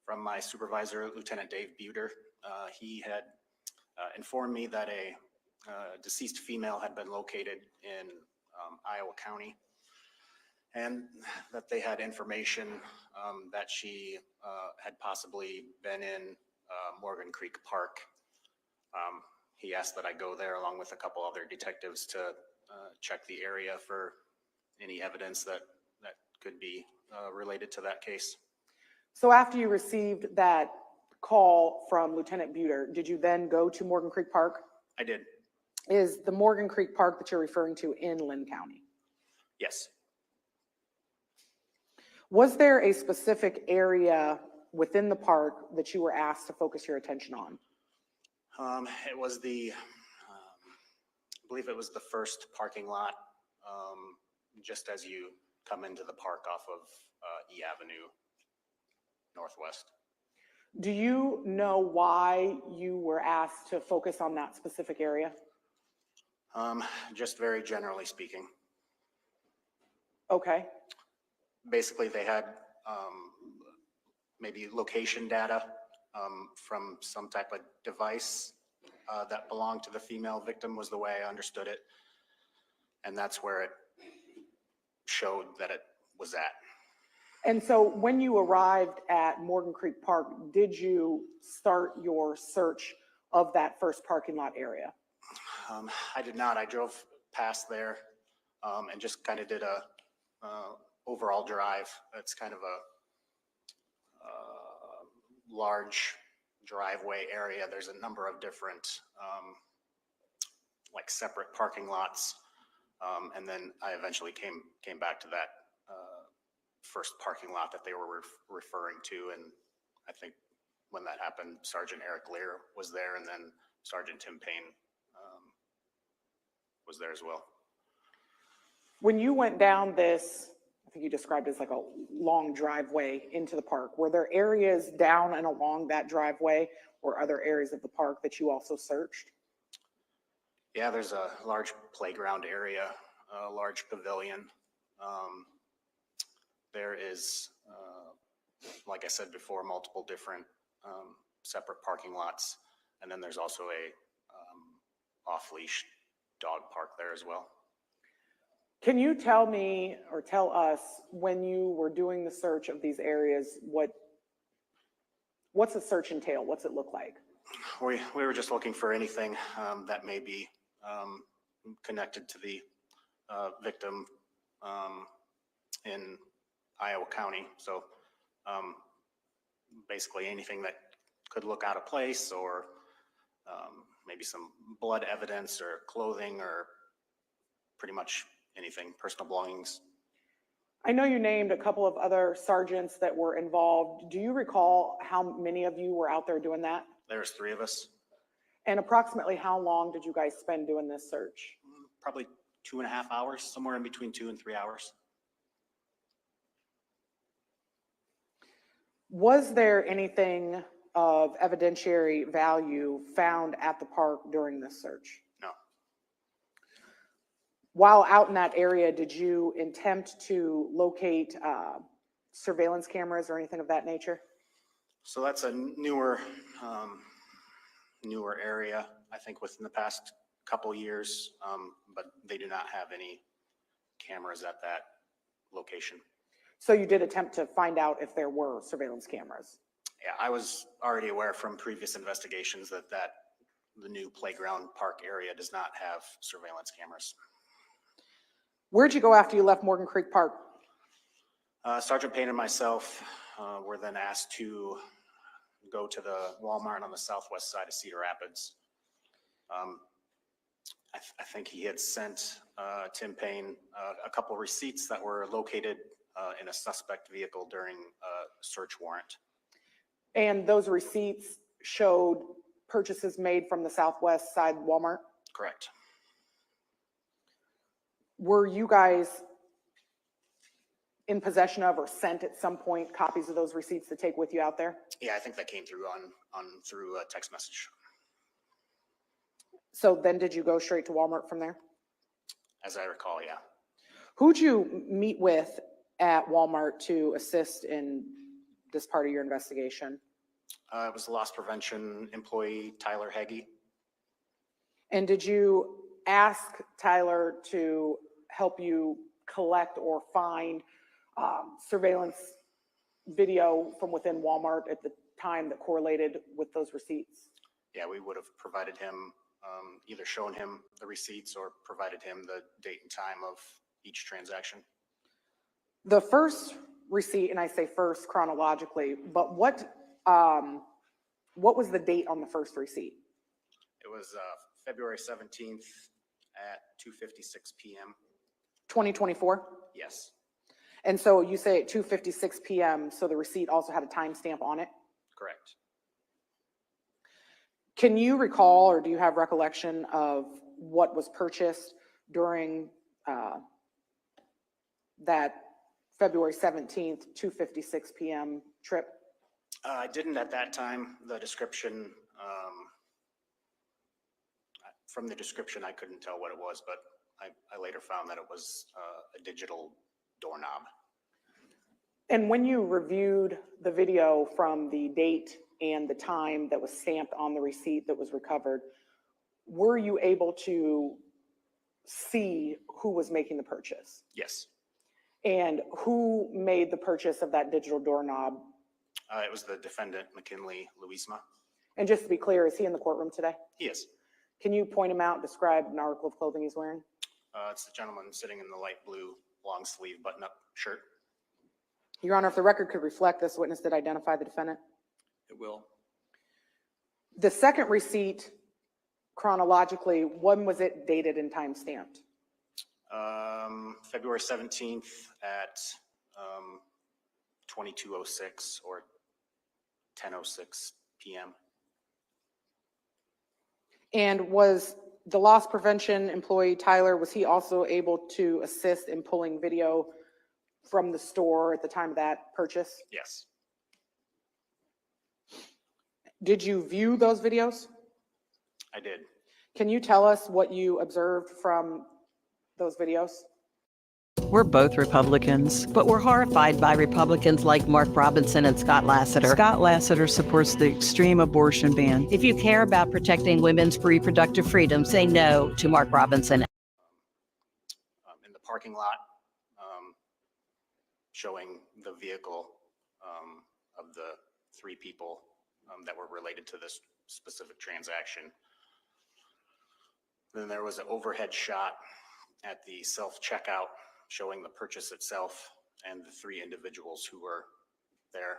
from my supervisor, Lieutenant Dave Buter. He had informed me that a deceased female had been located in Iowa County, and that they had information that she had possibly been in Morgan Creek Park. He asked that I go there along with a couple other detectives to check the area for any evidence that could be related to that case. So after you received that call from Lieutenant Buter, did you then go to Morgan Creek Park? I did. Is the Morgan Creek Park that you're referring to in Lynn County? Yes. Was there a specific area within the park that you were asked to focus your attention on? It was I believe it was the first parking lot, just as you come into the park off of E Avenue Northwest. Do you know why you were asked to focus on that specific area? Just very generally speaking. Okay. Basically, they had maybe location data from some type of device that belonged to the female victim, was the way I understood it. And that's where it showed that it was at. And so when you arrived at Morgan Creek Park, did you start your search of that first parking lot area? I did not. I drove past there and just kind of did a overall drive. It's kind of a large driveway area. There's a number of different like separate parking lots. And then I eventually came back to that first parking lot that they were referring to. And I think when that happened, Sergeant Eric Lear was there, and then Sergeant Tim Payne was there as well. When you went down this, I think you described it as like a long driveway into the park, were there areas down and along that driveway or other areas of the park that you also searched? Yeah, there's a large playground area, a large pavilion. There is, like I said before, multiple different separate parking lots. And then there's also a off-leash dog park there as well. Can you tell me or tell us, when you were doing the search of these areas, what's the search entail? What's it look like? We were just looking for anything that may be connected to the victim in Iowa County. So basically anything that could look out of place, or maybe some blood evidence or clothing, or pretty much anything, personal belongings. I know you named a couple of other sergeants that were involved. Do you recall how many of you were out there doing that? There's 3 of us. And approximately how long did you guys spend doing this search? Probably 2.5 hours, somewhere in between 2 and 3 hours. Was there anything of evidentiary value found at the park during this search? No. While out in that area, did you attempt to locate surveillance cameras or anything of that nature? So that's a newer area, I think, within the past couple years, but they do not have any cameras at that location. So you did attempt to find out if there were surveillance cameras? Yeah, I was already aware from previous investigations that the new playground park area does not have surveillance cameras. Where'd you go after you left Morgan Creek Park? Sergeant Payne and myself were then asked to go to the Walmart on the southwest side of Cedar Rapids. I think he had sent Tim Payne a couple receipts that were located in a suspect vehicle during a search warrant. And those receipts showed purchases made from the southwest side Walmart? Correct. Were you guys in possession of or sent at some point copies of those receipts to take with you out there? Yeah, I think that came through through a text message. So then did you go straight to Walmart from there? As I recall, yeah. Who'd you meet with at Walmart to assist in this part of your investigation? It was the loss prevention employee, Tyler Heggie. And did you ask Tyler to help you collect or find surveillance video from within Walmart at the time that correlated with those receipts? Yeah, we would have provided him, either shown him the receipts or provided him the date and time of each transaction. The first receipt, and I say first chronologically, but what was the date on the first receipt? It was February 17th at 2:56 p.m. 2024? Yes. And so you say at 2:56 p.m., so the receipt also had a timestamp on it? Correct. Can you recall, or do you have recollection of what was purchased during that February 17th, 2:56 p.m. trip? I didn't at that time. The description, from the description, I couldn't tell what it was, but I later found that it was a digital doorknob. And when you reviewed the video from the date and the time that was stamped on the receipt that was recovered, were you able to see who was making the purchase? Yes. And who made the purchase of that digital doorknob? It was the defendant, McKinley Louisma. And just to be clear, is he in the courtroom today? He is. Can you point him out, describe an article of clothing he's wearing? It's the gentleman sitting in the light blue long sleeve button-up shirt. Your Honor, if the record could reflect, this witness did identify the defendant. It will. The second receipt, chronologically, when was it dated and time stamped? February 17th at 22:06 or 10:06 p.m. And was the loss prevention employee, Tyler, was he also able to assist in pulling video from the store at the time of that purchase? Yes. Did you view those videos? I did. Can you tell us what you observed from those videos? We're both Republicans, but we're horrified by Republicans like Mark Robinson and Scott Lasseter. Scott Lasseter supports the extreme abortion ban. If you care about protecting women's reproductive freedom, say no to Mark Robinson. In the parking lot, showing the vehicle of the 3 people that were related to this specific transaction. Then there was an overhead shot at the self-checkout showing the purchase itself and the 3 individuals who were there.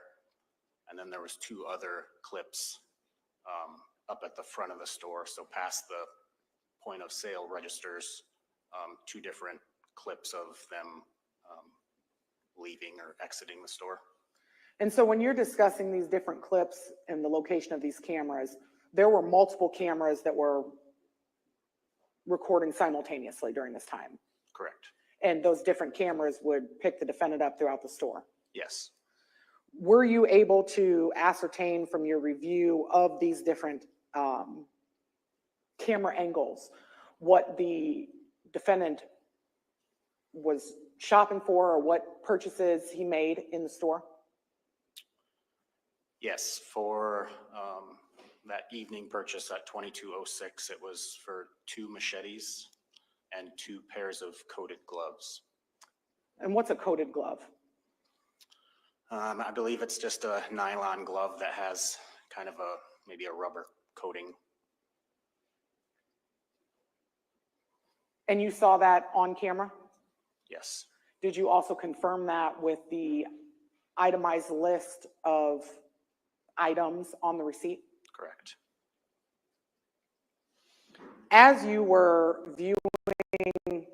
And then there was 2 other clips up at the front of the store, so past the point of sale registers, 2 different clips of them leaving or exiting the store. And so when you're discussing these different clips and the location of these cameras, there were multiple cameras that were recording simultaneously during this time. Correct. And those different cameras would pick the defendant up throughout the store. Yes. Were you able to ascertain from your review of these different camera angles what the defendant was shopping for or what purchases he made in the store? Yes, for that evening purchase at 2206, it was for 2 machetes and 2 pairs of coated gloves. And what's a coated glove? I believe it's just a nylon glove that has kind of maybe a rubber coating. And you saw that on camera? Yes. Did you also confirm that with the itemized list of items on the receipt? Correct. As you were viewing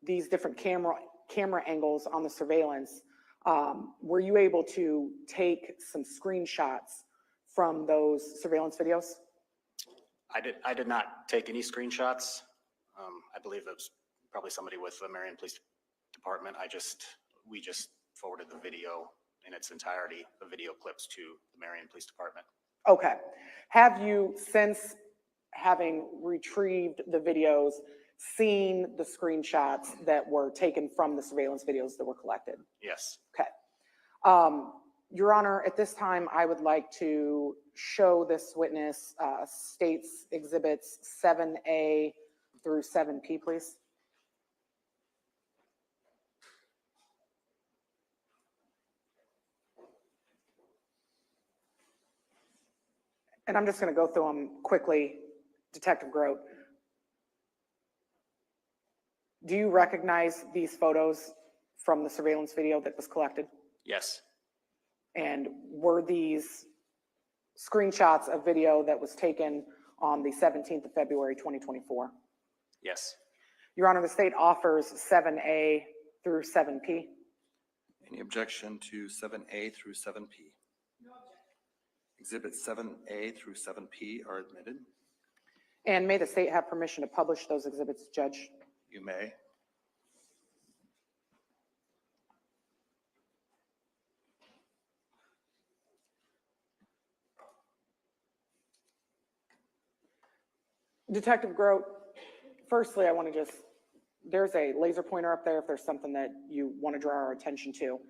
these different camera angles on the surveillance, were you able to take some screenshots from those surveillance videos? I did not take any screenshots. I believe it was probably somebody with the Marion Police Department. We just forwarded the video in its entirety, the video clips, to the Marion Police Department. Okay. Have you, since having retrieved the videos, seen the screenshots that were taken from the surveillance videos that were collected? Yes. Okay. Your Honor, at this time, I would like to show this witness State's Exhibits 7A through 7P, please. And I'm just going to go through them quickly. Detective Grote, do you recognize these photos from the surveillance video that was collected? Yes. And were these screenshots of video that was taken on the 17th of February, 2024? Yes. Your Honor, the state offers 7A through 7P. Any objection to 7A through 7P? No objection. Exhibits 7A through 7P are admitted. And may the state have permission to publish those exhibits, Judge? You may. Detective Grote, firstly, I want to there's a laser pointer up there if there's something that you want to draw our attention to.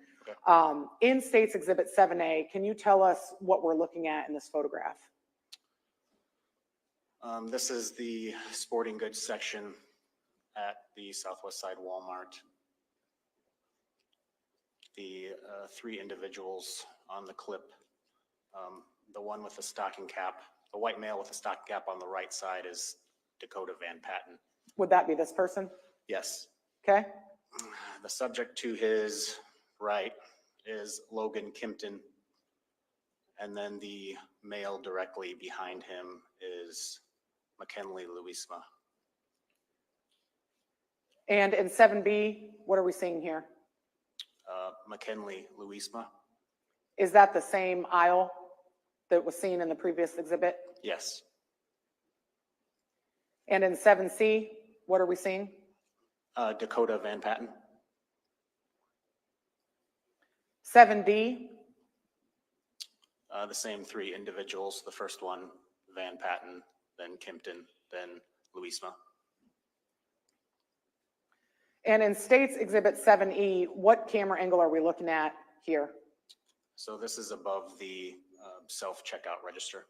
Okay. In State's Exhibit 7A, can you tell us what we're looking at in this photograph? This is the sporting goods section at the Southwest Side Walmart. The 3 individuals on the clip, the one with the stocking cap, the white male with the stocking cap on the right side is Dakota Van Patten. Would that be this person? Yes. Okay. The subject to his right is Logan Kimpton, and then the male directly behind him is McKinley Louisma. And in 7B, what are we seeing here? McKinley Louisma. Is that the same aisle that was seen in the previous exhibit? Yes. And in 7C, what are we seeing? Dakota Van Patten. 7D? The same 3 individuals. The first one, Van Patten, then Kimpton, then Louisma. And in State's Exhibit 7E, what camera angle are we looking at here? So this is above the self-checkout register.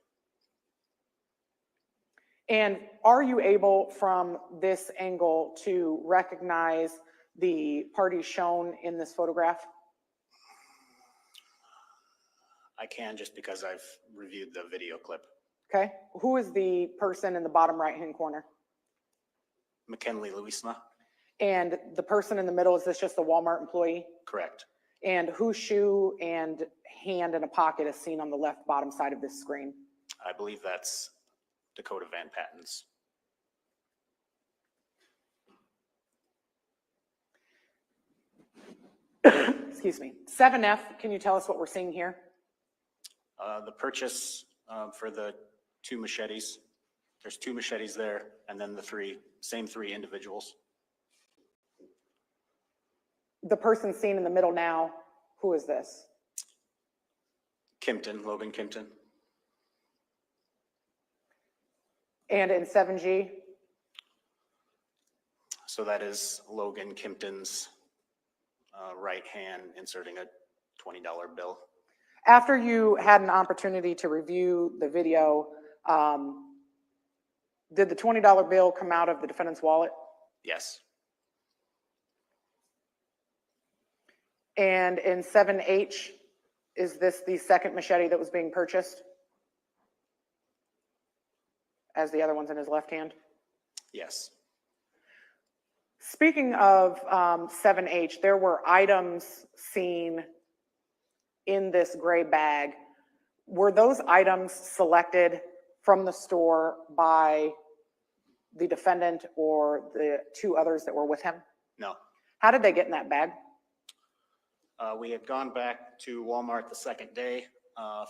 And are you able from this angle to recognize the party shown in this photograph? I can, just because I've reviewed the video clip. Okay. Who is the person in the bottom right-hand corner? McKinley Louisma. And the person in the middle, is this just the Walmart employee? Correct. And whose shoe and hand in a pocket is seen on the left bottom side of this screen? I believe that's Dakota Van Patten's. Excuse me. 7F, can you tell us what we're seeing here? The purchase for the 2 machetes. There's 2 machetes there, and then the same three individuals. The person seen in the middle now, who is this? Logan Kimpton. And in 7G? So that is Logan Kimpton's right hand inserting a $20 bill. After you had an opportunity to review the video, did the $20 bill come out of the defendant's wallet? Yes. And in 7H, is this the second machete that was being purchased? As the other one's in his left hand? Yes. Speaking of 7H, there were items seen in this gray bag. Were those items selected from the store by the defendant or the 2 others that were with him? No. How did they get in that bag? We had gone back to Walmart the second day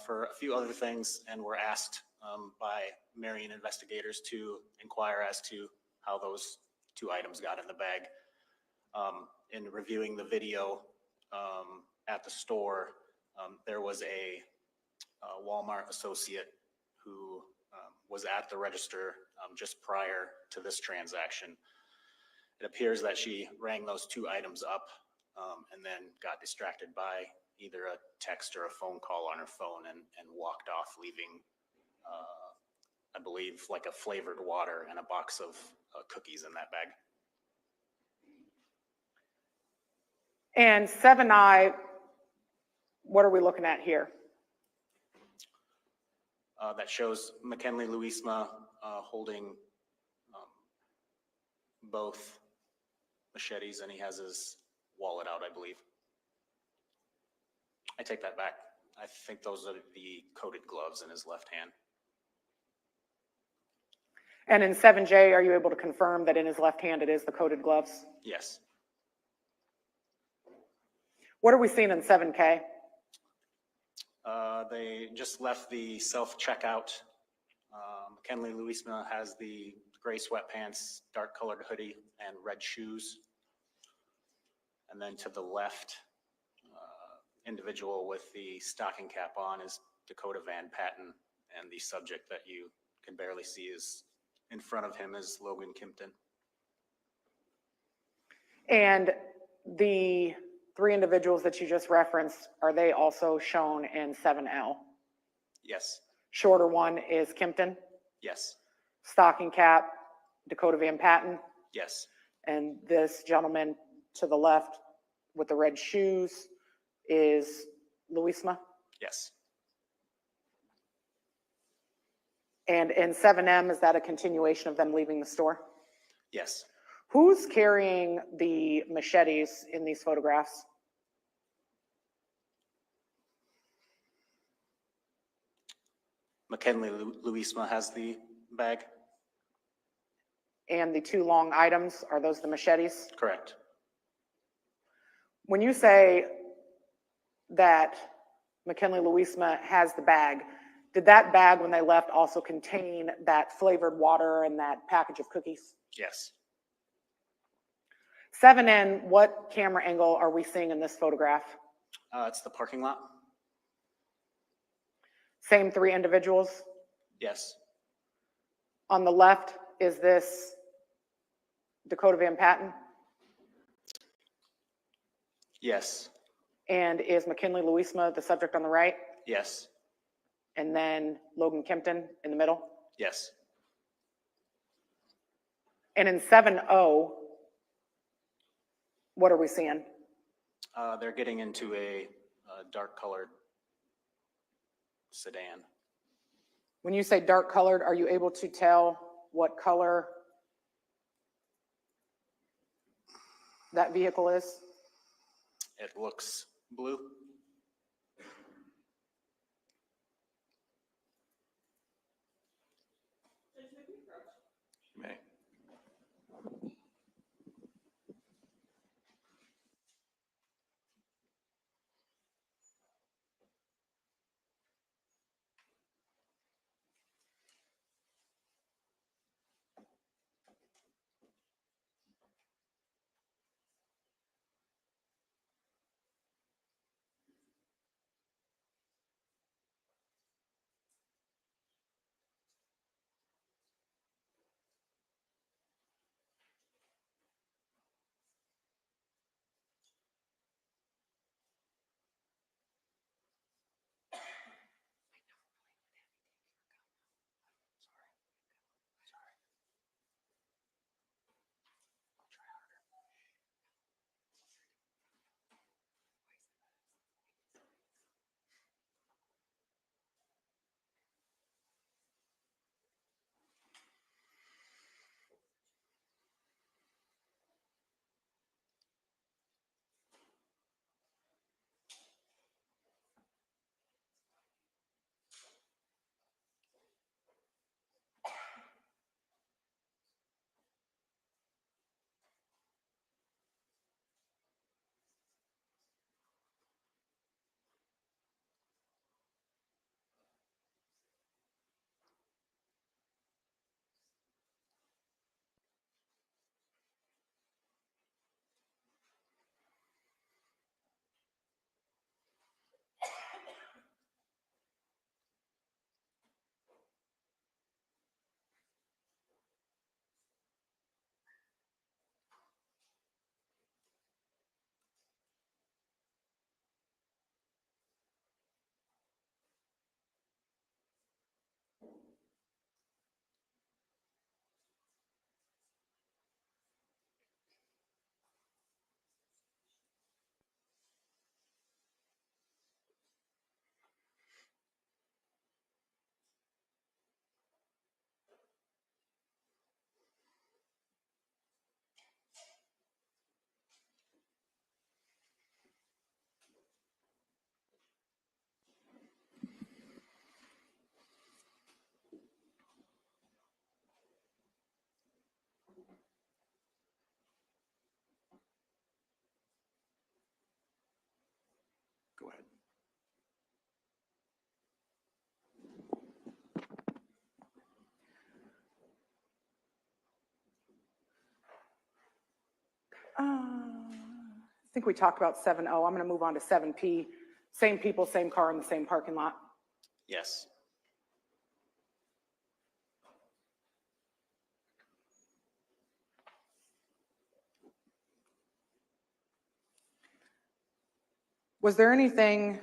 for a few other things and were asked by Marion investigators to inquire as to how those 2 items got in the bag. In reviewing the video at the store, there was a Walmart associate who was at the register just prior to this transaction. It appears that she rang those 2 items up and then got distracted by either a text or a phone call on her phone and walked off, leaving, I believe, like a flavored water and a box of cookies in that bag. And 7I, what are we looking at here? That shows McKinley Louisma holding both machetes, and he has his wallet out, I believe. I take that back. I think those are the coated gloves in his left hand. And in 7J, are you able to confirm that in his left hand it is the coated gloves? Yes. What are we seeing in 7K? They just left the self-checkout. McKinley Louisma has the gray sweatpants, dark colored hoodie, and red shoes. And then to the left, individual with the stocking cap on is Dakota Van Patten, and the subject that you can barely see is in front of him is Logan Kimpton. And the 3 individuals that you just referenced, are they also shown in 7L? Yes. Shorter one is Kimpton, Yes. stocking cap, Dakota Van Patten, Yes. and this gentleman to the left with the red shoes is Louisma. Yes. And in 7M, is that a continuation of them leaving the store? Yes. Who's carrying the machetes in these photographs? McKinley Louisma has the bag. And the 2 long items, are those the machetes? Correct. When you say that McKinley Louisma has the bag, did that bag when they left also contain that flavored water and that package of cookies? Yes. 7N, what camera angle are we seeing in this photograph? It's the parking lot. Same 3 individuals? Yes. On the left, is this Dakota Van Patten? Yes. And is McKinley Louisma the subject on the right? Yes. And then Logan Kimpton in the middle? Yes. And in 7O, what are we seeing? They're getting into a dark colored sedan. When you say dark colored, are you able to tell what color that vehicle is? It looks blue. You may. Go ahead. I think we talked about 7O. I'm going to move on to 7P. Same people, same car in the same parking lot. Yes. Was there anything,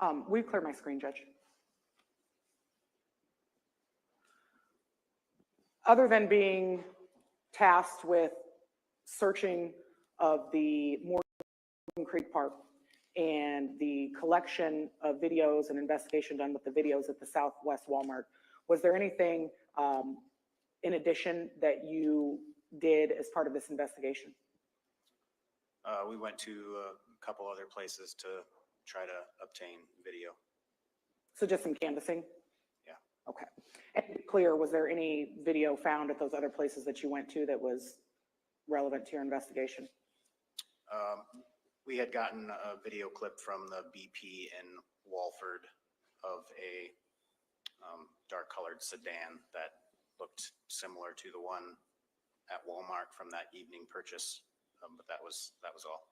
will you clear my screen, Judge? Other than being tasked with searching of the Morgan Creek Park and the collection of videos and investigation done with the videos at the Southwest Walmart, was there anything in addition that you did as part of this investigation? We went to a couple other places to try to obtain video. So just some canvassing? Yeah. Okay. And to be clear, was there any video found at those other places that you went to that was relevant to your investigation? We had gotten a video clip from the BP in Walford of a dark colored sedan that looked similar to the one at Walmart from that evening purchase, but that was all.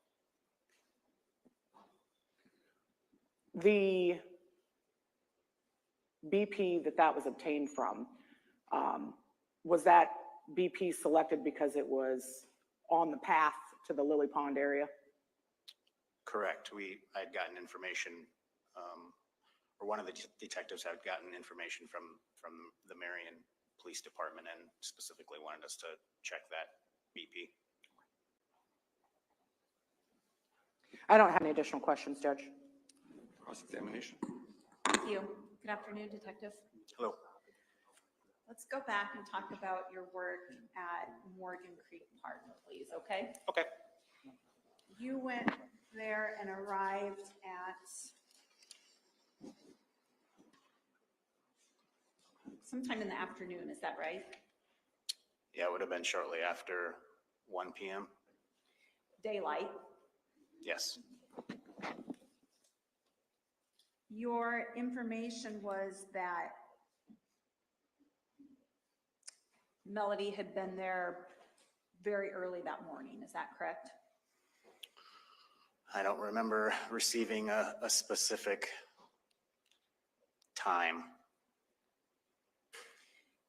The BP that was obtained from, was that BP selected because it was on the path to the Lily Pond area? Correct. I had gotten information, or one of the detectives had gotten information from the Marion Police Department and specifically wanted us to check that BP. I don't have any additional questions, Judge. Cross-examination. Thank you. Good afternoon, Detective. Hello. Let's go back and talk about your work at Morgan Creek Park, please, okay? Okay. You went there and arrived at sometime in the afternoon, is that right? Yeah, it would have been shortly after 1 p.m. Daylight. Yes, Your information was that Melody had been there very early that morning, is that correct? I don't remember receiving a specific time.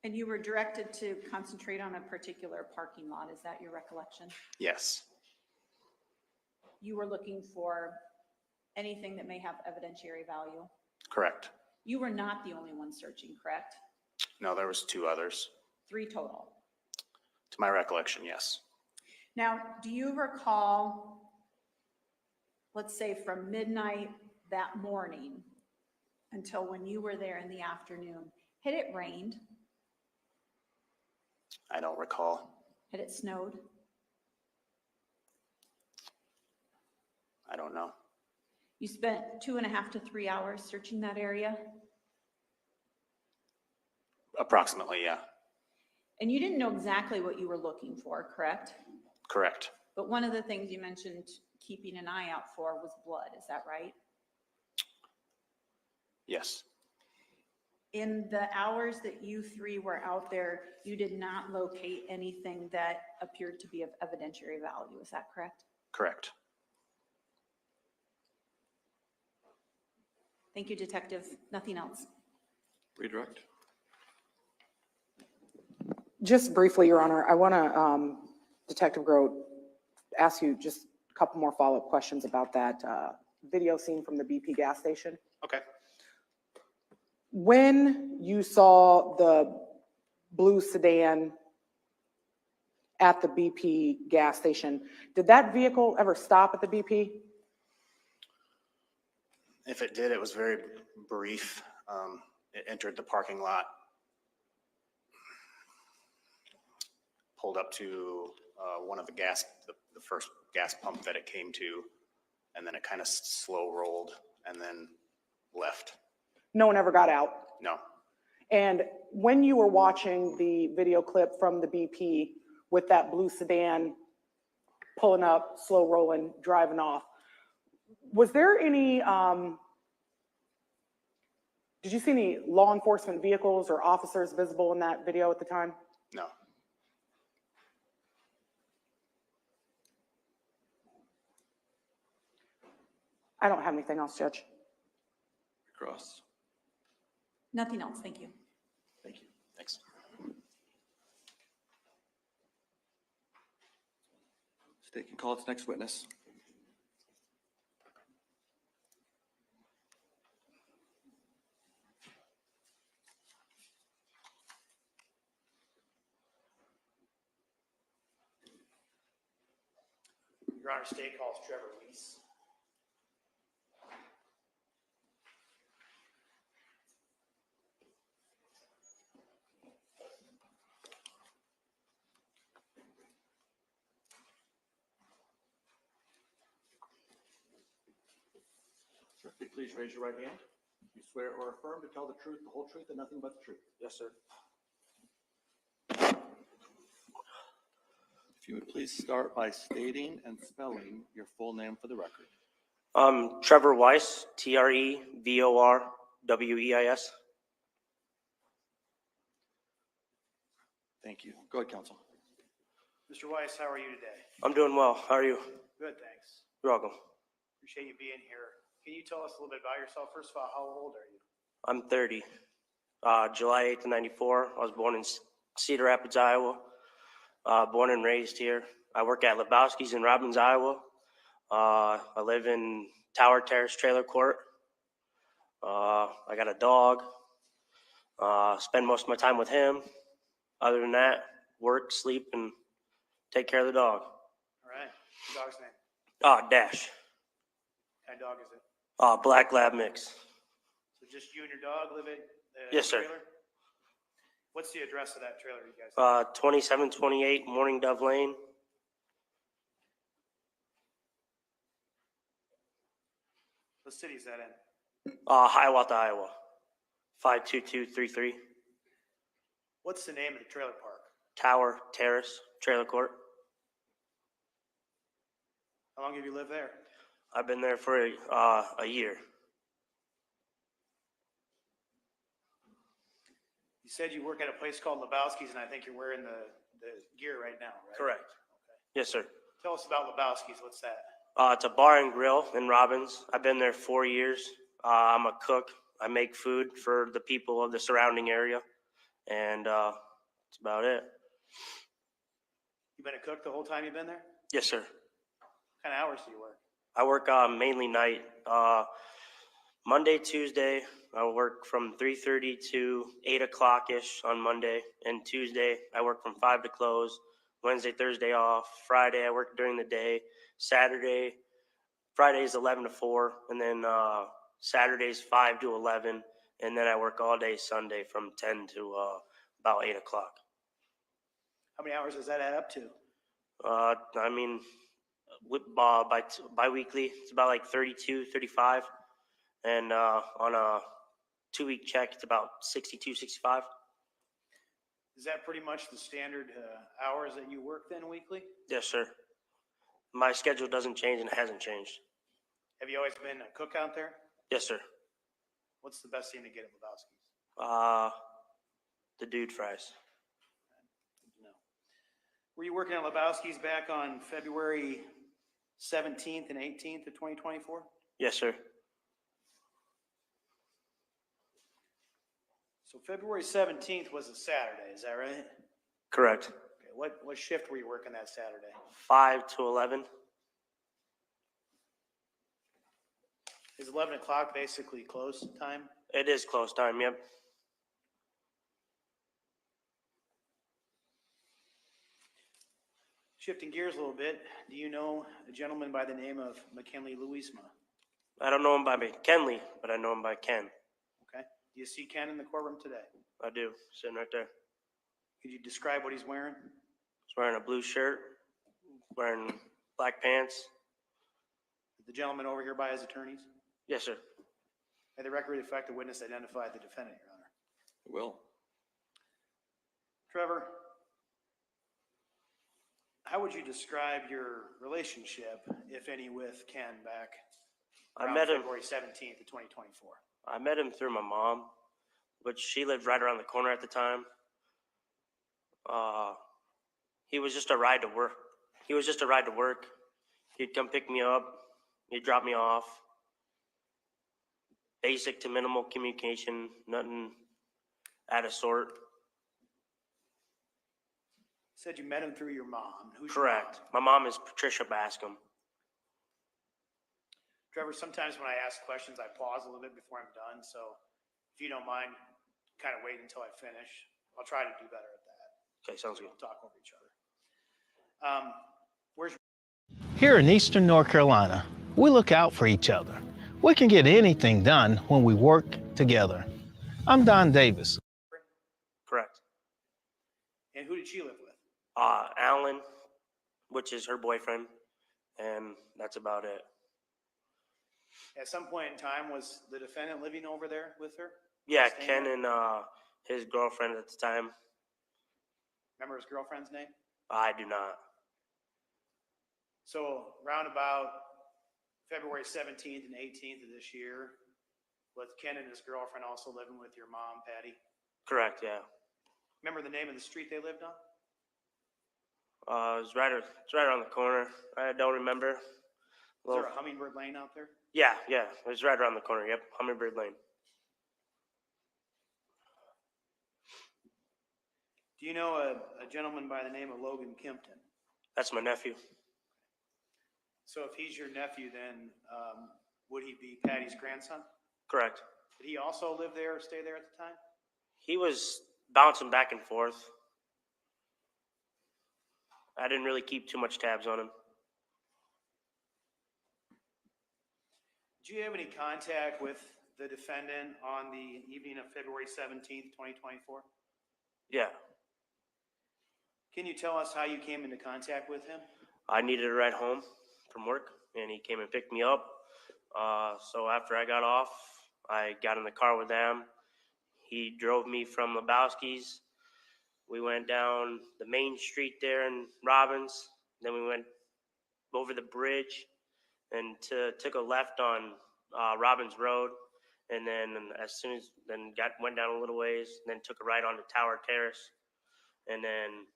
And you were directed to concentrate on a particular parking lot, is that your recollection? Yes, You were looking for anything that may have evidentiary value? correct. You were not the only one searching, correct? No, there was 2 others. 3 total. To my recollection, yes. Now, do you recall, let's say from midnight that morning until when you were there in the afternoon, had it rained? I don't recall. Had it snowed? I don't know. You spent 2.5 to 3 hours searching that area? Approximately, yeah. And you didn't know exactly what you were looking for, correct? Correct. But one of the things you mentioned keeping an eye out for was blood, is that right? Yes, In the hours that you 3 were out there, you did not locate anything that appeared to be of evidentiary value, is that correct? correct. Thank you, Detective. Nothing else. Redirect. Just briefly, Your Honor, I want to, Detective Grote, ask you just a couple more follow-up questions about that video scene from the BP gas station. Okay. When you saw the blue sedan at the BP gas station, did that vehicle ever stop at the BP? If it did, it was very brief. It entered the parking lot, pulled up to one of the the first gas pump that it came to, and then it kind of slow rolled and then left. No one ever got out? No, And when you were watching the video clip from the BP with that blue sedan pulling up, slow rolling, driving off, was there any, did you see any law enforcement vehicles or officers visible in that video at the time? no. I don't have anything else, Judge. Cross. Nothing else. Thank you. Thank you. Thanks. State can call its next witness. Your Honor, state calls Trevor Weiss. Sir, please raise your right hand. You swear or affirm to tell the truth, the whole truth, and nothing but the truth? Yes, sir. If you would please start by stating and spelling your full name for the record. Trevor Weiss, Trevorweis. Thank you. Go ahead, counsel. Mr. Weiss, how are you today? I'm doing well. How are you? Good, thanks. You're welcome. Appreciate you being here. Can you tell us a little bit about yourself? First of all, how old are you? I'm 30. July 8th of 94. I was born in Cedar Rapids, Iowa. Born and raised here. I work at Lebowski's in Robbins, Iowa. I live in Tower Terrace Trailer Court. I got a dog. Spend most of my time with him. Other than that, work, sleep, and take care of the dog. All right. The dog's name? Dash. What kind of dog is it? Black Lab mix. So just you and your dog live at the Yes, sir. trailer? What's the address of that trailer you guys have? 2728 Morning Dove Lane. What city is that in? Hiawatha, Iowa, 52233. What's the name of the trailer park? Tower Terrace Trailer Court. How long have you lived there? I've been there for a year. You said you work at a place called Lebowski's, and I think you're wearing the gear right now, right? Correct. Yes, sir. Tell us about Lebowski's. What's that? It's a bar and grill in Robbins. I've been there 4 years. I'm a cook. I make food for the people of the surrounding area, and that's about it. You been a cook the whole time you've been there? Yes, sir. What kind of hours do you work? I work mainly night. Monday, Tuesday, I work from 3:30 to 8 o'clock-ish on Monday. And Tuesday, I work from 5 to close. Wednesday, Thursday off. Friday, I work during the day. Friday is 11 to 4. And then Saturday's 5 to 11. And then I work all day Sunday from 10 to about 8 o'clock. How many hours does that add up to? I mean, bi-weekly, it's about like 32, 35. And on a 2-week check, it's about 62, 65. Is that pretty much the standard hours that you work then weekly? Yes, sir. My schedule doesn't change and it hasn't changed. Have you always been a cook out there? Yes, sir. What's the best thing to get at Lebowski's? The dude fries. No. Were you working at Lebowski's back on February 17th and 18th of 2024? Yes, sir. So February 17th was a Saturday, is that right? Correct. Okay, what shift were you working that Saturday? 5 to 11. Is 11 o'clock basically close time? It is close time, yep. Shifting gears a little bit, do you know a gentleman by the name of McKinley Louisma? I don't know him by McKinley, but I know him by Ken. Okay. Do you see Ken in the courtroom today? I do, sitting right there. Could you describe what he's wearing? He's wearing a blue shirt, wearing black pants. Is the gentleman over here by his attorneys? Yes, sir. May the record reflect the witness identified the defendant, Your Honor. It will. Trevor, how would you describe your relationship, if any, with Ken back around February 17th of 2024? I met him through my mom, but she lived right around the corner at the time. He was just a ride to work. He'd come pick me up. He'd drop me off. Basic to minimal communication, nothing out of sort. Said you met him through your mom. Who's Correct. Your mom? My mom is Patricia Bascom. Trevor, sometimes when I ask questions, I pause a little bit before I'm done. So if you don't mind, kind of wait until I finish. I'll try to do better at that. Okay, sounds good. We'll talk over each other. Where's Here in Eastern North Carolina, we look out for each other. We can get anything done when we work together. I'm Don Davis. Correct. And who did she live with? Alan, which is her boyfriend, and that's about it. At some point in time, was the defendant living over there with her? Yeah, Staying Ken there? and his girlfriend at the time. Remember his girlfriend's name? I do not. So round about February 17th and 18th of this year, was Ken and his girlfriend also living with your mom, Patty? Correct, yeah. Remember the name of the street they lived on? It's right around the corner. I don't remember. Was there a Hummingbird Lane out there? Yeah, it was right around the corner. Yep, Hummingbird Lane. Do you know a gentleman by the name of Logan Kimpton? That's my nephew. So if he's your nephew, then would he be Patty's grandson? Correct. Did he also live there or stay there at the time? He was bouncing back and forth. I didn't really keep too much tabs on him. Did you have any contact with the defendant on the evening of February 17th, 2024? Yeah. Can you tell us how you came into contact with him? I needed a ride home from work, and he came and picked me up. So after I got off, I got in the car with them. He drove me from Lebowski's. We went down the main street there in Robbins. Then we went over the bridge and took a left on Robbins Road. And then as soon as went down a little ways, then took a right onto Tower Terrace, and then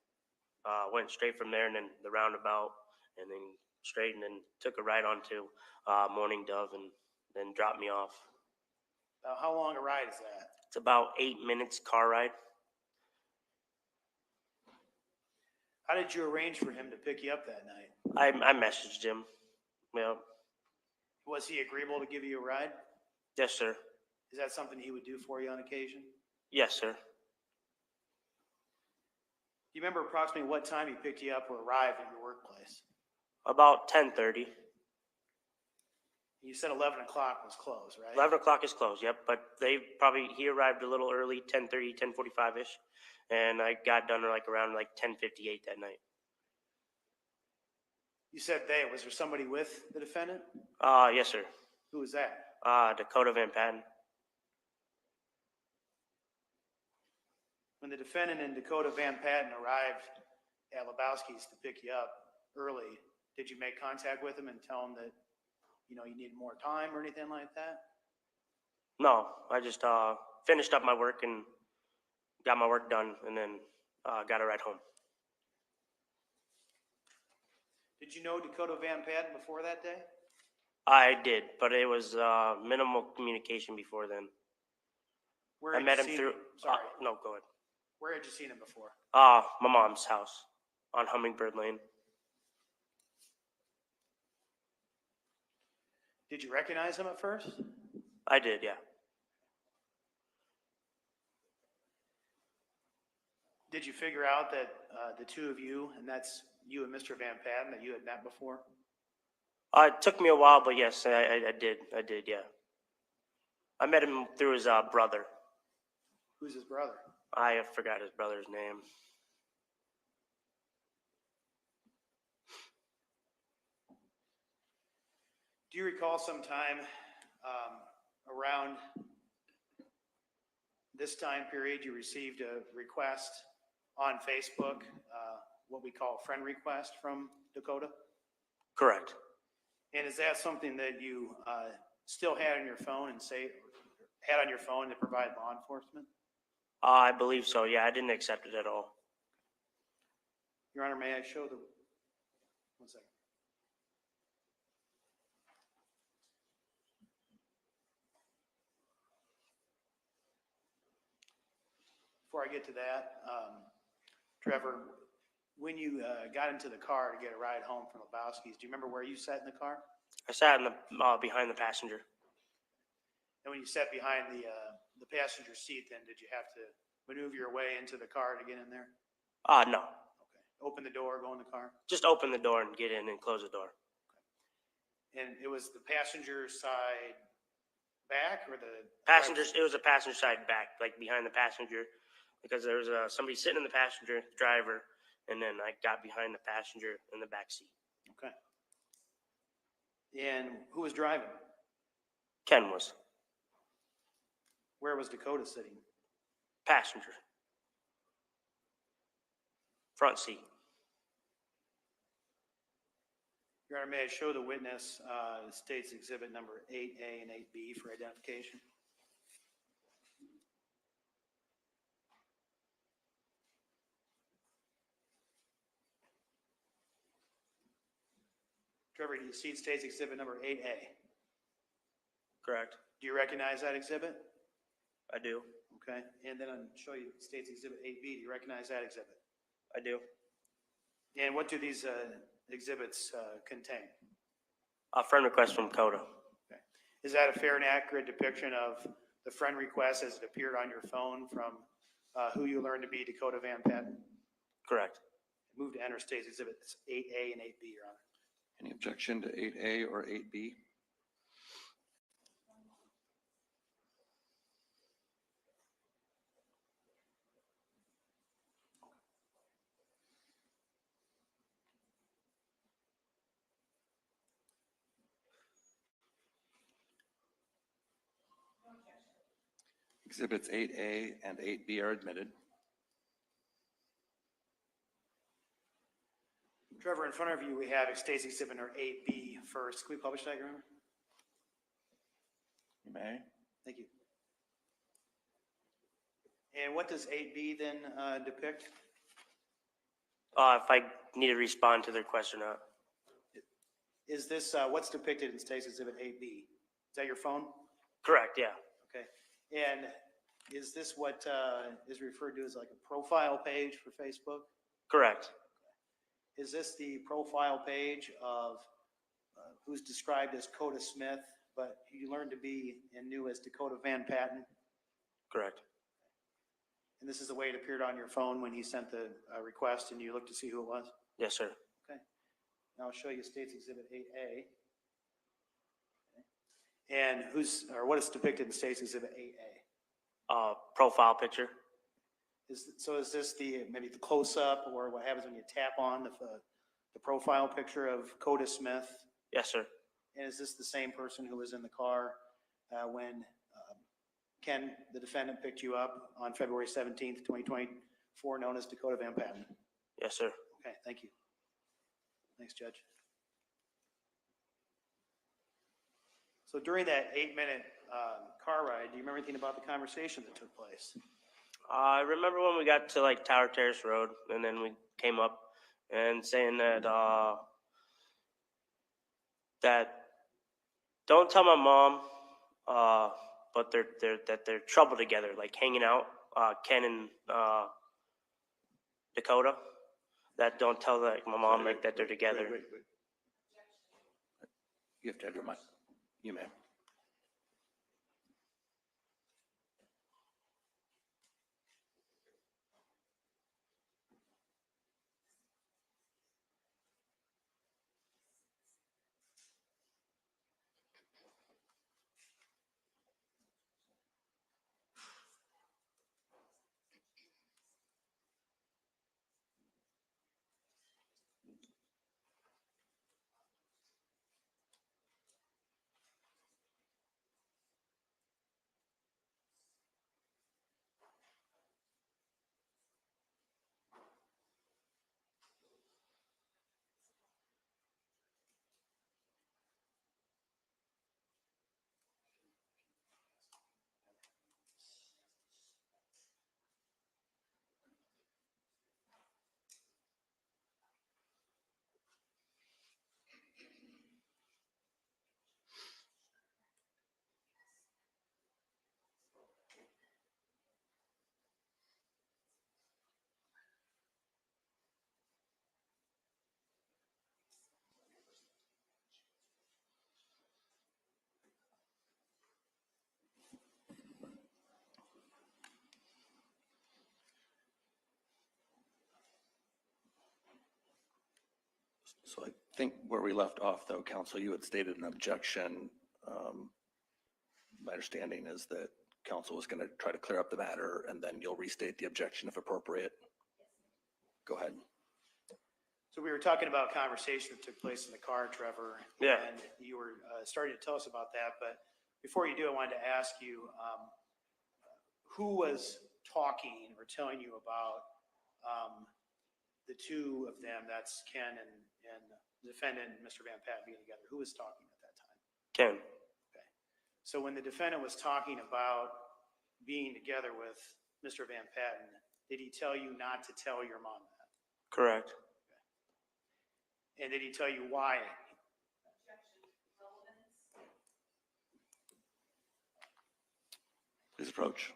went straight from there, and then the roundabout, and then straight, and then took a right onto Morning Dove, and then dropped me off. How long a ride is that? It's about 8 minutes car ride. How did you arrange for him to pick you up that night? I messaged him. Yeah. Was he agreeable to give you a ride? Yes, sir. Is that something he would do for you on occasion? Yes, sir. Do you remember approximately what time he picked you up or arrived at your workplace? About 10:30. You said 11 o'clock was closed, right? 11 o'clock is closed, yep. But he arrived a little early, 10:30, 10:45-ish. And I got done around 10:58 that night. You said was there somebody with the defendant? Yes, sir. Who was that? Dakota Van Patten. When the defendant and Dakota Van Patten arrived at Lebowski's to pick you up early, did you make contact with him and tell him that, you needed more time or anything like that? No, I just finished up my work and got my work done, and then got a ride home. Did you know Dakota Van Patten before that day? I did, but it was minimal communication before then. Where I had met you him seen through. Sorry. No, go ahead. Where had you seen him before? My mom's house on Hummingbird Lane. Did you recognize him at first? I did, yeah. Did you figure out that the two of you, and that's you and Mr. Van Patten, that you had met before? It took me a while, but yes, I did. I did, yeah. I met him through his brother. Who's his brother? I forgot his brother's name. Do you recall sometime around this time period you received a request on Facebook, what we call a friend request from Dakota? Correct. And is that something that you still had on your phone and had on your phone to provide law enforcement? I believe so, yeah. I didn't accept it at all. Your Honor, may I show the, one second. Before I get to that, Trevor, when you got into the car to get a ride home from Lebowski's, do you remember where you sat in the car? I sat in the behind the passenger. And when you sat behind the passenger seat, then did you have to maneuver your way into the car to get in there? No. Okay. Open the door, go in the car? Just open the door and get in and close the door. Okay. And it was the passenger side back or the Passengers, it was a passenger side back, behind the passenger, because there was somebody sitting in the passenger, driver, and then I got behind the passenger in the back seat. Okay. And who was driving? Ken was. Where was Dakota sitting? Passenger. Front seat. Your Honor, may I show the witness state's exhibit number 8A and 8B for identification? Trevor, do you see state's exhibit number 8A? Correct. Do you recognize that exhibit? I do. Okay. And then I'll show you state's exhibit 8B. Do you recognize that exhibit? I do. And what do these exhibits contain? A friend request from Dakota. Okay. Is that a fair and accurate depiction of the friend request as it appeared on your phone from who you learned to be Dakota Van Patten? Correct. Move to enter state's exhibits 8A and 8B, Your Honor. Any objection to 8A or 8B? Exhibits 8A and 8B are admitted. Trevor, in front of you, we have State's Exhibit number 8B first. Can we publish that, Your Honor? You may. Thank you. And what does 8B then depict? If I need to respond to their question or not. Is this, what's depicted in State's Exhibit 8B? Is that your phone? Correct, yeah. Okay. And is this what is referred to as like a profile page for Facebook? Correct. Is this the profile page of who's described as Coda Smith, but you learned to be and knew as Dakota Van Patten? Correct. And this is the way it appeared on your phone when he sent the request and you looked to see who it was? Yes, sir. Okay. Now I'll show you State's Exhibit 8A. Okay. And what is depicted in State's Exhibit 8A? Profile picture. Is this maybe the close-up or what happens when you tap on the profile picture of Coda Smith? Yes, sir. And is this the same person who was in the car when Ken, the defendant, picked you up on February 17th, 2024, known as Dakota Van Patten? Yes, sir. Okay, thank you. Thanks, Judge. So during that 8-minute car ride, do you remember anything about the conversation that took place? I remember when we got to like Tower Terrace Road, and then we came up and saying that that don't tell my mom, but they're trouble together, like hanging out, Ken and Dakota. That don't tell like my mom like that they're together. Wait. You have to have your mic. You may. So I think where we left off, though, counsel, you had stated an objection. My understanding is that counsel was going to try to clear up the matter, and then you'll restate the objection if appropriate. Go ahead. So we were talking about a conversation that took place in the car, Trevor. Yeah. And you were starting to tell us about that, but before you do, I wanted to ask you, who was talking or telling you about the two of them, that's Ken and the defendant and Mr. Van Patten being together? Who was talking at that time? Ken. Okay. So when the defendant was talking about being together with Mr. Van Patten, did he tell you not to tell your mom that? Correct. And did he tell you why? Please approach.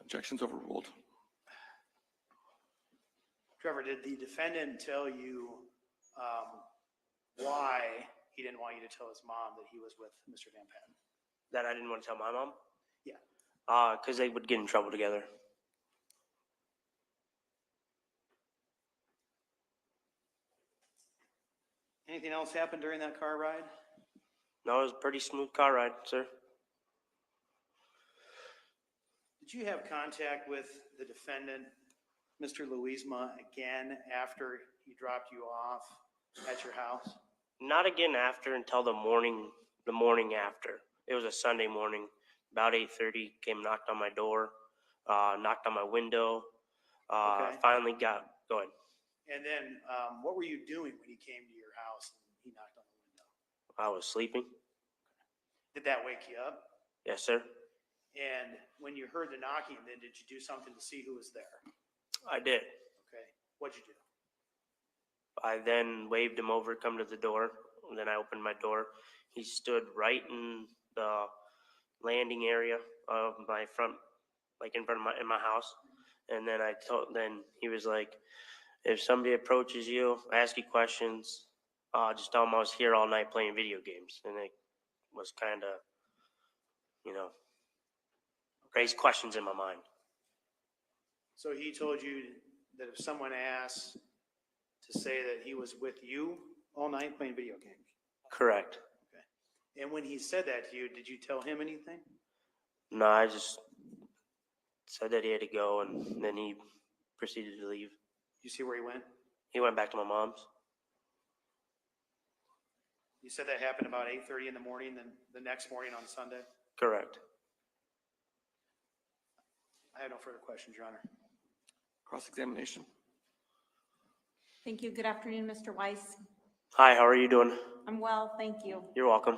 Objections overruled. Trevor, did the defendant tell you why he didn't want you to tell his mom that he was with Mr. Van Patten? That I didn't want to tell my mom? Yeah. Because they would get in trouble together. Anything else happen during that car ride? No, it was a pretty smooth car ride, sir. Did you have contact with the defendant, Mr. Louisma, again after he dropped you off at your house? Not again after until the morning after. It was a Sunday morning. About 8:30, came knocked on my door, knocked on my window. Okay. Finally go ahead. And then what were you doing when he came to your house and he knocked on the window? I was sleeping. Did that wake you up? Yes, sir. And when you heard the knocking, then did you do something to see who was there? I did. Okay. What'd you do? I then waved him over, come to the door, and then I opened my door. He stood right in the landing area of my front, like in front of my house. And then then he was like, if somebody approaches you, ask you questions, just tell them I was here all night playing video games. And it was kind of, raised questions in my mind. So he told you that if someone asked to say that he was with you all night playing video games? Correct. And when he said that to you, did you tell him anything? No, I just said that he had to go, and then he proceeded to leave. You see where he went? He went back to my mom's. You said that happened about 8:30 in the morning, then the next morning on Sunday? Correct. I have no further questions, Your Honor. Cross-examination. Thank you. Good afternoon, Mr. Weiss. Hi, how are you doing? I'm well, thank you. You're welcome.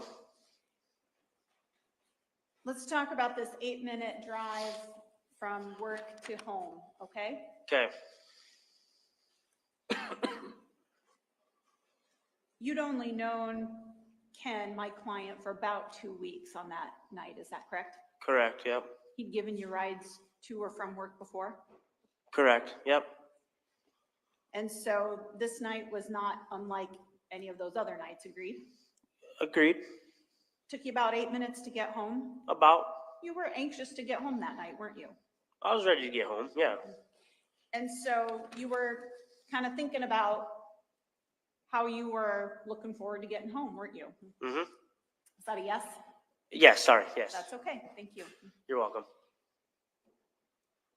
Let's talk about this 8-minute drive from work to home, okay? Okay. You'd only known Ken, my client, for about 2 weeks on that night, is that correct? Correct, yep. He'd given you rides to or from work before? Correct, yep. And so this night was not unlike any of those other nights, agreed? Agreed. Took you about 8 minutes to get home? About. You were anxious to get home that night, weren't you? I was ready to get home, yeah. And so you were kind of thinking about how you were looking forward to getting home, weren't you? Mm-hmm. Is that a yes? Yes, sorry, yes. That's okay, thank you. You're welcome.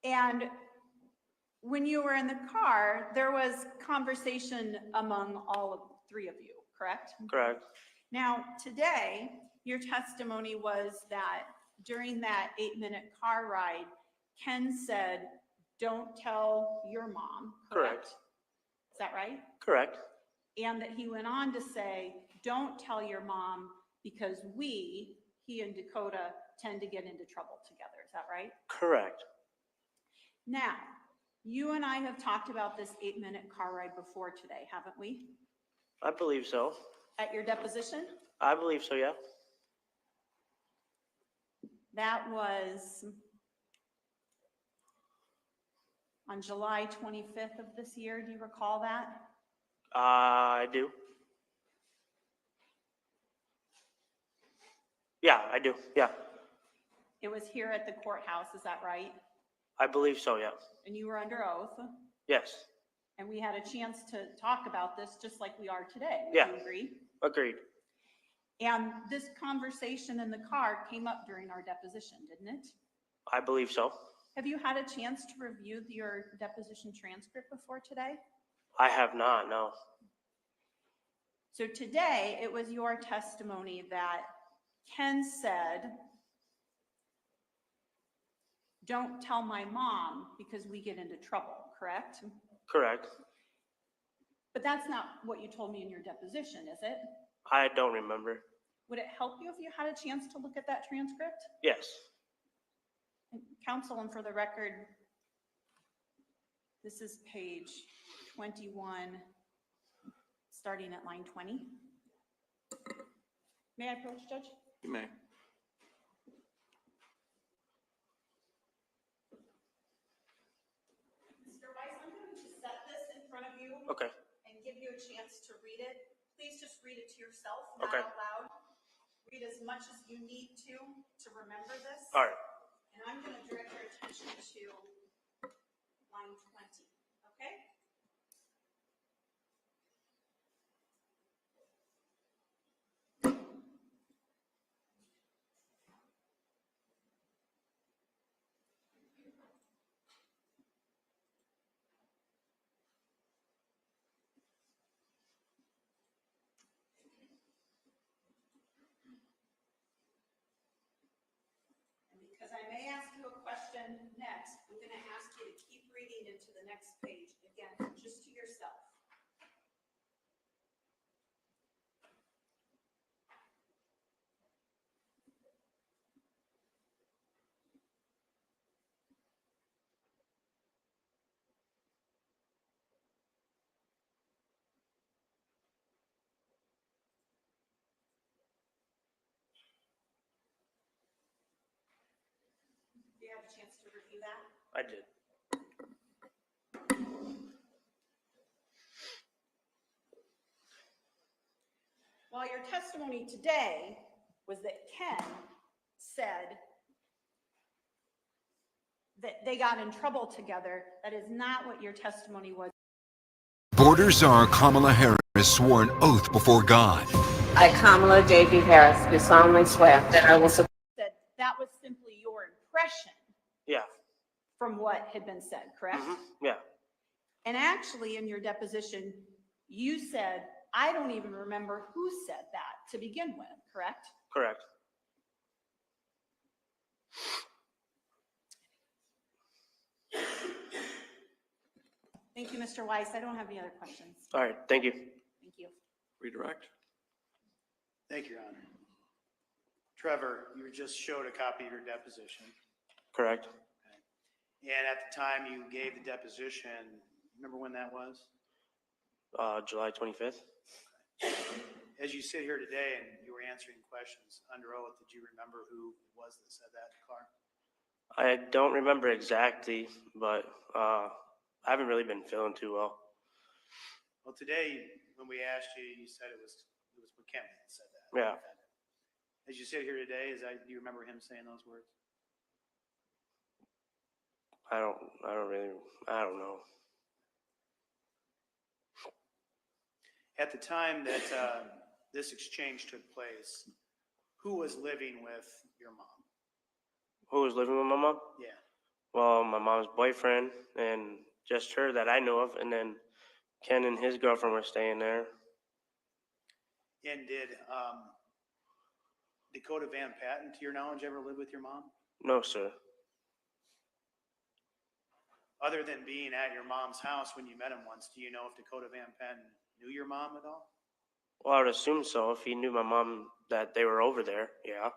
And when you were in the car, there was conversation among all of three of you, correct? Correct. Now, today, your testimony was that during that 8-minute car ride, Ken said, don't tell your mom, correct? Is that right? Correct. And that he went on to say, don't tell your mom because he and Dakota tend to get into trouble together. Is that right? Correct. Now, you and I have talked about this 8-minute car ride before today, haven't we? I believe so. At your deposition? I believe so, yeah. That was on July 25th of this year. Do you recall that? I do. Yeah, I do, yeah. It was here at the courthouse, is that right? I believe so, yeah. And you were under oath? Yes. And we had a chance to talk about this just like we are today. Would Yeah. you agree? Agreed. And this conversation in the car came up during our deposition, didn't it? I believe so. Have you had a chance to review your deposition transcript before today? I have not, no. So today, it was your testimony that Ken said, don't tell my mom because we get into trouble, correct? Correct. But that's not what you told me in your deposition, is it? I don't remember. Would it help you if you had a chance to look at that transcript? Yes. And counsel, and for the record, this is page 21, starting at line 20. May I approach, Judge? You may. Mr. Weiss, I'm going to set this in Okay. and give you a chance to read it. Please just read it to yourself, not Okay. out loud. Read as much as you need to remember this. All right. And I'm going to direct your attention to line 20, okay? Because I may ask you a question next, I'm going to ask you to keep reading into the next page, again, just to yourself. Do you have a chance to review that? I did. Well, your testimony today was that Ken said that they got in trouble together. That is not what your testimony was. Border Czar Kamala Harris swore an oath before God. I, Kamala J.B. Harris, do solemnly swear that I will support. That was simply your impression Yeah. from what had been said, correct? Yeah. And actually, in your deposition, you said, I don't even remember who said that to begin with, correct? Correct. Thank you, Mr. Weiss. I don't have any other questions. All right. Thank you. Thank you. Redirect. Thank you, Your Honor. Trevor, you just showed a copy of your deposition. Correct. And at the time you gave the deposition, remember when that was? July 25th. As you sit here today and you were answering questions under oath, did you remember who it was that said that, Clark? I don't remember exactly, but I haven't really been feeling too well. Well, today, when we asked you, you said it was McKinley that said that. Yeah. As you sit here today, do you remember him saying those words? I don't know. At the time that this exchange took place, who was living with your mom? Who was living with my mom? Yeah. Well, my mom's boyfriend and just her that I know of, and then Ken and his girlfriend were staying there. And did Dakota Van Patten, to your knowledge, ever live with your mom? No, sir. Other than being at your mom's house when you met him once, do you know if Dakota Van Patten knew your mom at all? Well, I would assume so. If he knew my mom, that they were over there, yeah.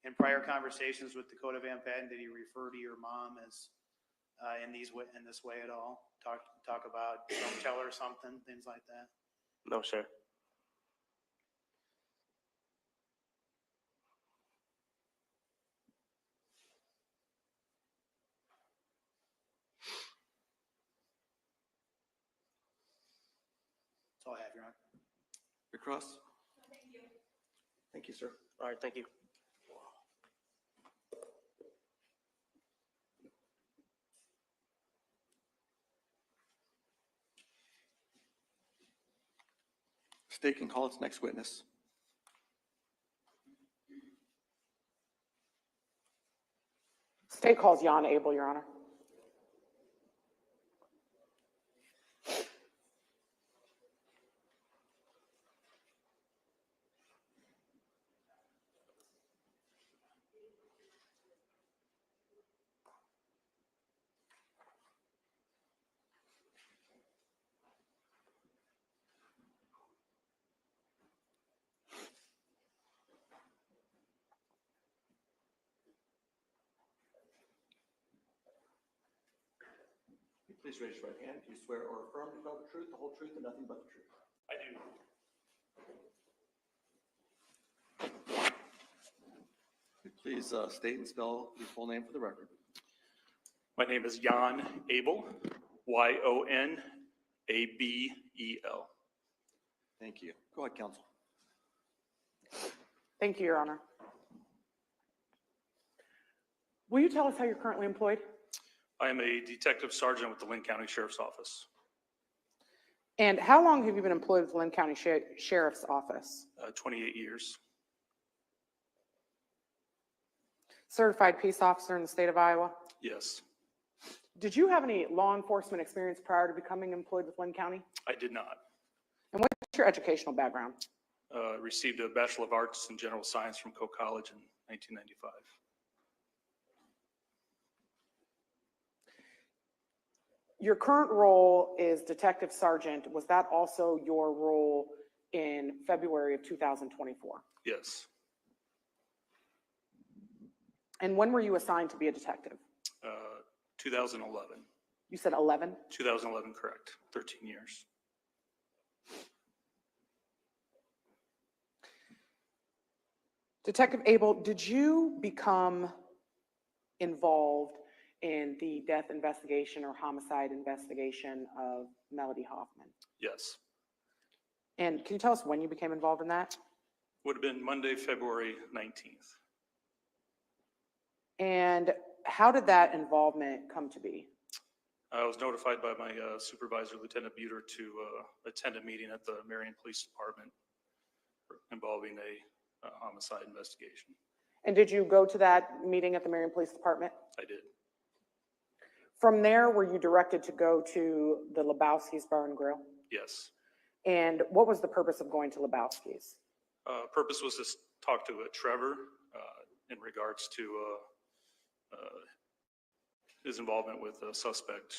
In prior conversations with Dakota Van Patten, did he refer to your mom as in this way at all? Talk about don't tell her something, things like that? No, sir. That's all I have, Your Honor. Your cross. Thank you, sir. All right, thank you. State can call its next witness. State calls Jan Abel, Your Honor. Please raise your right hand. Do you swear or affirm to tell the truth, the whole truth, and nothing but the truth? I do. Please state and spell your full name for the record. My name is Jan Abel, Y-O-N, A-B-E-L. Thank you. Go ahead, counsel. Thank you, Your Honor. Will you tell us how you're currently employed? I am a detective sergeant with the Lynn County Sheriff's Office. And how long have you been employed with the Lynn County Sheriff's Office? 28 years. Certified peace officer in the state of Iowa? Yes, Did you have any law enforcement experience prior to becoming employed with Lynn County? I did not. And what's your educational background? Received a Bachelor of Arts in General Science from Coe College in 1995. Your current role is detective sergeant. Was that also your role in February of 2024? Yes, And when were you assigned to be a detective? 2011. You said 11? 2011, correct. 13 years. Detective Abel, did you become involved in the death investigation or homicide investigation of Melody Hoffman? Yes. And can you tell us when you became involved in that? Would have been Monday, February 19th. And how did that involvement come to be? I was notified by my supervisor, Lieutenant Buter, to attend a meeting at the Marion Police Department involving a homicide investigation. And did you go to that meeting at the Marion Police Department? I did. From there, were you directed to go to the Lebowski's Bar and Grill? Yes. And what was the purpose of going to Lebowski's? Purpose was to talk to Trevor in regards to his involvement with a suspect.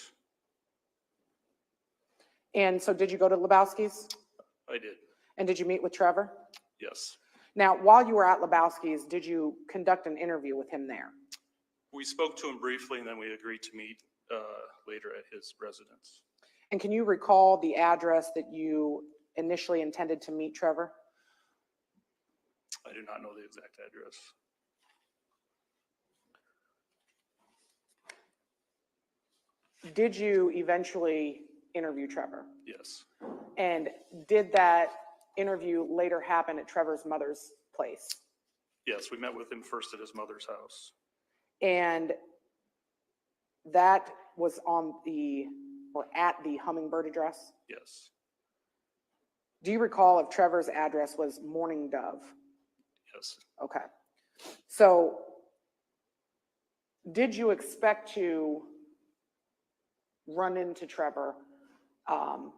And so did you go to Lebowski's? I did. And did you meet with Trevor? Yes. Now, while you were at Lebowski's, did you conduct an interview with him there? We spoke to him briefly, and then we agreed to meet later at his residence. And can you recall the address that you initially intended to meet Trevor? I do not know the exact address. Did you eventually interview Trevor? Yes. And did that interview later happen at Trevor's mother's place? Yes, we met with him first at his mother's house. And that was on the, or at the Hummingbird address? Yes. Do you recall if Trevor's address was Morning Dove? Yes. Okay. So did you expect to run into Trevor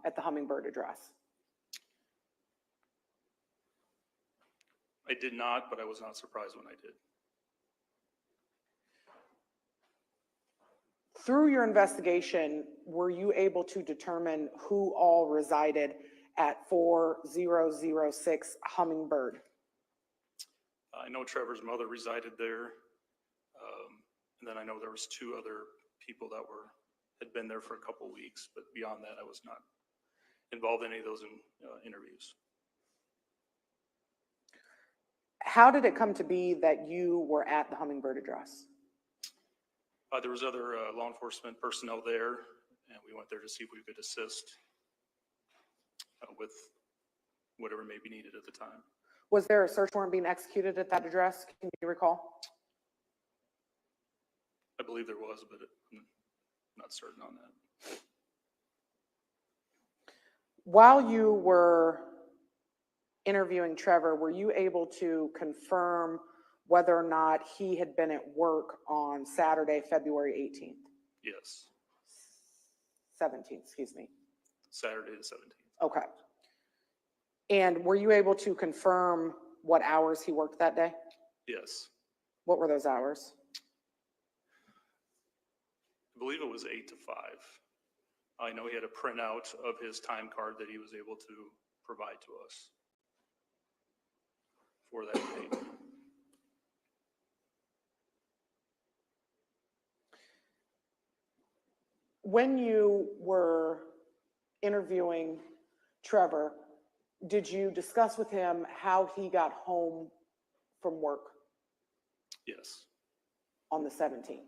at the Hummingbird address? I did not, but I was not surprised when I did. Through your investigation, were you able to determine who all resided at 4006 Hummingbird? I know Trevor's mother resided there. And then I know there was two other people that had been there for a couple weeks, but beyond that, I was not involved in any of those interviews. How did it come to be that you were at the Hummingbird address? There was other law enforcement personnel there, and we went there to see if we could assist with whatever may be needed at the time. Was there a search warrant being executed at that address? Can you recall? I believe there was, but I'm not certain on that. While you were interviewing Trevor, were you able to confirm whether or not he had been at work on Saturday, February 18th? Yes. 17th, excuse me. Saturday the 17th. Okay. And were you able to confirm what hours he worked that day? Yes. What were those hours? I believe it was 8 to 5. I know he had a printout of his time card that he was able to provide to us for that date. When you were interviewing Trevor, did you discuss with him how he got home from work Yes. on the 17th?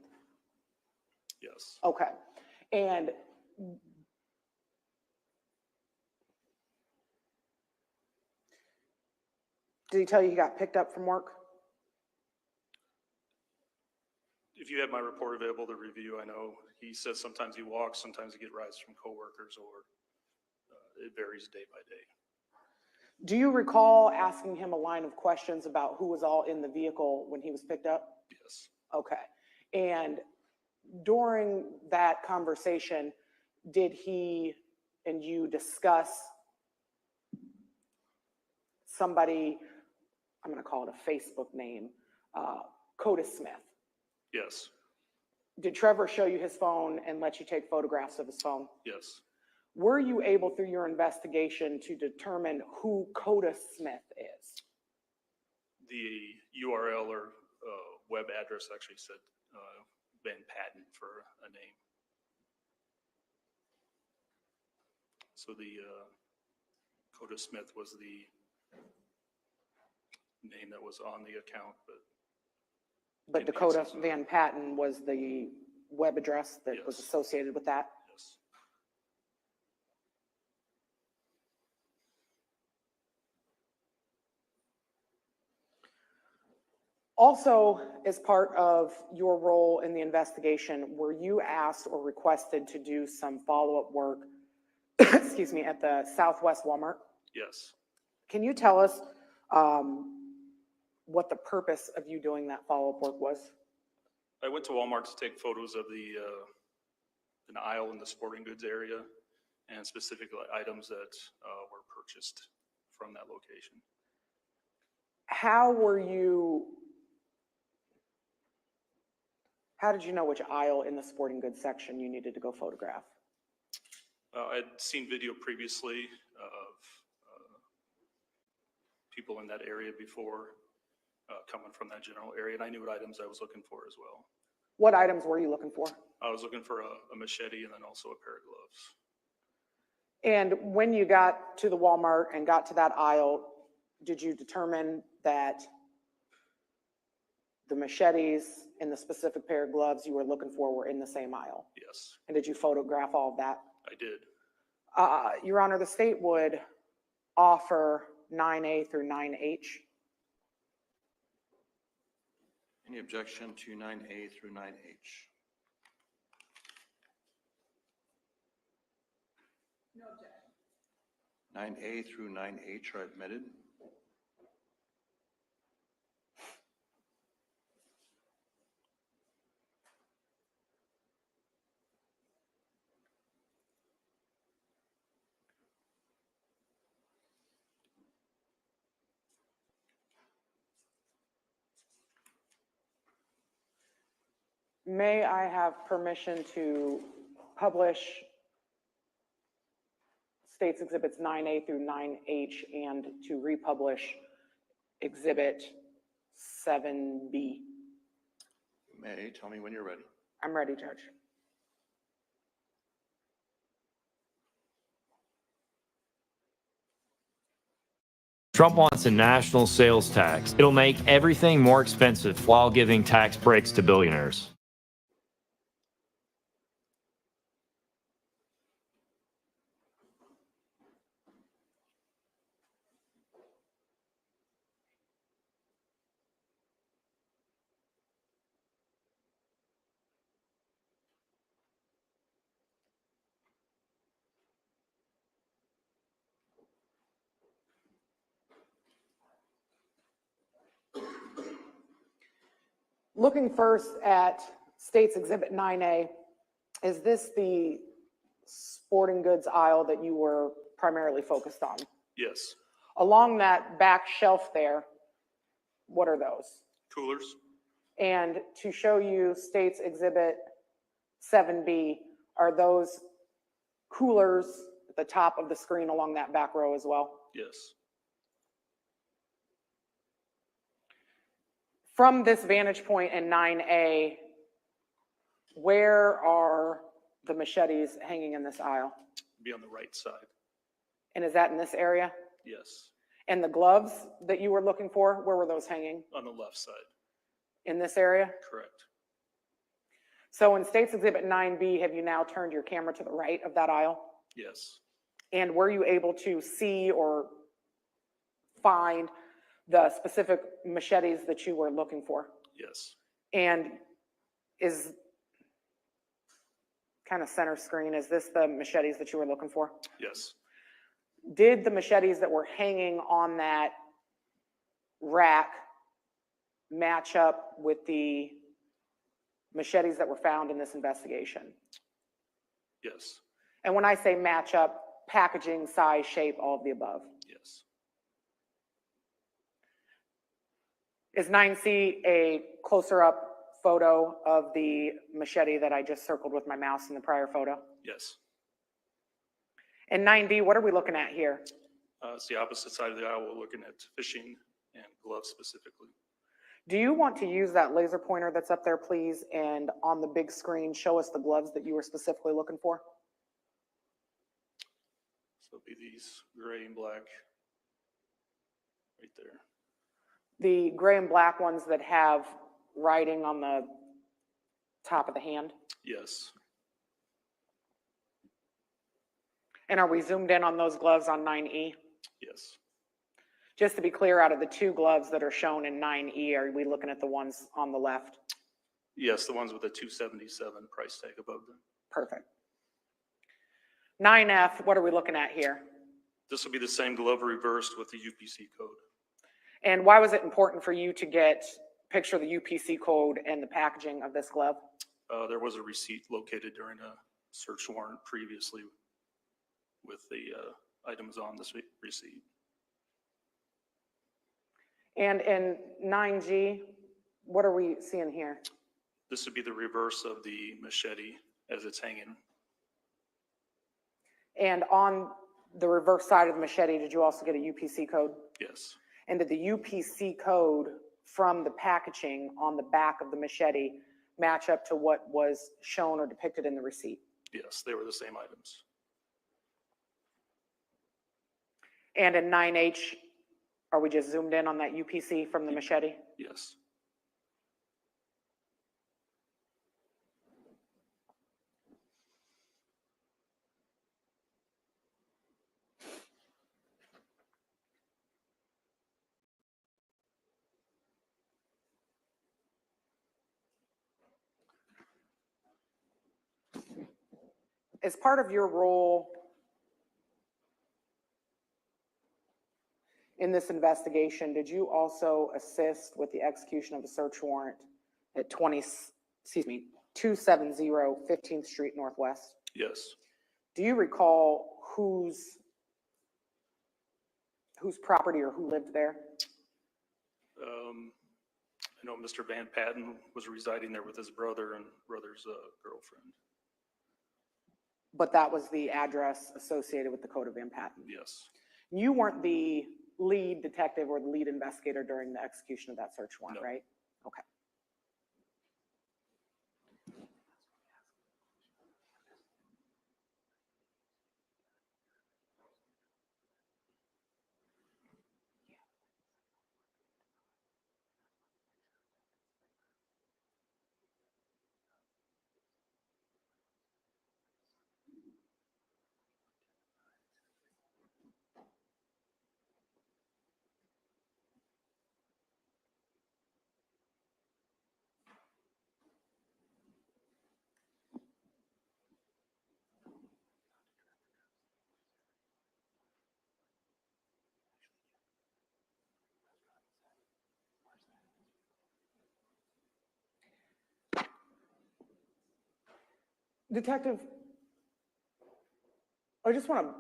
Yes. Okay. And Did he tell you he got picked up from work? If you have my report available to review, I know he says sometimes he walks, sometimes he gets rides from coworkers, or it varies day by day. Do you recall asking him a line of questions about who was all in the vehicle when he was picked up? Yes. Okay. And during that conversation, did he and you discuss somebody, I'm going to call it a Facebook name, Dakota Smith? Yes. Did Trevor show you his phone and let you take photographs of his phone? Yes. Were you able through your investigation to determine who Dakota Smith is? The URL or web address actually said Van Patten for a name. So the Dakota Smith was the name that was on the account, But Dakota Van Patten was the web address that was associated with that? Yes. Also, as part of your role in the investigation, were you asked or requested to do some follow-up work, excuse me, at the Southwest Walmart? Yes. Can you tell us what the purpose of you doing that follow-up work was? I went to Walmart to take photos of an aisle in the sporting goods area and specific items that were purchased from that location. How did you know which aisle in the sporting goods section you needed to go photograph? I'd seen video previously of people in that area before coming from that general area, and I knew what items I was looking for as well. What items were you looking for? I was looking for a machete and then also a pair of gloves. And when you got to the Walmart and got to that aisle, did you determine that the machetes and the specific pair of gloves you were looking for were in the same aisle? Yes, And did you photograph all of that? I did. Your Honor, the state would offer 9A through 9H. Any objection to 9A through 9H? No objection. 9A through 9H are admitted. May I have permission to publish States Exhibits 9A through 9H and to republish Exhibit 7B? You may. Tell me when you're ready. I'm ready, Judge. Trump wants a national sales tax. It'll make everything more expensive while giving tax breaks to billionaires. Looking first at States Exhibit 9A, is this the sporting goods aisle that you were primarily focused on? Yes. Along that back shelf there, what are those? Coolers. And to show you States Exhibit 7B, are those coolers at the top of the screen along that back row as well? Yes. From this vantage point in 9A, where are the machetes hanging in this aisle? Be on the right side. And is that in this area? Yes. And the gloves that you were looking for, where were those hanging? On the left side. In this area? Correct. So in States Exhibit 9B, have you now turned your camera to the right of that aisle? Yes. And were you able to see or find the specific machetes that you were looking for? Yes. And is kind of center screen, is this the machetes that you were looking for? Yes. Did the machetes that were hanging on that rack match up with the machetes that were found in this investigation? Yes. And when I say match up, packaging, size, shape, all of the above. Yes. Is 9C a closer up photo of the machete that I just circled with my mouse in the prior photo? Yes. And 9D, what are we looking at here? It's the opposite side of the aisle. We're looking at fishing and gloves specifically. Do you want to use that laser pointer that's up there, please, and on the big screen, show us the gloves that you were specifically looking for? So it'll be these gray and black right there. The gray and black ones that have writing on the top of the hand? Yes. And are we zoomed in on those gloves on 9E? Yes. Just to be clear, out of the two gloves that are shown in 9E, are we looking at the ones on the left? Yes, the ones with the $277 price tag above them. Perfect. 9F, what are we looking at here? This will be the same glove reversed with the UPC code. And why was it important for you to picture the UPC code and the packaging of this glove? There was a receipt located during a search warrant previously with the items on this receipt. And in 9G, what are we seeing here? This would be the reverse of the machete as it's hanging. And on the reverse side of the machete, did you also get a UPC code? Yes. And did the UPC code from the packaging on the back of the machete match up to what was shown or depicted in the receipt? Yes, they were the same items. And in 9H, are we just zoomed in on that UPC from the machete? Yes. As part of your role in this investigation, did you also assist with the execution of a search warrant at 270 15th Street Northwest? Yes. Do you recall whose property or who lived there? I know Mr. Van Patten was residing there with his brother and brother's girlfriend. But that was the address associated with Dakota Van Patten? Yes. You weren't the lead detective or the lead investigator during the execution of that search warrant, No. right? Okay. Detective, I just want to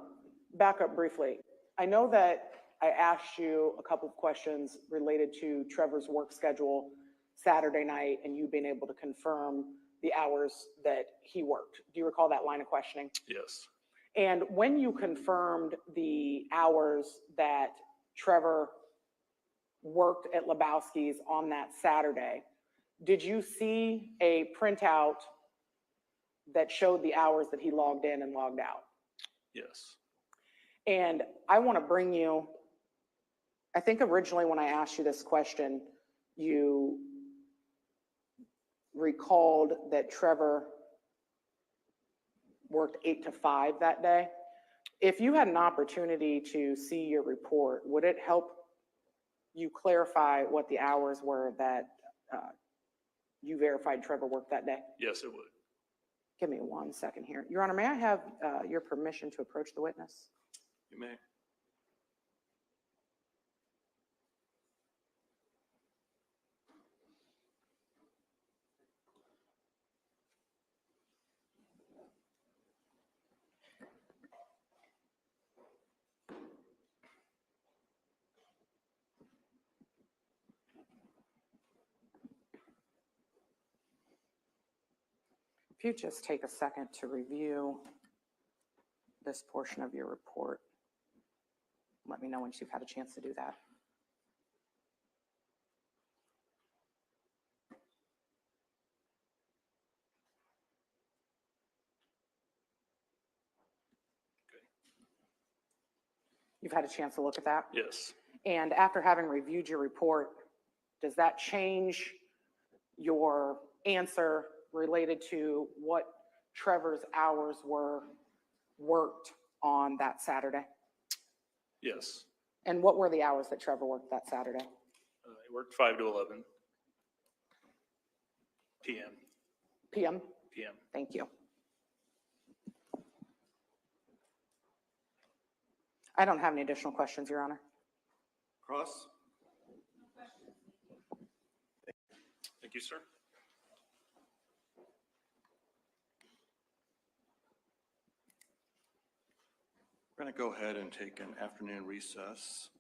back up briefly. I know that I asked you a couple of questions related to Trevor's work schedule Saturday night and you being able to confirm the hours that he worked. Do you recall that line of questioning? Yes. And when you confirmed the hours that Trevor worked at Lebowski's on that Saturday, did you see a printout that showed the hours that he logged in and logged out? Yes. And I want to bring you, I think originally when I asked you this question, you recalled that Trevor worked 8 to 5 that day. If you had an opportunity to see your report, would it help you clarify what the hours were that you verified Trevor worked that day? Yes, it would. Give me 1 second here. Your Honor, may I have your permission to approach the witness? You may. If you just take a second to review this portion of your report, let me know once you've had a chance to do that. You've had a chance to look at that? Yes. And after having reviewed your report, does that change your answer related to what Trevor's hours were worked on that Saturday? Yes. And what were the hours that Trevor worked that Saturday? It worked 5 to 11 p.m. PM? p.m. Thank you. I don't have any additional questions, Your Honor. Cross? Thank you, sir. We're going to go ahead and take an afternoon recess,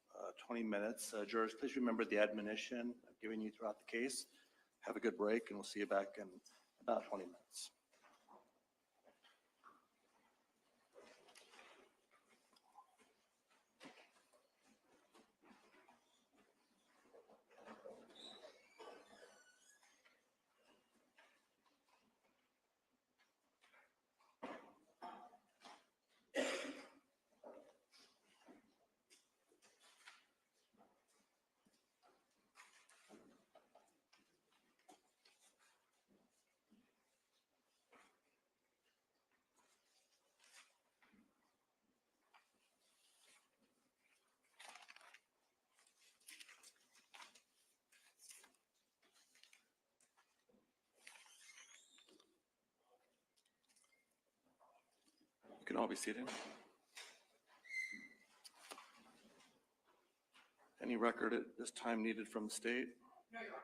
20 minutes. Jurors, please remember the admonition I've given you throughout the case. Have a good break, and we'll see you back in about 20 minutes. You can all be seated. Any record at this time needed from the state? No, Your Honor.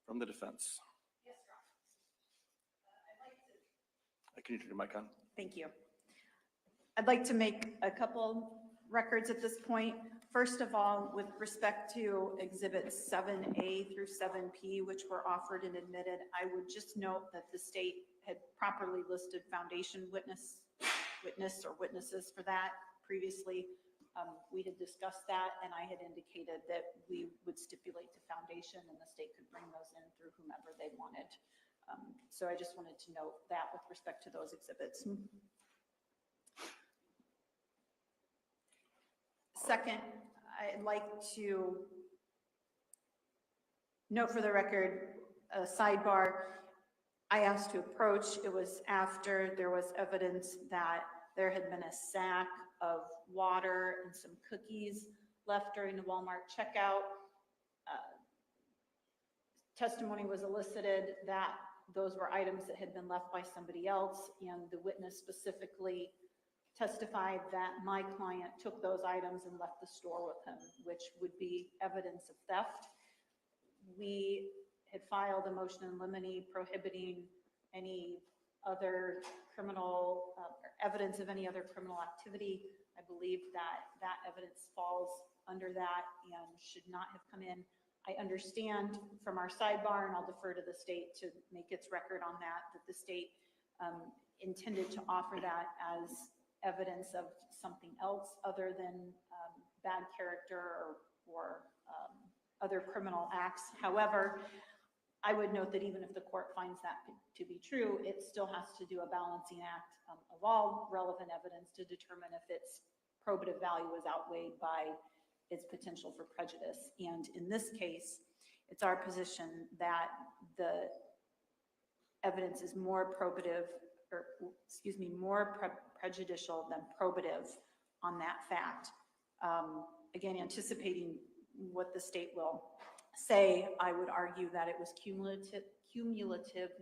From the defense? Yes, Your Honor. Can you turn your mic on? Thank you. I'd like to make a couple records at this point. First of all, with respect to exhibits 7A through 7P, which were offered and admitted, I would just note that the state had properly listed foundation witness or witnesses for that previously. We had discussed that, and I had indicated that we would stipulate to foundation and the state could bring those in through whomever they wanted. So I just wanted to note that with respect to those exhibits. Second, I'd like to note for the record, a sidebar. I asked to approach. It was after there was evidence that there had been a sack of water and some cookies left during the Walmart checkout. Testimony was elicited that those were items that had been left by somebody else, and the witness specifically testified that my client took those items and left the store with him, which would be evidence of theft. We had filed a motion in limine prohibiting any other criminal, evidence of any other criminal activity. I believe that that evidence falls under that and should not have come in. I understand from our sidebar, and I'll defer to the state to make its record on that, that the state intended to offer that as evidence of something else other than bad character or other criminal acts. However, I would note that even if the court finds that to be true, it still has to do a balancing act of all relevant evidence to determine if its probative value is outweighed by its potential for prejudice. And in this case, it's our position that the evidence is more probative, or excuse me, more prejudicial than probative on that fact. Again, anticipating what the state will say. I would argue that it was cumulative.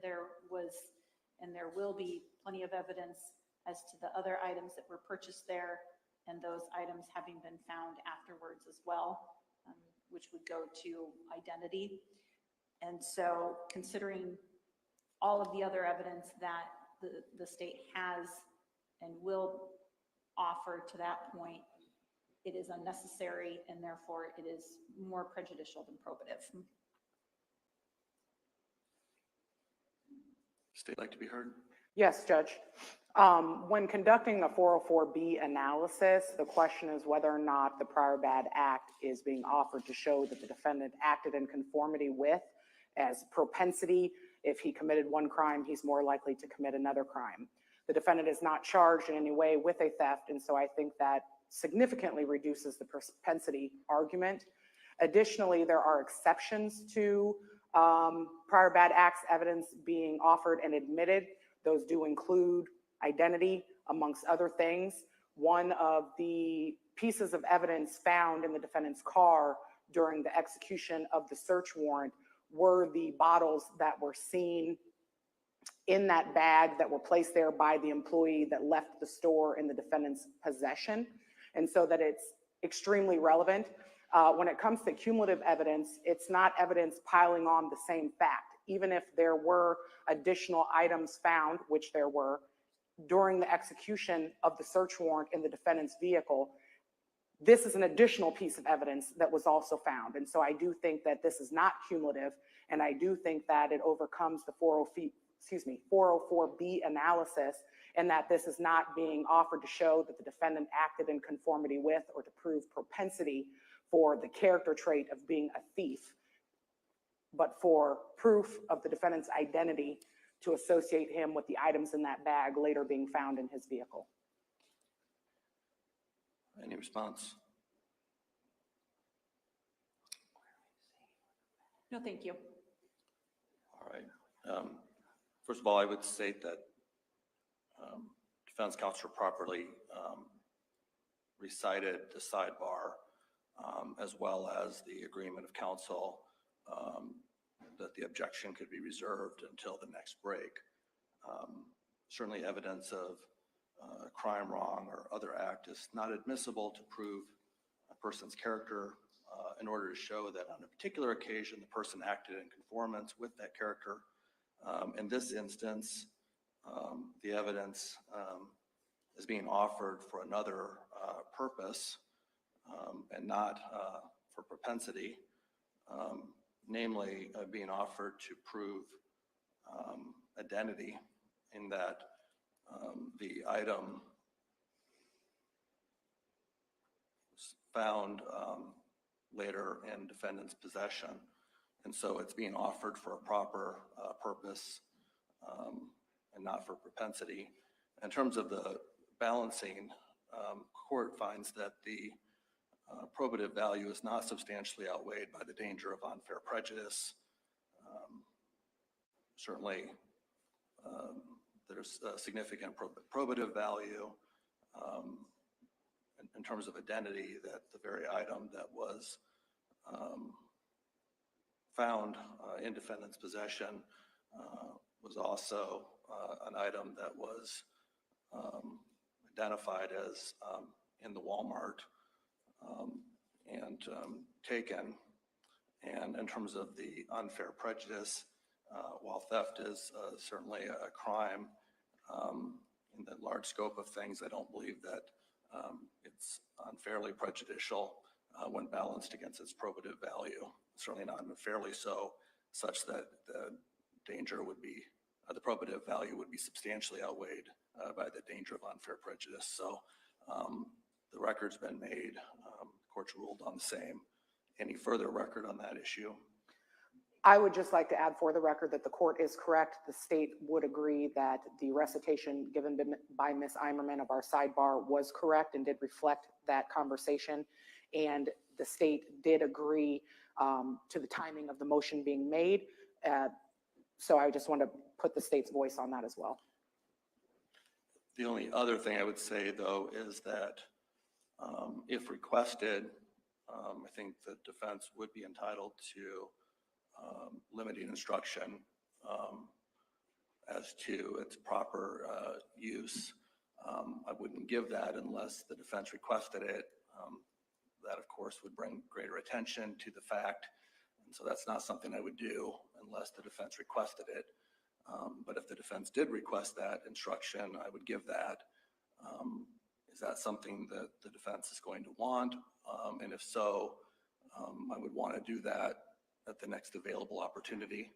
There was, and there will be plenty of evidence as to the other items that were purchased there and those items having been found afterwards as well, which would go to identity. And so considering all of the other evidence that the state has and will offer to that point, it is unnecessary and therefore it is more prejudicial than probative. State like to be heard? Yes, Judge. When conducting a 404B analysis, the question is whether or not the prior bad act is being offered to show that the defendant acted in conformity with, as propensity. If he committed one crime, he's more likely to commit another crime. The defendant is not charged in any way with a theft, and so I think that significantly reduces the propensity argument. Additionally, there are exceptions to prior bad acts evidence being offered and admitted. Those do include identity, amongst other things. One of the pieces of evidence found in the defendant's car during the execution of the search warrant were the bottles that were seen in that bag that were placed there by the employee that left the store in the defendant's possession. And so that it's extremely relevant. When it comes to cumulative evidence, it's not evidence piling on the same fact. Even if there were additional items found, which there were, during the execution of the search warrant in the defendant's vehicle, this is an additional piece of evidence that was also found. And so I do think that this is not cumulative, and I do think that it overcomes the 404B analysis, and that this is not being offered to show that the defendant acted in conformity with or to prove propensity for the character trait of being a thief, but for proof of the defendant's identity to associate him with the items in that bag later being found in his vehicle. Any response? No, thank you. All right. First of all, I would state that defense counsel properly recited the sidebar as well as the agreement of counsel that the objection could be reserved until the next break. Certainly evidence of a crime wrong or other act is not admissible to prove a person's character in order to show that on a particular occasion the person acted in conformance with that character. In this instance, the evidence is being offered for another purpose and not for propensity, namely being offered to prove identity, in that the item was found later in defendant's possession, and so it's being offered for a proper purpose and not for propensity. In terms of the balancing, court finds that the probative value is not substantially outweighed by the danger of unfair prejudice. Certainly, there's a significant probative value in terms of identity, that the very item that was found in defendant's possession was also an item that was identified as in the Walmart and taken. And in terms of the unfair prejudice, while theft is certainly a crime, in the large scope of things, I don't believe that it's unfairly prejudicial when balanced against its probative value. Certainly not unfairly so, such that the danger would be, the probative value would be substantially outweighed by the danger of unfair prejudice. So the record's been made, the court's ruled on the same. Any further record on that issue? I would just like to add for the record that the court is correct. The state would agree that the recitation given by Ms. Eimerman of our sidebar was correct and did reflect that conversation. And the state did agree to the timing of the motion being made. So I just want to put the state's voice on that as well. The only other thing I would say, though, is that if requested, I think the defense would be entitled to limiting instruction as to its proper use. I wouldn't give that unless the defense requested it. That, of course, would bring greater attention to the fact. And so that's not something I would do unless the defense requested it. But if the defense did request that instruction, I would give that. Is that something that the defense is going to want? And if so, I would want to do that at the next available opportunity.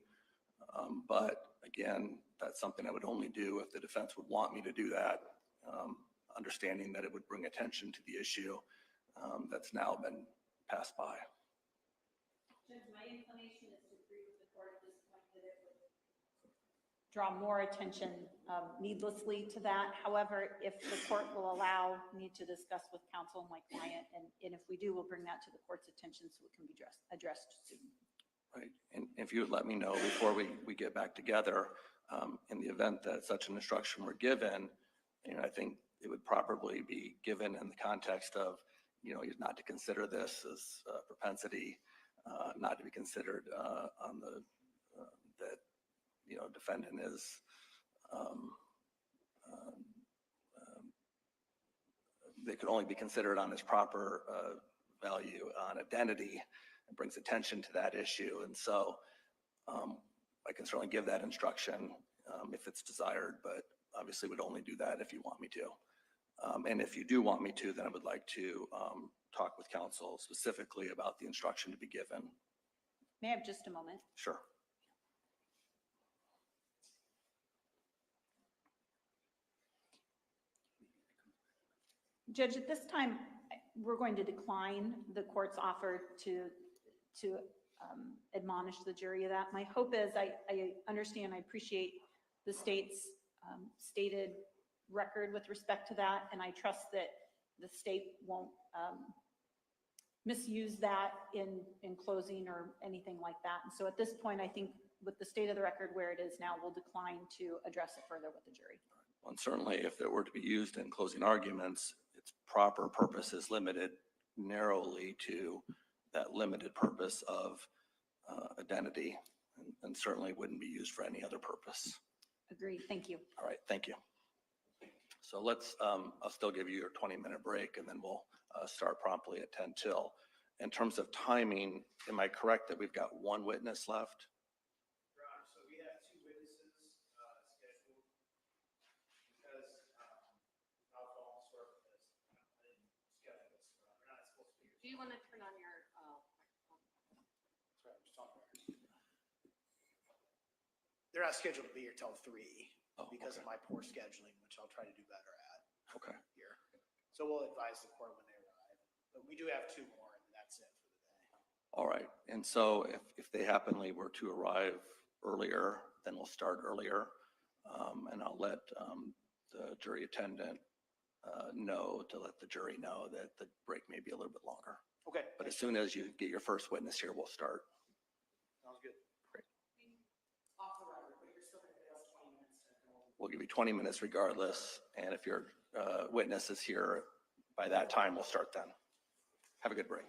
But again, that's something I would only do if the defense would want me to do that, understanding that it would bring attention to the issue that's now been passed by. Judge, my inclination is to agree with the court at this point that it would draw more attention needlessly to that. However, if the court will allow me to discuss with counsel and my client, and if we do, we'll bring that to the court's attention so it can be addressed soon. Right. And if you would let me know before we get back together, in the event that such an instruction were given, I think it would probably be given in the context of, not to consider this as propensity, not to be considered on the, that, defendant is, they could only be considered on his proper value on identity. It brings attention to that issue. And so I can certainly give that instruction if it's desired, but obviously would only do that if you want me to. And if you do want me to, then I would like to talk with counsel specifically about the instruction to be given. May I have just a moment? Sure. Judge, at this time, we're going to decline the court's offer to admonish the jury of that. My hope is, I understand, I appreciate the state's stated record with respect to that, and I trust that the state won't misuse that in closing or anything like that. And so at this point, I think with the state of the record where it is now, we'll decline to address it further with the jury. Well, and certainly if it were to be used in closing arguments, its proper purpose is limited narrowly to that limited purpose of identity, and certainly wouldn't be used for any other purpose. Agreed. Thank you. All right, thank you. So let's, I'll still give you your 20-minute break, and then we'll start promptly at 10 till. In terms of timing, am I correct that we've got one witness left? Your Honor, so we have two witnesses scheduled because alcohol sort of is scheduled. We're not supposed to be. Do you want to turn on your microphone? That's right, I'm just talking. They're not scheduled to be here till 3 because of my poor scheduling, which I'll try to do better at. Okay. Here. So we'll advise the court when they arrive. But we do have 2 more, and that's it for the day. All right, and so if they happenly were to arrive earlier, then we'll start earlier. And I'll let the jury attendant know to let the jury know that the break may be a little bit longer. Okay. But as soon as you get your first witness here, we'll start. Sounds good. Great. Off the record, but you're still going to give us 20 minutes to go. We'll give you 20 minutes regardless, and if your witness is here by that time, we'll start then. Have a good break.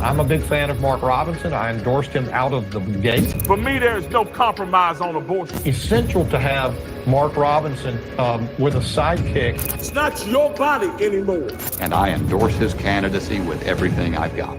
I'm a big fan of Mark Robinson. I endorsed him out of the gate. For me, there is no compromise on abortion. Essential to have Mark Robinson with a sidekick. It's not your body anymore. And I endorse his candidacy with everything I've got.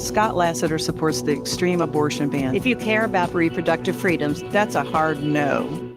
Scott Lasseter supports the extreme abortion ban. If you care about reproductive freedoms, that's a hard no.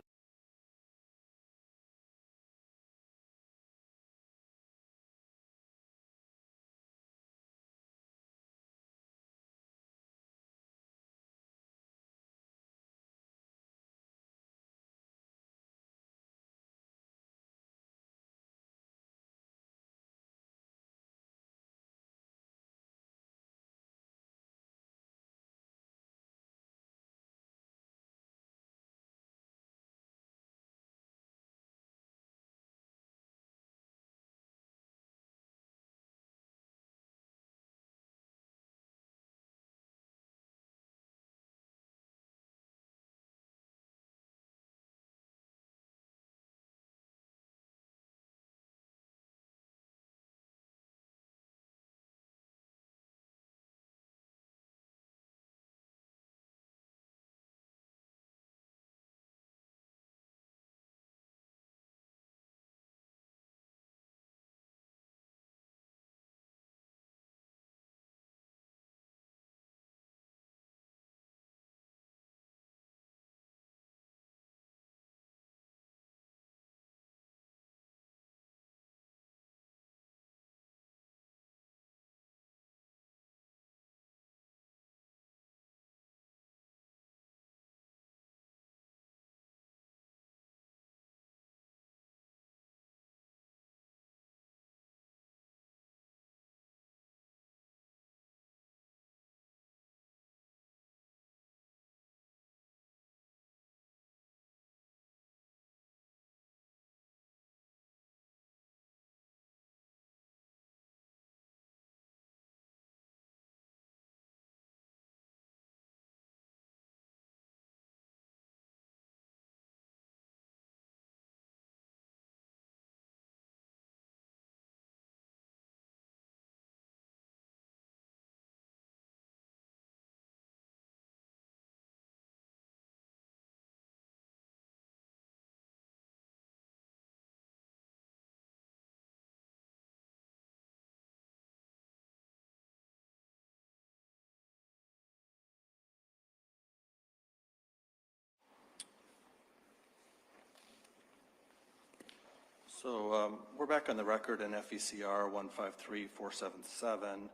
So we're back on the record in FECR 153477.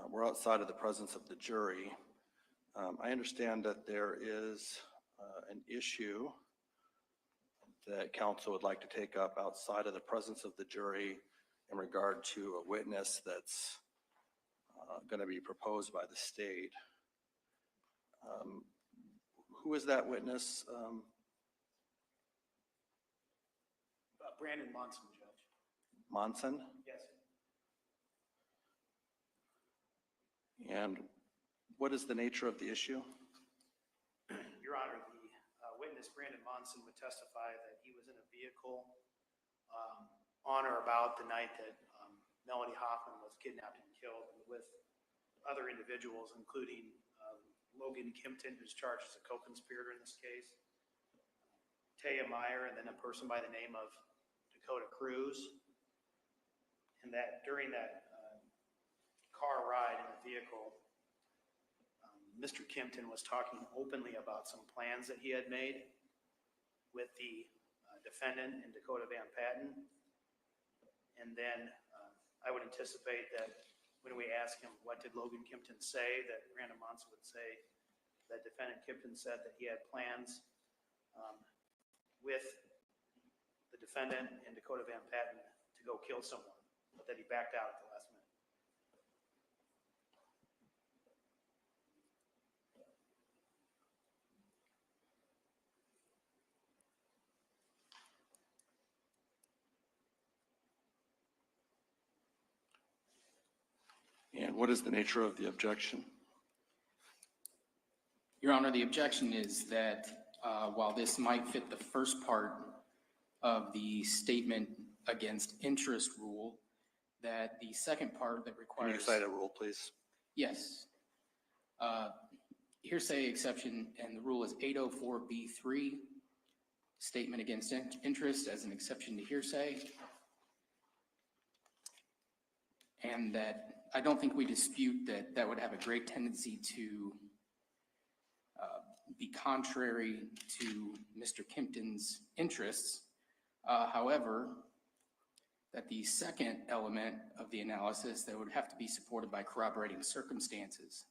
We're outside of the presence of the jury. I understand that there is an issue that council would like to take up outside of the presence of the jury in regard to a witness that's going to be proposed by the state. Who is that witness? Brandon Monson, Judge. Monson? Yes. And what is the nature of the issue? Your Honor, the witness, Brandon Monson, would testify that he was in a vehicle on or about the night that Melody Hoffmanin was kidnapped and killed with other individuals, including Logan Kimpton, who's charged as a co-conspirator in this case, Taya Meyer, and then a person by the name of Dakota Cruz. And that during that car ride in the vehicle, Mr. Kimpton was talking openly about some plans that he had made with the defendant and Dakota Van Patten. And then I would anticipate that when we ask him, what did Logan Kimpton say, that Brandon Monson would say that defendant Kimpton said that he had plans with the defendant and Dakota Van Patten to go kill someone, but that he backed out at the last minute. And what is the nature of the objection? Your Honor, the objection is that while this might fit the first part of the statement against interest rule, that the second part that requires... Can you cite a rule, please? Yes. Hearsay exception, and the rule is 804B3, statement against interest as an exception to hearsay. And that I don't think we dispute that that would have a great tendency to be contrary to Mr. Kimpton's interests. However, that the second element of the analysis that would have to be supported by corroborating circumstances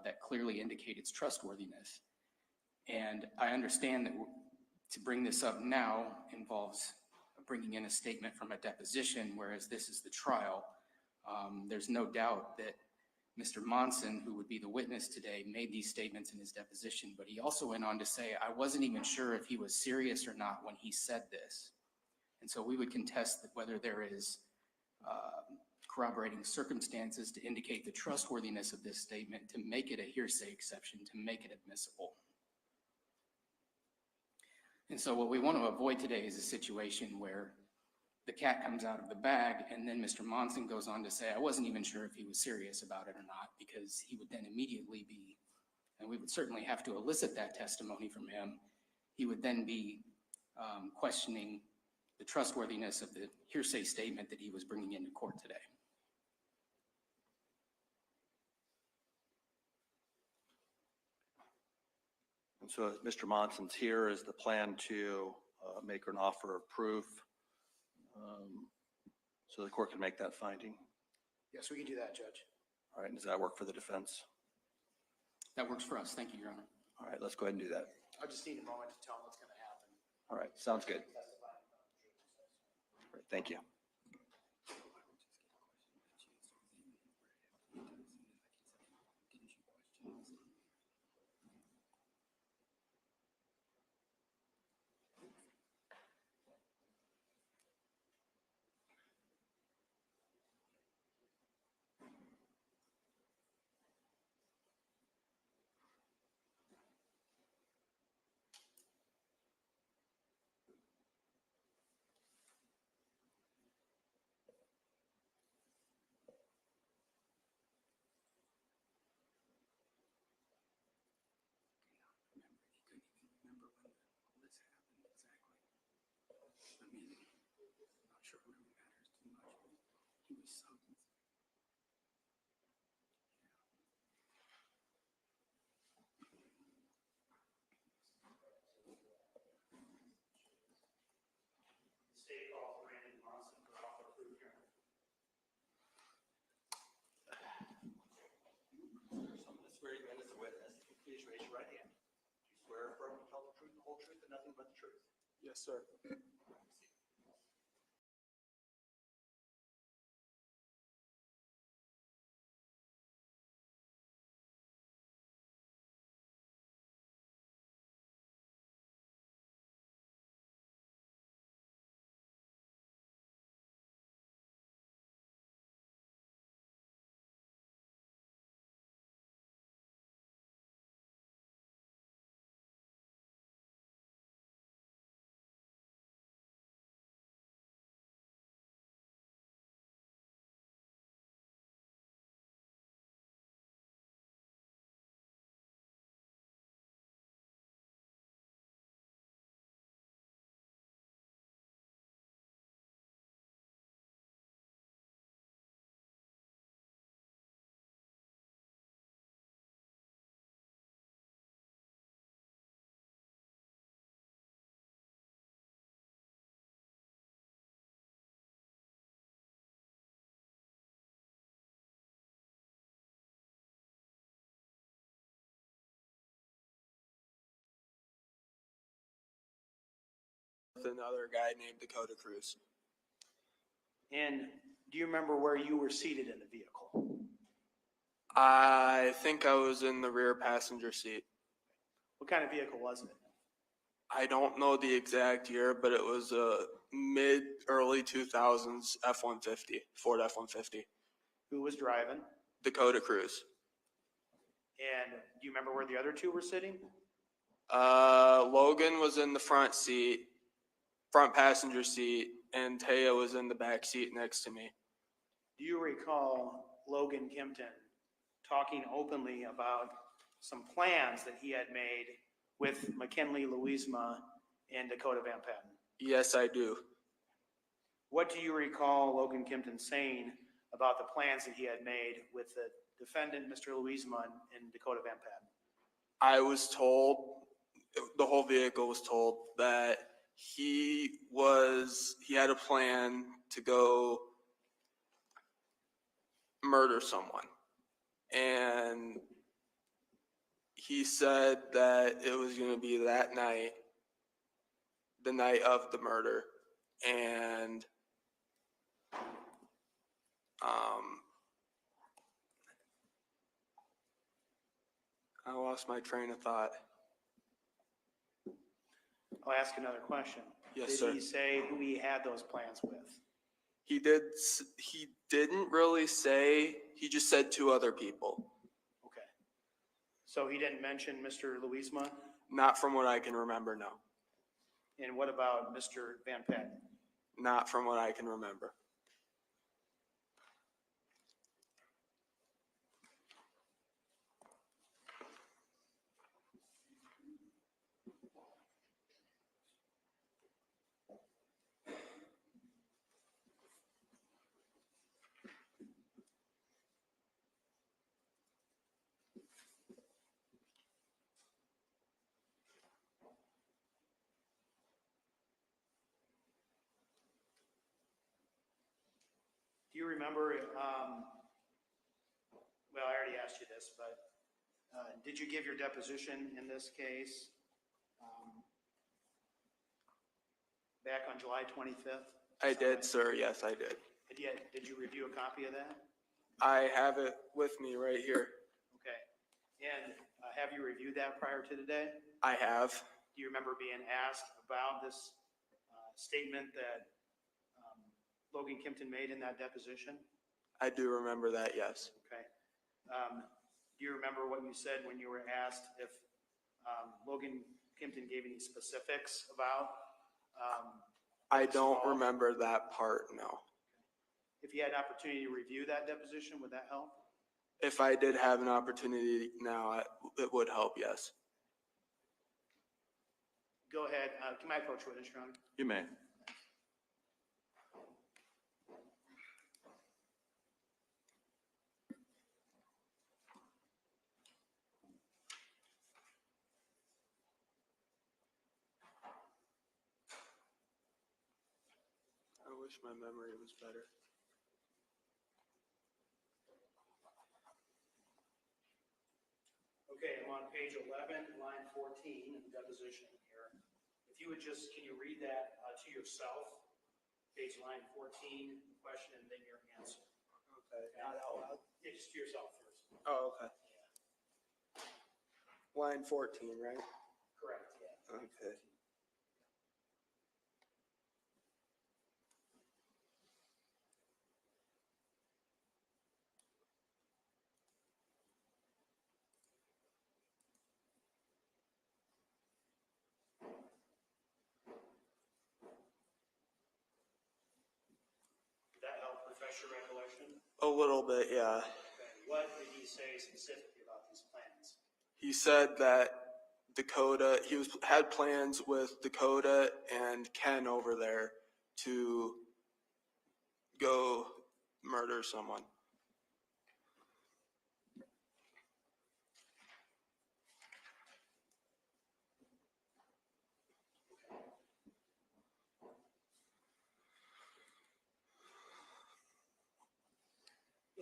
that clearly indicate its trustworthiness. And I understand that to bring this up now involves bringing in a statement from a deposition, whereas this is the trial. There's no doubt that Mr. Monson, who would be the witness today, made these statements in his deposition, but he also went on to say, I wasn't even sure if he was serious or not when he said this. And so we would contest that whether there is corroborating circumstances to indicate the trustworthiness of this statement, to make it a hearsay exception, to make it admissible. And so what we want to avoid today is a situation where the cat comes out of the bag and then Mr. Monson goes on to say, I wasn't even sure if he was serious about it or not, because he would then immediately be, and we would certainly have to elicit that testimony from him, he would then be questioning the trustworthiness of the hearsay statement that he was bringing into court today. And so Mr. Monson's here, is the plan to make an offer of proof so the court can make that finding? Yes, we can do that, Judge. All right, does that work for the defense? That works for us. Thank you, Your Honor. All right, let's go ahead and do that. I just need a moment to tell him what's going to happen. All right, sounds good. All right, thank you. Swear you in as a witness. Please raise your right hand. Do you swear affirm to tell the truth, the whole truth, and nothing but the truth? Yes, sir. With another guy named Dakota Cruz. And do you remember where you were seated in the vehicle? I think I was in the rear passenger seat. What kind of vehicle was it? I don't know the exact year, but it was a mid-early 2000s F-150, Ford F-150. Who was driving? Dakota Cruz. And do you remember where the other two were sitting? Logan was in the front passenger seat, and Taya was in the back seat next to me. Do you recall Logan Kimpton talking openly about some plans that he had made with McKinley Louisma and Dakota Van Patten? Yes, I do. What do you recall Logan Kimpton saying about the plans that he had made with the defendant, Mr. Louisma, and Dakota Van Patten? I was told, the whole vehicle was told that he had a plan to go murder someone. And he said that it was going to be that night, the night of the murder. And I lost my train of thought. I'll ask another question. Yes, sir. Did he say who he had those plans with? He didn't really say, he just said 2 other people. Okay. So he didn't mention Mr. Louisma? Not from what I can remember, no. And what about Mr. Van Patten? Not from what I can remember. Do you remember, well, I already asked you this, but did you give your deposition in this case back on July 25th? I did, sir. Yes, I did. Did you review a copy of that? I have it with me right here. Okay. And have you reviewed that prior to today? I have. Do you remember being asked about this statement that Logan Kimpton made in that deposition? I do remember that, yes. Okay. Do you remember what you said when you were asked if Logan Kimpton gave any specifics about? I don't remember that part, no. If you had an opportunity to review that deposition, would that help? If I did have an opportunity now, it would help, yes. Go ahead. Can I approach witness, Your Honor? You may. I wish my memory was better. Okay, I'm on page 11, line 14 in the deposition here. If you would just, can you read that to yourself? Page line 14, question, and then your answer. Okay. Yeah, just to yourself first. Oh, okay. Line 14, right? Correct, yeah. Okay. Did that help refresh your recollection? A little bit, yeah. Okay. What did he say specifically about these plans? He said that Dakota, had plans with Dakota and Ken over there to go murder someone.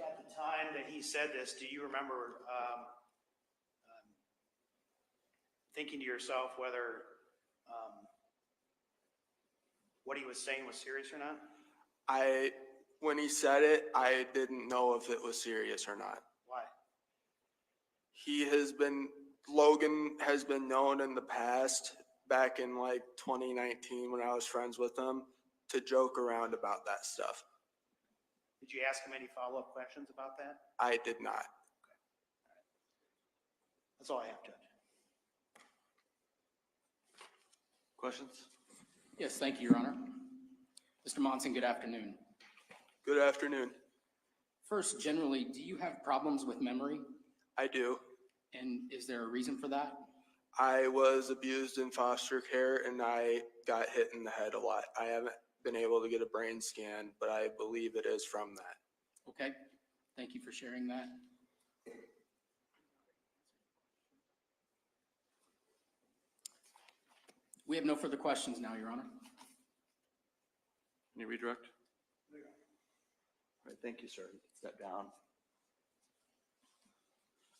At the time that he said this, do you remember thinking to yourself whether what he was saying was serious or not? When he said it, I didn't know if it was serious or not. Why? Logan has been known in the past, back in like 2019 when I was friends with him, to joke around about that stuff. Did you ask him any follow-up questions about that? I did not. That's all I have, Judge. Questions? Yes, thank you, Your Honor. Mr. Monson, good afternoon. Good afternoon. First, generally, do you have problems with memory? I do. And is there a reason for that? I was abused in foster care and I got hit in the head a lot. I haven't been able to get a brain scan, but I believe it is from that. Okay, thank you for sharing that. We have no further questions now, Your Honor. Any redirect? All right, thank you, sir. You can step down.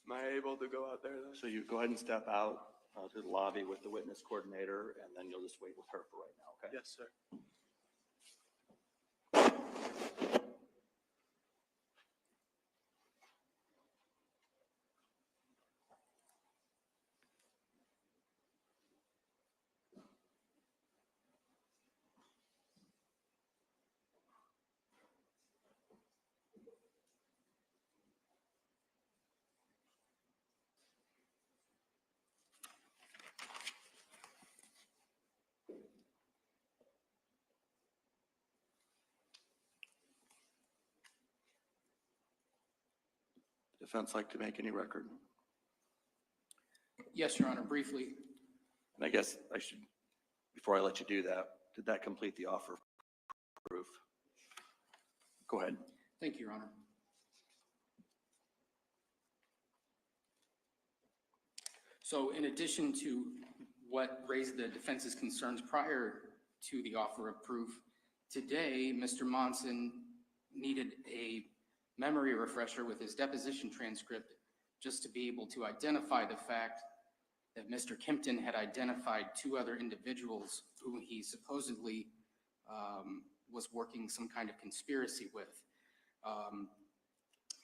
Am I able to go out there though? So you go ahead and step out to the lobby with the witness coordinator, and then you'll just wait with her for right now, okay? Yes, sir. Defense like to make any record? Yes, Your Honor, briefly. And I guess I should, before I let you do that, did that complete the offer of proof? Go ahead. Thank you, Your Honor. So in addition to what raised the defense's concerns prior to the offer of proof, today, Mr. Monson needed a memory refresher with his deposition transcript just to be able to identify the fact that Mr. Kimpton had identified two other individuals who he supposedly was working some kind of conspiracy with.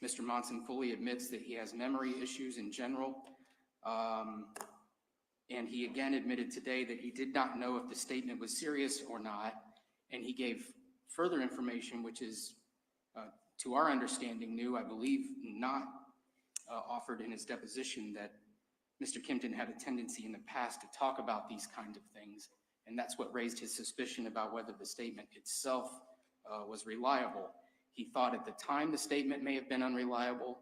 Mr. Monson fully admits that he has memory issues in general. And he again admitted today that he did not know if the statement was serious or not. And he gave further information, which is, to our understanding, new, I believe, not offered in his deposition, that Mr. Kimpton had a tendency in the past to talk about these kinds of things. And that's what raised his suspicion about whether the statement itself was reliable. He thought at the time the statement may have been unreliable.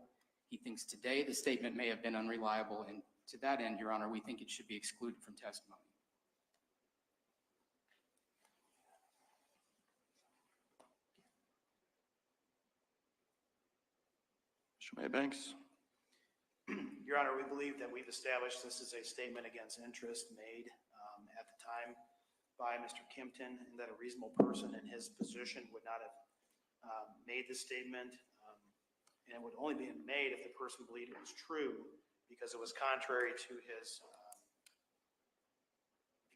He thinks today the statement may have been unreliable. And to that end, Your Honor, we think it should be excluded from testimony. Mr. Maybanks. Your Honor, we believe that we've established this is a statement against interest made at the time by Mr. Kimpton, and that a reasonable person in his position would not have made the statement. And it would only be made if the person believed it was true, because it was contrary to his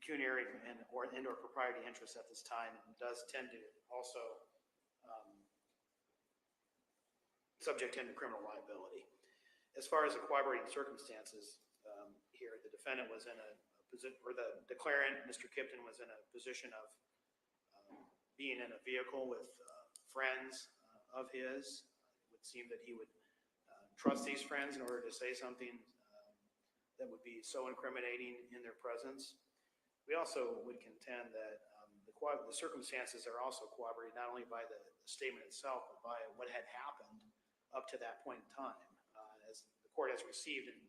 pecuniary and/or propriety interests at this time, and does tend to also subject him to criminal liability. As far as the corroborating circumstances here, the defendant was in a position, or the declarant, Mr. Kimpton, was in a position of being in a vehicle with friends of his. It would seem that he would trust these friends in order to say something that would be so incriminating in their presence. We also would contend that the circumstances are also corroborated not only by the statement itself, but by what had happened up to that point in time. As the court has received and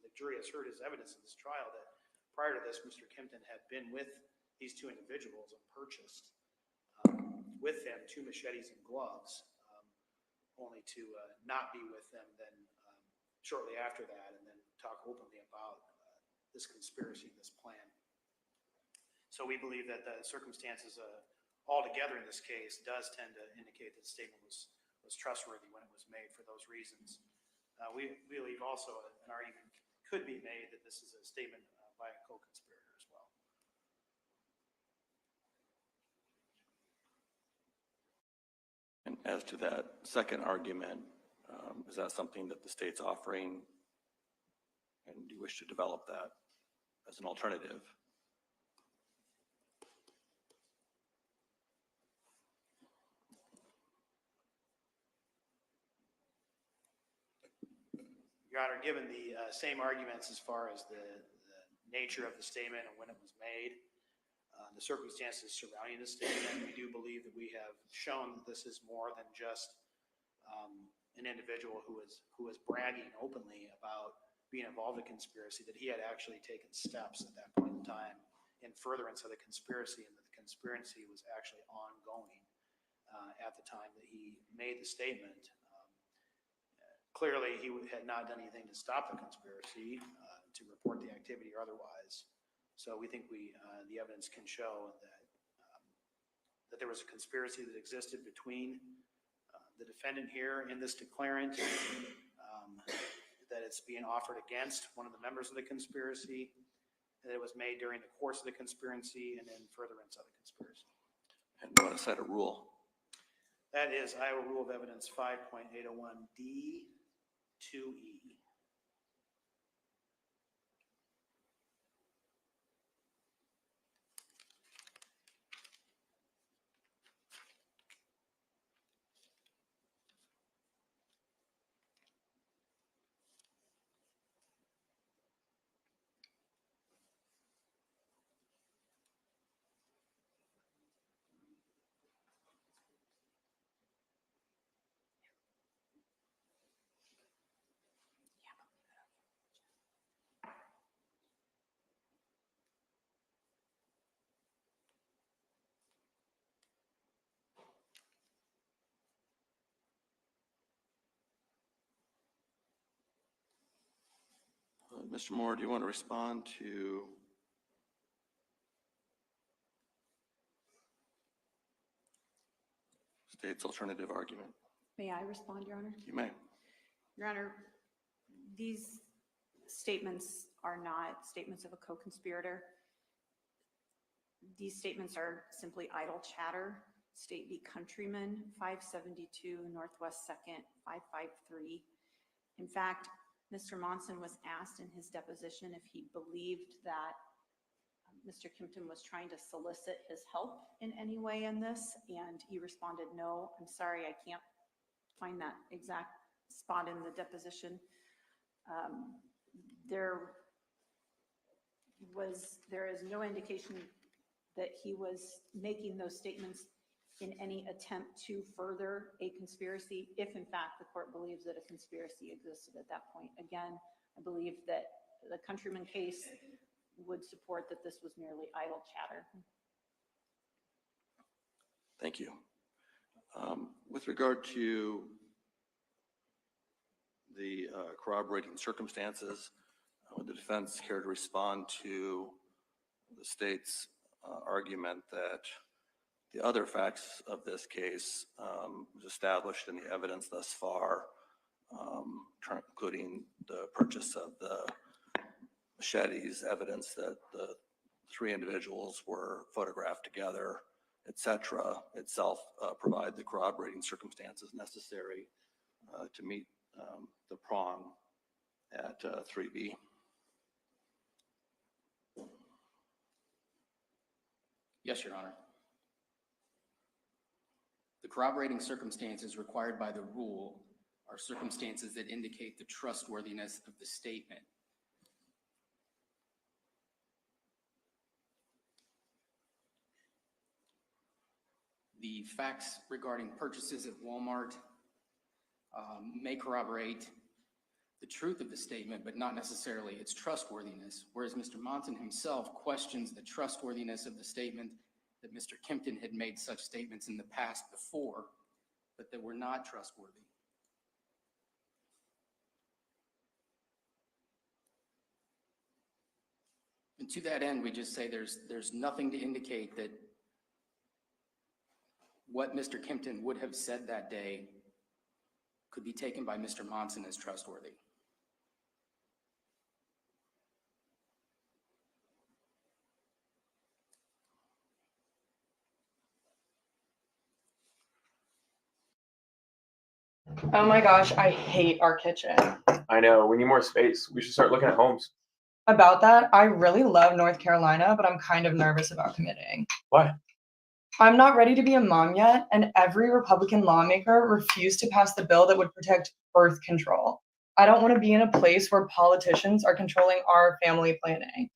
the jury has heard as evidence in this trial, that prior to this, Mr. Kimpton had been with these two individuals and purchased with them 2 machetes and gloves, only to not be with them then shortly after that, and then talk openly about this conspiracy and this plan. So we believe that the circumstances altogether in this case does tend to indicate that the statement was trustworthy when it was made for those reasons. We believe also an argument could be made that this is a statement by a co-conspirator as well. And as to that second argument, is that something that the state's offering? And do you wish to develop that as an alternative? Your Honor, given the same arguments as far as the nature of the statement and when it was made, the circumstances surrounding the statement, we do believe that we have shown that this is more than just an individual who was bragging openly about being involved in a conspiracy, that he had actually taken steps at that point in time in furtherance of the conspiracy, and that the conspiracy was actually ongoing. at the time that he made the statement. Clearly, he had not done anything to stop the conspiracy, to report the activity or otherwise. So we think the evidence can show that there was a conspiracy that existed between the defendant here and this declarant, that it's being offered against one of the members of the conspiracy, that it was made during the course of the conspiracy and in furtherance of the conspiracy. And you want to cite a rule? That is Iowa Rule of Evidence 5.801D2E. Mr. Moore, do you want to respond to state's alternative argument? May I respond, Your Honor? You may. Your Honor, these statements are not statements of a co-conspirator. These statements are simply idle chatter. State v. Countryman, 572 Northwest 2nd, 553. In fact, Mr. Monson was asked in his deposition if he believed that Mr. Kimpton was trying to solicit his help in any way in this, and he responded, no. I'm sorry, I can't find that exact spot in the deposition. There is no indication that he was making those statements in any attempt to further a conspiracy, if in fact the court believes that a conspiracy existed at that point. Again, I believe that the Countryman case would support that this was merely idle chatter. Thank you. With regard to the corroborating circumstances, would the defense care to respond to the state's argument that the other facts of this case was established in the evidence thus far, including the purchase of the machetes, evidence that the three individuals were photographed together, etc., itself provide the corroborating circumstances necessary to meet the prong at 3B? Yes, Your Honor. The corroborating circumstances required by the rule are circumstances that indicate the trustworthiness of the statement. The facts regarding purchases at Walmart may corroborate the truth of the statement, but not necessarily its trustworthiness, whereas Mr. Monson himself questions the trustworthiness of the statement that Mr. Kimpton had made such statements in the past before, but that were not trustworthy. And to that end, we just say there's nothing to indicate that what Mr. Kimpton would have said that day could be taken by Mr. Monson as trustworthy. Oh my gosh, I hate our kitchen. I know, we need more space. We should start looking at homes. About that, I really love North Carolina, but I'm kind of nervous about committing. Why? I'm not ready to be a mom yet, and every Republican lawmaker refused to pass the bill that would protect birth control. I don't want to be in a place where politicians are controlling our family planning.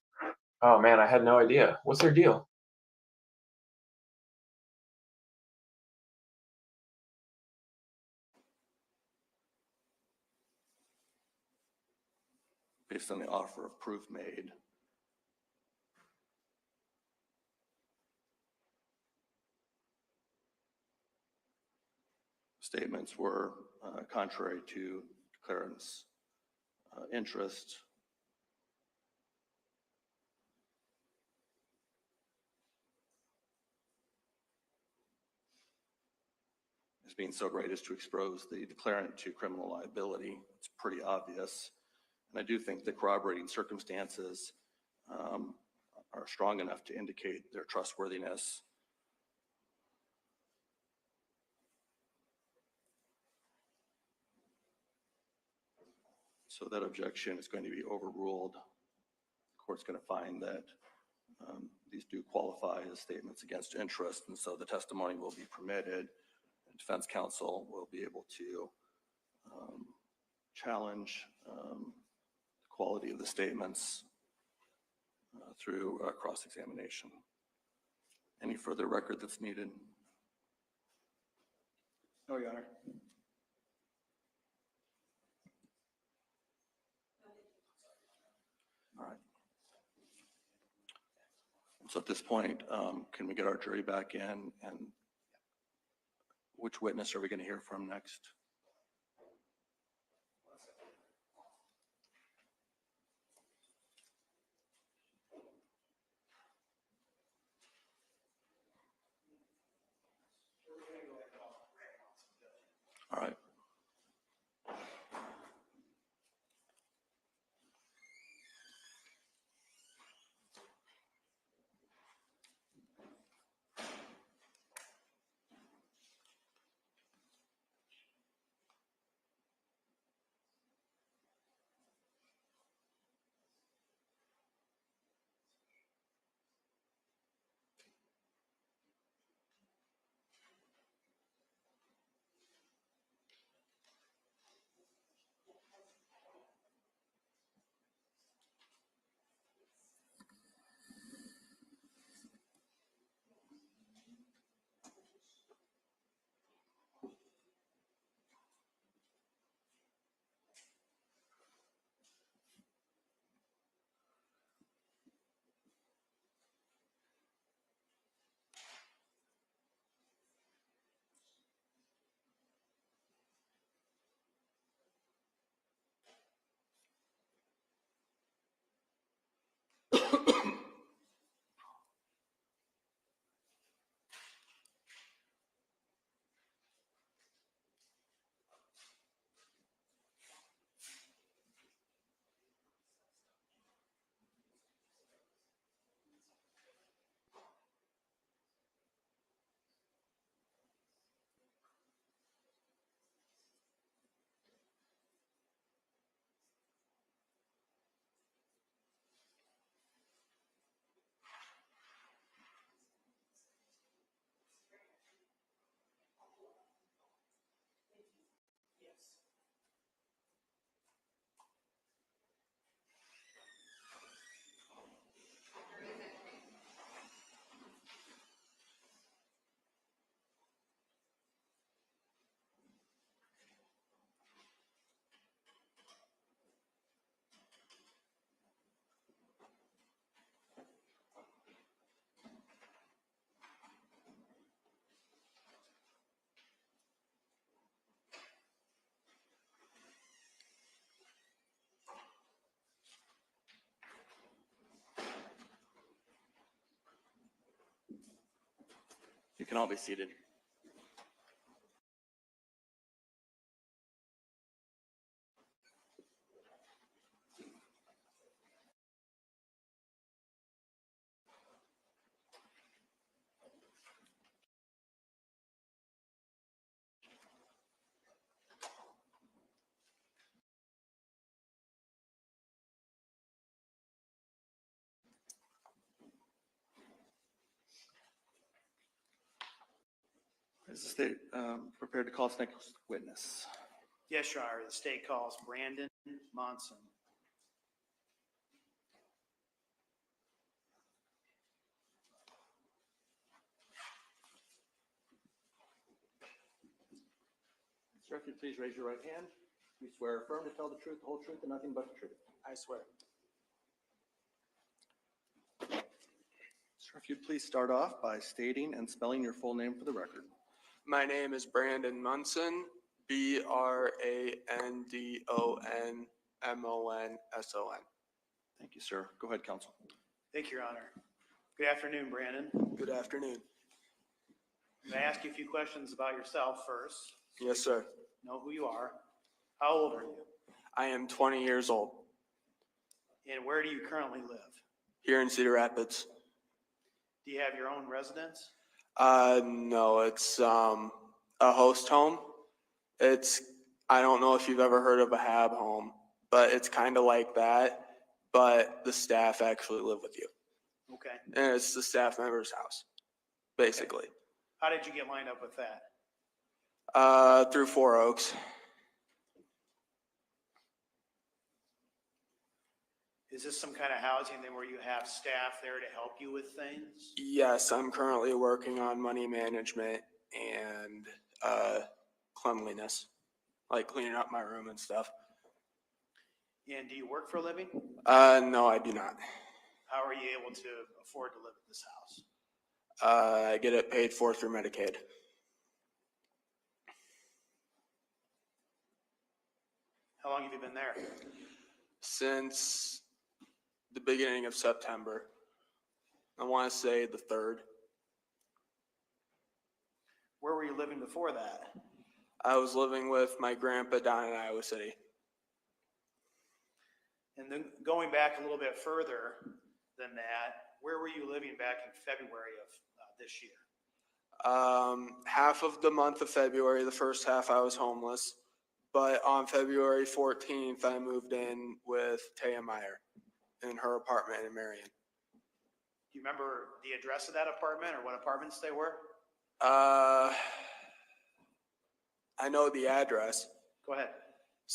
Oh man, I had no idea. What's their deal? Based on the offer of proof made, Statements were contrary to declarant's interest. As being so great as to expose the declarant to criminal liability. It's pretty obvious. And I do think the corroborating circumstances are strong enough to indicate their trustworthiness. So that objection is going to be overruled. The court's going to find that these do qualify as statements against interest, and so the testimony will be permitted. And defense counsel will be able to challenge the quality of the statements through cross-examination. Any further record that's needed? No, Your Honor. All right. So at this point, can we get our jury back in, and which witness are we going to hear from next? All right. You can all be seated. Is the state prepared to call its next witness? Yes, Your Honor. The state calls Brandon Monson. Sir, if you please raise your right hand. You swear or affirm to tell the truth, the whole truth, and nothing but the truth. I swear. Sir, if you'd please start off by stating and spelling your full name for the record. My name is Brandon Munson, BrandonMonson. Thank you, sir. Go ahead, counsel. Thank you, Your Honor. Good afternoon, Brandon. Good afternoon. I'm going to ask you a few questions about yourself first. Yes, sir. Know who you are. How old are you? I am 20 years old, And where do you currently live? here in Cedar Rapids. Do you have your own residence? No, it's a host home. I don't know if you've ever heard of a HAB home, but it's kind of like that, but the staff actually live with you. Okay. And it's the staff member's house, basically. How did you get lined up with that? Through Four Oaks. Is this some kind of housing then where you have staff there to help you with things? Yes, I'm currently working on money management and cleanliness, like cleaning up my room and stuff. And do you work for a living? No, I do not. How are you able to afford to live at this house? I get it paid for through Medicaid. How long have you been there? Since the beginning of September. I want to say the 3rd. Where were you living before that? I was living with my grandpa down in Iowa City. And then going back a little bit further than that, where were you living back in February of this year? Half of the month of February, the first half I was homeless, but on February 14th, I moved in with Taya Meyer in her apartment in Marion. Do you remember the address of that apartment or what apartments they were? I know the address. Go ahead.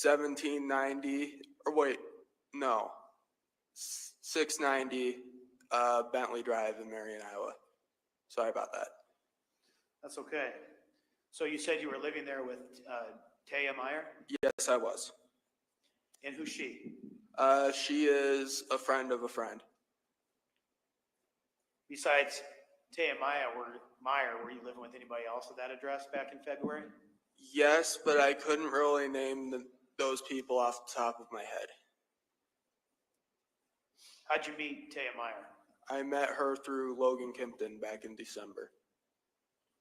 1790, or wait, no, 690 Bentley Drive in Marion, Iowa. Sorry about that. That's okay. So you said you were living there with Taya Meyer? Yes, I was. And who's she? She is a friend of a friend. Besides Taya Meyer, were you living with anybody else at that address back in February? Yes, but I couldn't really name those people off the top of my head. How'd you meet Taya Meyer? I met her through Logan Kimpton back in December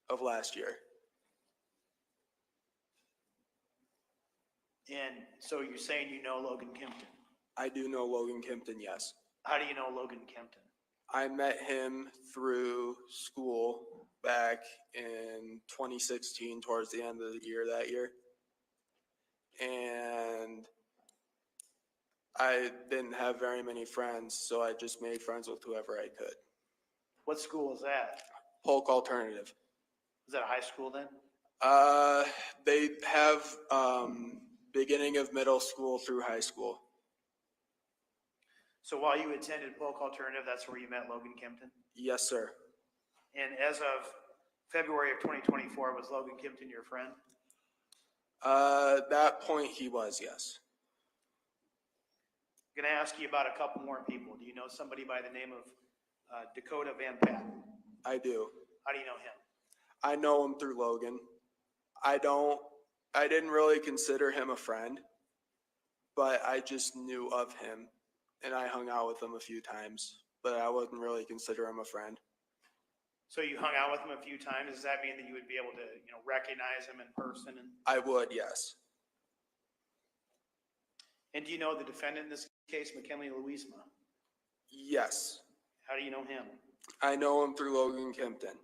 of last year. And so you're saying you know Logan Kimpton? I do know Logan Kimpton, yes. How do you know Logan Kimpton? I met him through school back in 2016, towards the end of the year that year. And I didn't have very many friends, so I just made friends with whoever I could. What school is that? Polk Alternative. Was that a high school then? They have beginning of middle school through high school. So while you attended Polk Alternative, that's where you met Logan Kimpton? Yes, sir. And as of February of 2024, was Logan Kimpton your friend? At that point, he was, yes. I'm going to ask you about a couple more people. Do you know somebody by the name of Dakota Van Patten? I do. How do you know him? I know him through Logan. I didn't really consider him a friend, but I just knew of him, and I hung out with him a few times, but I wouldn't really consider him a friend. So you hung out with him a few times. Does that mean that you would be able to, recognize him in person? I would, yes. And do you know the defendant in this case, McKinley Louisma? Yes. How do you know him? I know him through Logan Kimpton.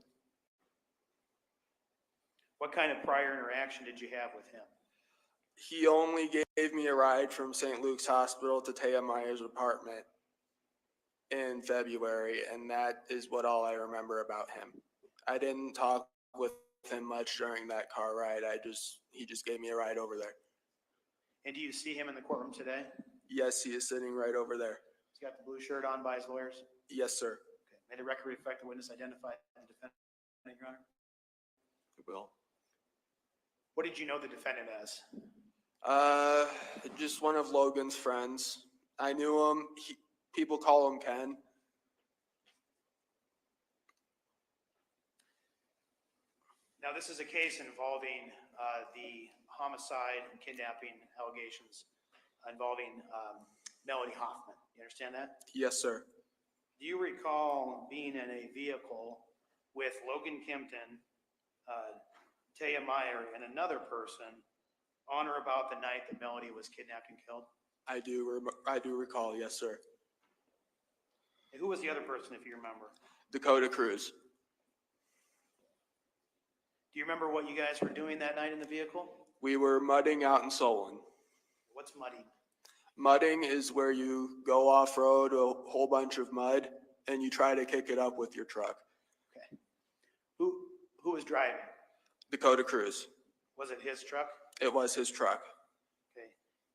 What kind of prior interaction did you have with him? He only gave me a ride from St. Luke's Hospital to Taya Meyer's apartment in February, and that is what all I remember about him. I didn't talk with him much during that car ride. He just gave me a ride over there. And do you see him in the courtroom today? Yes, he is sitting right over there. He's got the blue shirt on by his lawyers? Yes, sir. Okay. May the record reflect the witness identify the defendant, Your Honor? It will. What did you know the defendant as? Just one of Logan's friends. I knew him. People call him Ken. Now, this is a case involving the homicide and kidnapping allegations involving Melody Hoffman. You understand that? Yes, sir. Do you recall being in a vehicle with Logan Kimpton, Taya Meyer, and another person on or about the night that Melody was kidnapped and killed? I do recall, yes, sir. And who was the other person, if you remember? Dakota Cruz. Do you remember what you guys were doing that night in the vehicle? We were mudding out in Solon. What's muddy? Mudding is where you go off-road a whole bunch of mud and you try to kick it up with your truck. Okay. Who was driving? Dakota Cruz. Was it his truck? It was his truck. Okay.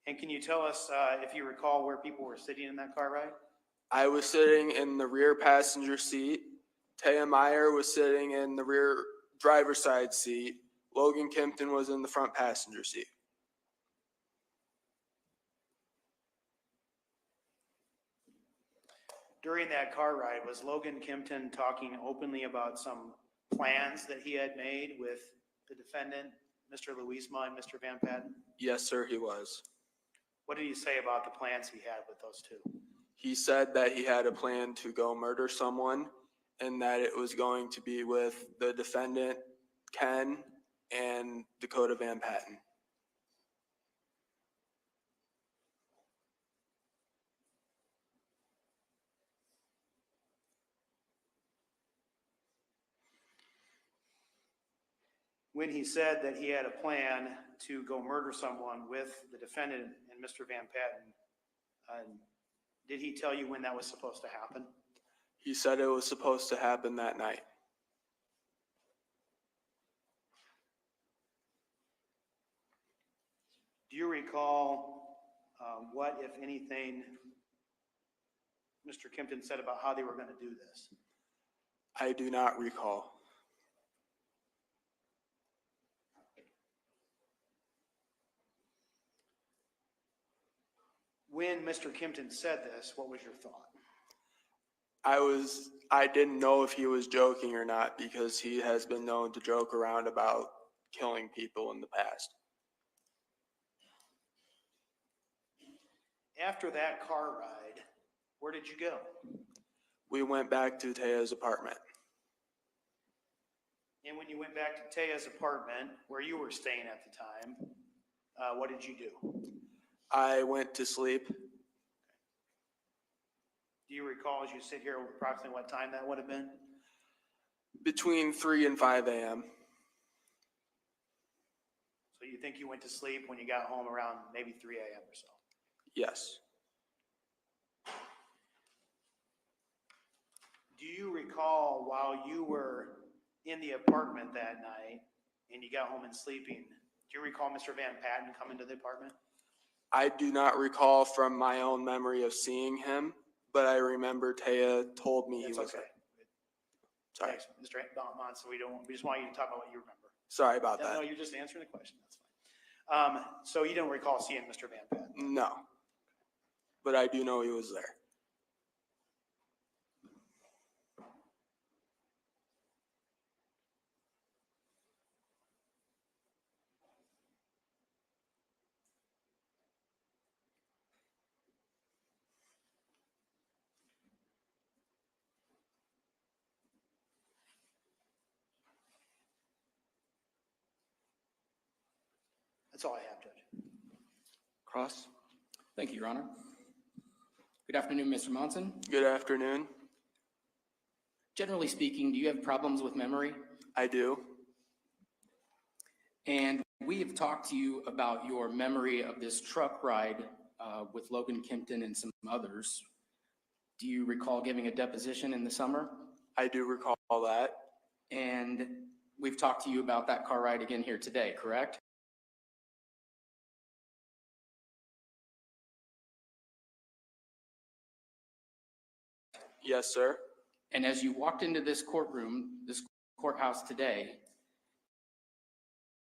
And can you tell us, if you recall, where people were sitting in that car ride? I was sitting in the rear passenger seat. Taya Meyer was sitting in the rear driver's side seat. Logan Kimpton was in the front passenger seat. During that car ride, was Logan Kimpton talking openly about some plans that he had made with the defendant, Mr. Louisma and Mr. Van Patten? Yes, sir, he was. What did he say about the plans he had with those two? He said that he had a plan to go murder someone and that it was going to be with the defendant, Ken, and Dakota Van Patten. When he said that he had a plan to go murder someone with the defendant and Mr. Van Patten, did he tell you when that was supposed to happen? He said it was supposed to happen that night. Do you recall what, if anything, Mr. Kimpton said about how they were going to do this? I do not recall. When Mr. Kimpton said this, what was your thought? I didn't know if he was joking or not because he has been known to joke around about killing people in the past. After that car ride, where did you go? We went back to Taya's apartment. And when you went back to Taya's apartment, where you were staying at the time, what did you do? I went to sleep. Do you recall, as you sit here, approximately what time that would have been? Between 3 and 5 a.m. So you think you went to sleep when you got home around maybe 3 a.m. or so? Yes. Do you recall, while you were in the apartment that night and you got home and sleeping, do you recall Mr. Van Patten coming to the apartment? I do not recall from my own memory of seeing him, but I remember Taya told me he was okay. there. Sorry. Thanks, Mr. Monson. We just want you to talk about what you remember. Sorry about No, that. you're just answering the question. That's fine. So you don't recall seeing Mr. Van Patten? No. But I do know he was there. That's all I have, Judge. Cross? Thank you, Your Honor. Good afternoon, Mr. Monson. Good afternoon. Generally speaking, do you have problems with memory? I do. And we have talked to you about your memory of this truck ride with Logan Kimpton and some others. Do you recall giving a deposition in the summer? I do recall that. And we've talked to you about that car ride again here today, correct? Yes, sir. And as you walked into this courtroom, this courthouse today,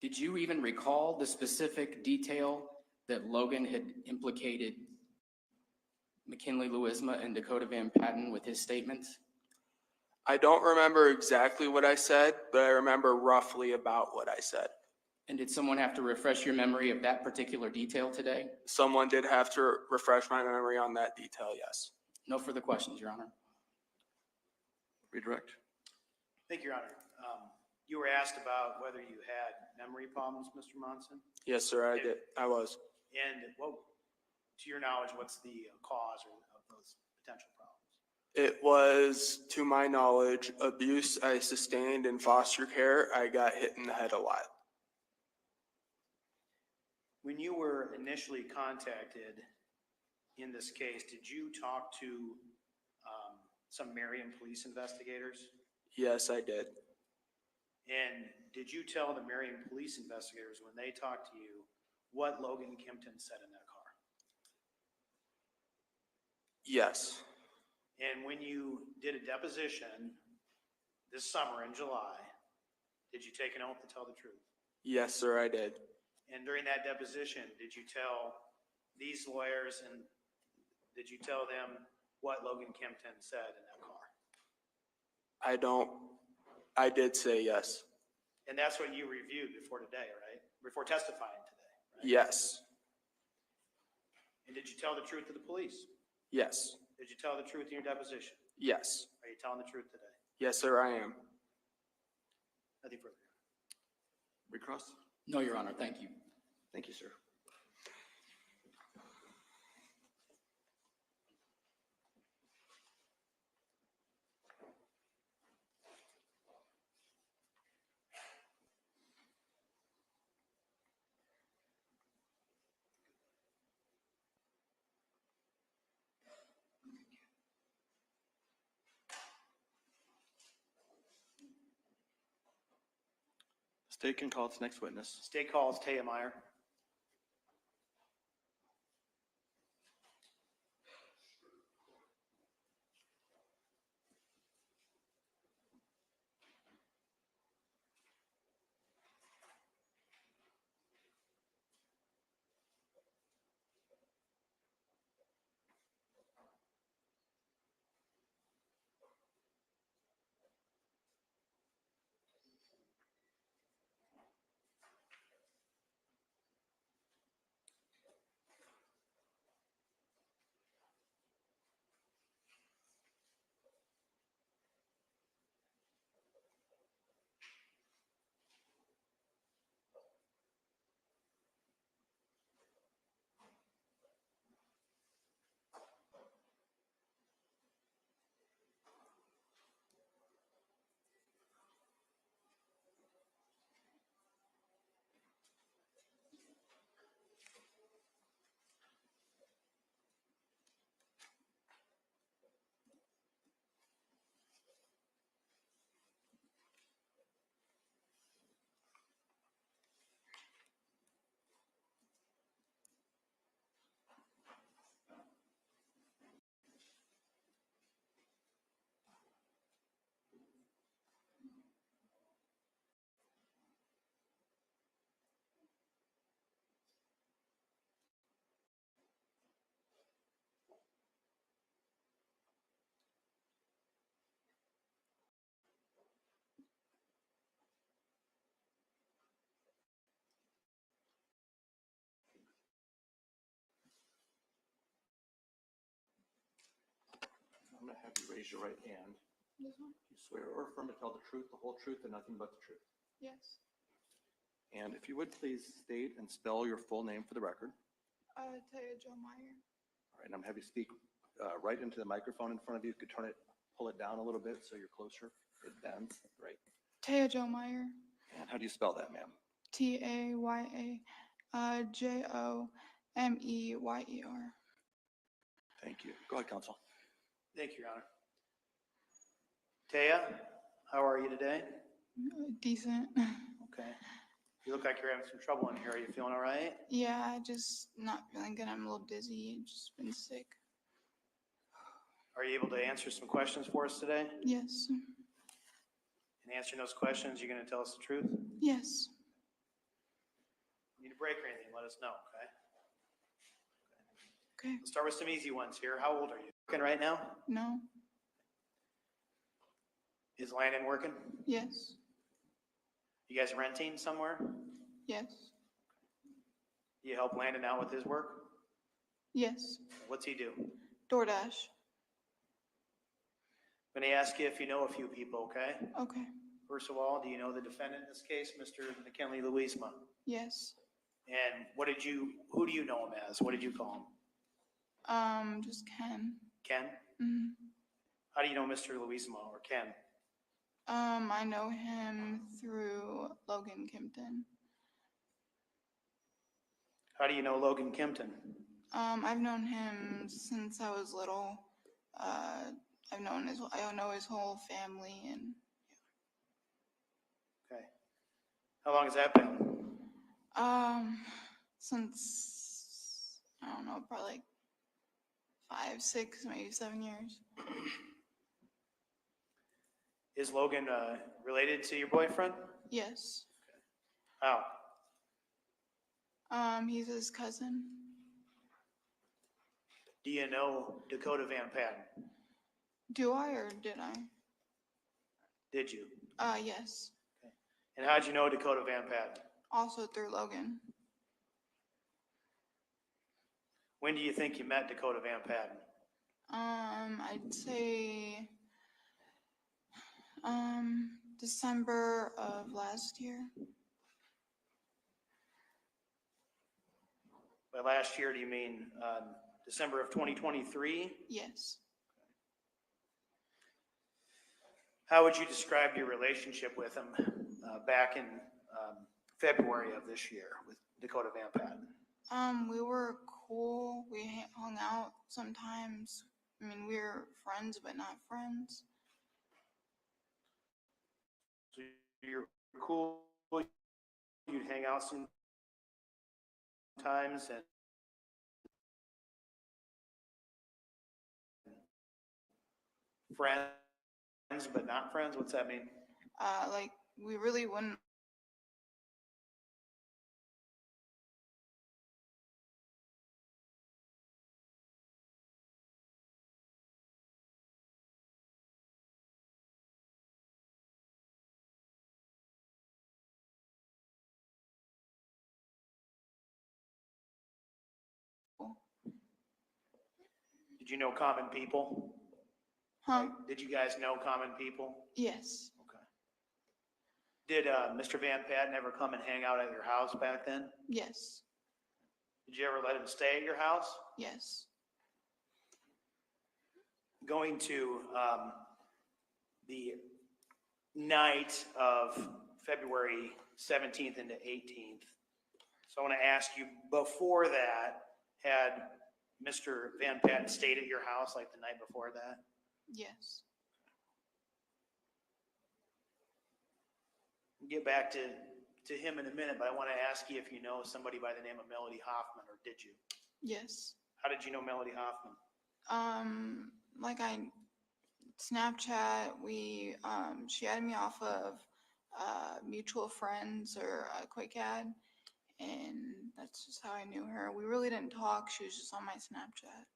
did you even recall the specific detail that Logan had implicated McKinley Louisma and Dakota Van Patten with his statements? I don't remember exactly what I said, but I remember roughly about what I said. And did someone have to refresh your memory of that particular detail today? Someone did have to refresh my memory on that detail, yes. No further questions, Your Honor. Redirect. Thank you, Your Honor. You were asked about whether you had memory problems, Mr. Monson? Yes, sir, I did. I was. And what, to your knowledge, what's the cause of those potential problems? It was, to my knowledge, abuse I sustained in foster care. I got hit in the head a lot. When you were initially contacted in this case, did you talk to some Marion police investigators? Yes, I did. And did you tell the Marion police investigators when they talked to you what Logan Kimpton said in that car? Yes. And when you did a deposition this summer in July, did you take an oath to tell the truth? Yes, sir, I did. And during that deposition, did you tell these lawyers and did you tell them what Logan Kimpton said in that car? I did say yes. And that's what you reviewed before today, right? Before testifying today, right? Yes. And did you tell the truth to the police? Yes. Did you tell the truth in your deposition? Yes. Are you telling the truth today? Yes, sir, I am. Nothing further. Recross. No, Your Honor. Thank you. Thank you, sir. State can call its next witness. State calls Taya Meyer. I'm going to have you raise your right hand. You swear or affirm to tell the truth, the whole truth, and nothing but the truth. Yes. And if you would please state and spell your full name for the record. Taya Jo Meyer. All right, and I'm going to have you speak right into the microphone in front of you. You could pull it down a little bit so you're closer. It bends. Right. Taya Jo Meyer. And how do you spell that, ma'am? Taya Jomeyer. Thank you. Go ahead, counsel. Thank you, Your Honor. Taya, how are you today? Decent. Okay. You look like you're having some trouble in here. Are you feeling all right? Yeah, just not feeling good. I'm a little dizzy. Just been sick. Are you able to answer some questions for us today? Yes. And answering those questions, you're going to tell us the truth? Yes. If you need a break or anything, let us know, okay? Okay. Let's start with some easy ones here. How old are you? Working right now? No. Is Landon working? Yes. You guys renting somewhere? Yes. You help Landon out with his work? Yes. What's he do? DoorDash. I'm going to ask you if you know a few people, okay? Okay. First of all, do you know the defendant in this case, Mr. McKinley Louisma? Yes. And who do you know him as? What did you call him? Just Ken. Ken? hmm How do you know Mr. Louisma or Ken? I know him through Logan Kimpton. How do you know Logan Kimpton? I've known him since I was little. I know his whole family and Okay. How long has that been? since I don't know, probably like 5, 6, maybe 7 years. Is Logan related to your boyfriend? Yes. How? He's his cousin. Do you know Dakota Van Patten? Do I or did I? Did you? Yes. And how'd you know Dakota Van Patten? Also through Logan. When do you think you met Dakota Van Patten? I'd say December of last year. By last year, do you mean December of 2023? Yes. How would you describe your relationship with him back in February of this year with Dakota Van Patten? We were cool. We hung out sometimes. I mean, we were friends, but not friends. So you're cool, you'd hang out sometimes and friends, but not friends? What's that mean? Like, we really wouldn't. Did you know common people? Huh? Like, did you guys know common people? Yes. Okay. Did Mr. Van Patten ever come and hang out at your house back then? Yes. Did you ever let him stay at your house? Yes. Going to the night of February 17th into 18th. So I want to ask you, before that, had Mr. Van Patten stayed at your house like the night before that? Yes. We'll get back to him in a minute, but I want to ask you if you know somebody by the name of Melody Hoffmanin, or did you? Yes. How did you know Melody Hoffmanin? Like Snapchat, she added me off of mutual friends or a quick ad, and that's just how I knew her. We really didn't talk. She was just on my Snapchat.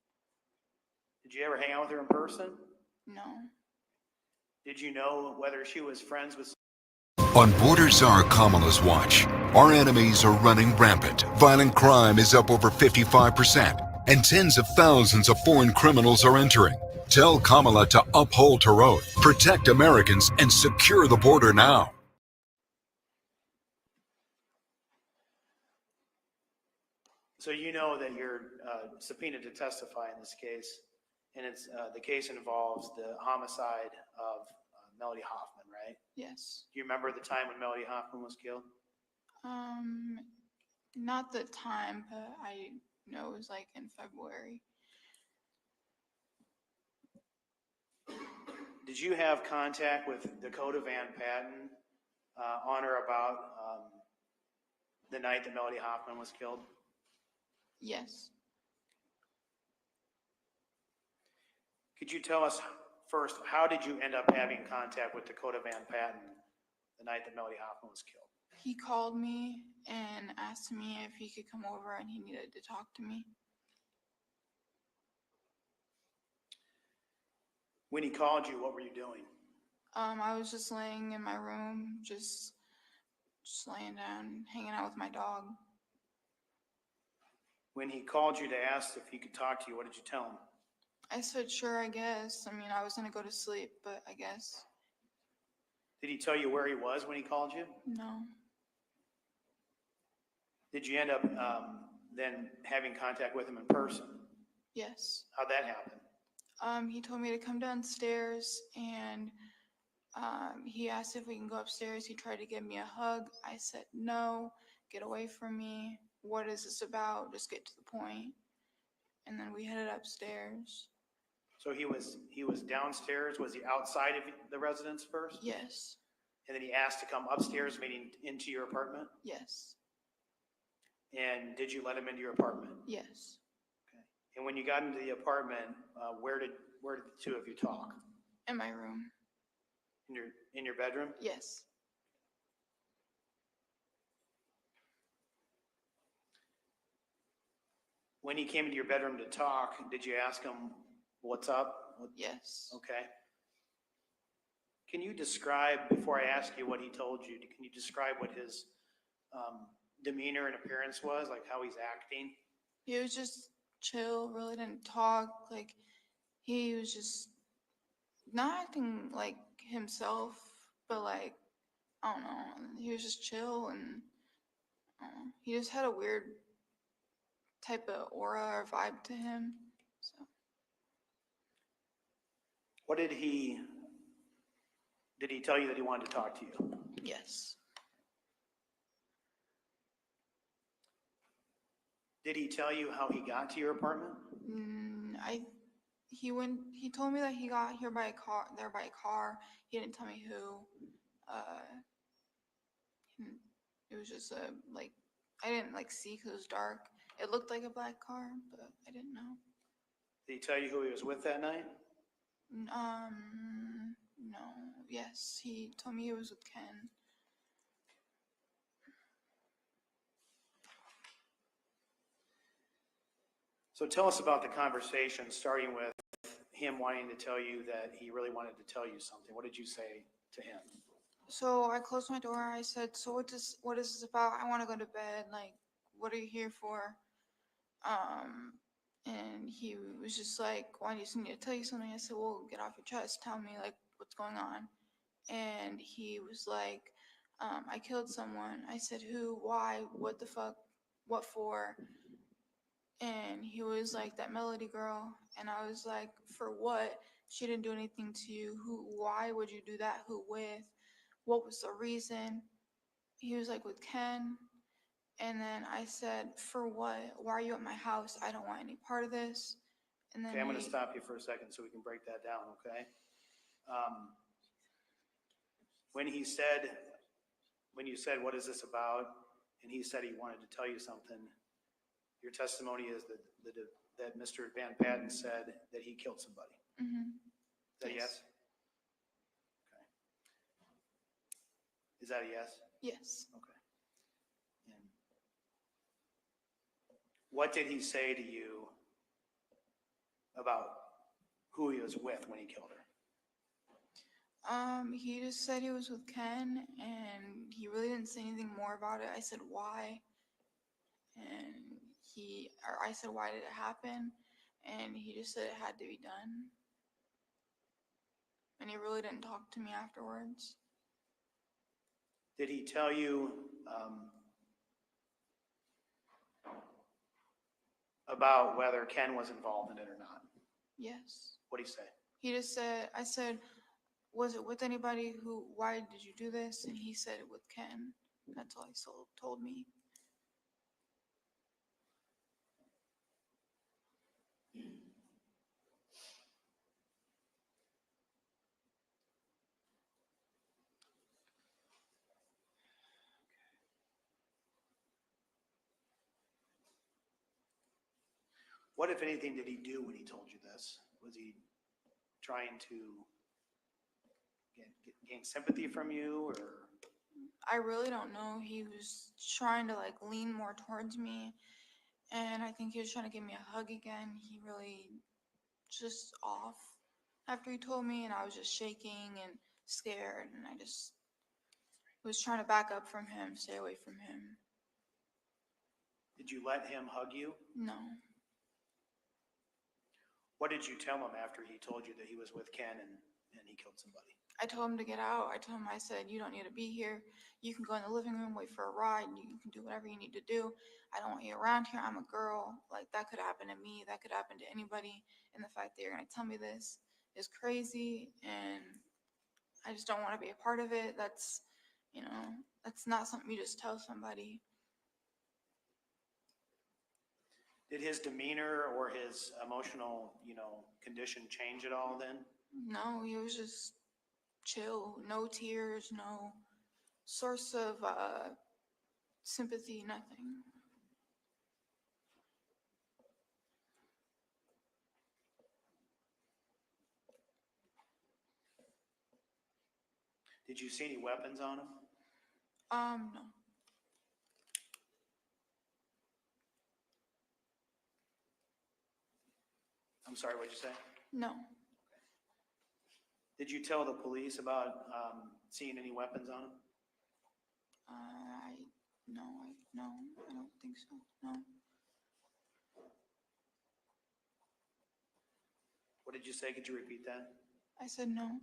Did you ever hang out with her in person? No. Did you know whether she was friends with... On Border Czar Kamala's watch, our enemies are running rampant. Violent crime is up over 55%, and tens of thousands of foreign criminals are entering. Tell Kamala to uphold her oath, protect Americans, and secure the border now. So you know that you're subpoenaed to testify in this case, and it's the case involves the homicide of Melody Hoffman, right? Yes. Do you remember the time when Melody Hoffman was killed? Not the time, but I know it was like in February. Did you have contact with Dakota Van Patten on or about the night that Melody Hoffman was killed? Yes. Could you tell us first, how did you end up having contact with Dakota Van Patten the night that Melody Hoffman was killed? He called me and asked me if he could come over and he needed to talk to me. When he called you, what were you doing? I was just laying in my room, just laying down, hanging out with my dog. When he called you to ask if he could talk to you, what did you tell him? I said, sure, I guess. I mean, I was gonna go to sleep, but I guess. Did he tell you where he was when he called you? No. Did you end up then having contact with him in person? Yes. How'd that happen? He told me to come downstairs, and he asked if we can go upstairs. He tried to give me a hug. I said, no, get away from me. What is this about? Just get to the point. And then we headed upstairs. So he was downstairs. Was he outside of the residence first? Yes. And then he asked to come upstairs, meaning into your apartment? Yes. And did you let him into your apartment? Yes. Okay. And when you got into the apartment, where did the two of you talk? In my room. In your bedroom? Yes. When he came into your bedroom to talk, did you ask him what's up? Yes. Okay. Can you describe, before I ask you what he told you, can you describe what his demeanor and appearance was, like how he's acting? He was just chill, really didn't talk. Like, he was just not acting like himself, but like, I don't know. He was just chill, and he just had a weird type of aura or vibe to him. So. What did he tell you that he wanted to talk to you? Yes. Did he tell you how he got to your apartment? He told me that he got here by a car. He didn't tell me who. It was just like, I didn't like see because it was dark. It looked like a black car, but I didn't know. Did he tell you who he was with that night? No. Yes, he told me he was with Ken. So tell us about the conversation, starting with him wanting to tell you that he really wanted to tell you something. What did you say to him? So I closed my door. I said, so what is this about? I want to go to bed. Like, what are you here for? And he was just like, why do you need to tell you something? I said, well, get off your chest. Tell me, like, what's going on. And he was like, I killed someone. I said, who, why, what the fuck, what for? And he was like, that Melody girl. And I was like, for what? She didn't do anything to you. Who, why would you do that? Who with? What was the reason? He was like, with Ken. And then I said, for what? Why are you at my house? I don't want any part of this. And then Okay, I'm going to stop you for a second so we can break that down, okay? When you said, what is this about? And he said he wanted to tell you something, your testimony is that Mr. Van Patten said that he killed somebody. Mm-hmm. Is that yes? Okay. Is that a yes? Yes. Okay. And what did he say to you about who he was with when he killed her? He just said he was with Ken, and he really didn't say anything more about it. I said, why? And I said, why did it happen? And he just said it had to be done. And he really didn't talk to me afterwards. Did he tell you about whether Ken was involved in it or not? Yes. What did he say? He just said, I said, was it with anybody? Who, why did you do this? And he said it with Ken. That's all he told me. What, if anything, did he do when he told you this? Was he trying to gain sympathy from you, or? I really don't know. He was trying to like lean more towards me, and I think he was trying to give me a hug again. He really just off after he told me, and I was just shaking and scared, and I just was trying to back up from him, stay away from him. Did you let him hug you? No. What did you tell him after he told you that he was with Ken and he killed somebody? I told him to get out. I said, you don't need to be here. You can go in the living room, wait for a ride, and you can do whatever you need to do. I don't want you around here. I'm a girl. Like, that could happen to me. That could happen to anybody. And the fact that you're going to tell me this is crazy, and I just don't want to be a part of it. That's, that's not something you just tell somebody. Did his demeanor or his emotional, condition change at all then? No, he was just chill. No tears, no source of sympathy, nothing. Did you see any weapons on him? No. I'm sorry, what'd you say? No. Did you tell the police about seeing any weapons on him? No, I don't think so. No. What did you say? Could you repeat that? I said no.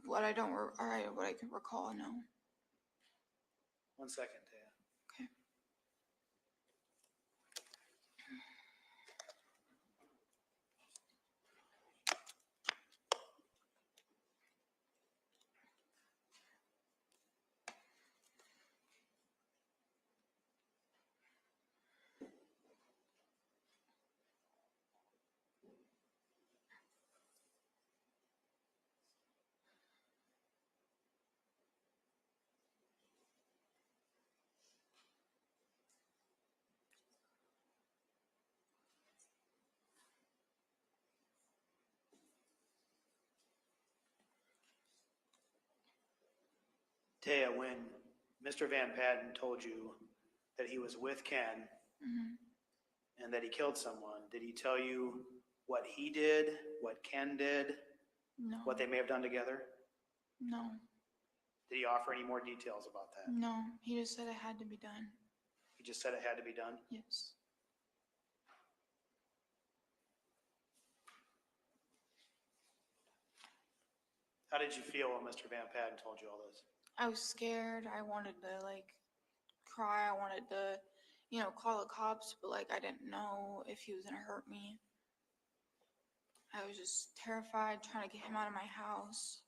What I can recall, no. 1 second, Taya. Okay. Taya, when Mr. Van Patten told you that he was with Ken and that he killed someone, did he tell you what he did, what Ken did, No. what they may have done together? No. Did he offer any more details about that? No. He just said it had to be done. He just said it had to be done? Yes. How did you feel when Mr. Van Patten told you all this? I was scared. I wanted to cry. I wanted to, call the cops, but I didn't know if he was gonna hurt me. I was just terrified, trying to get him out of my house.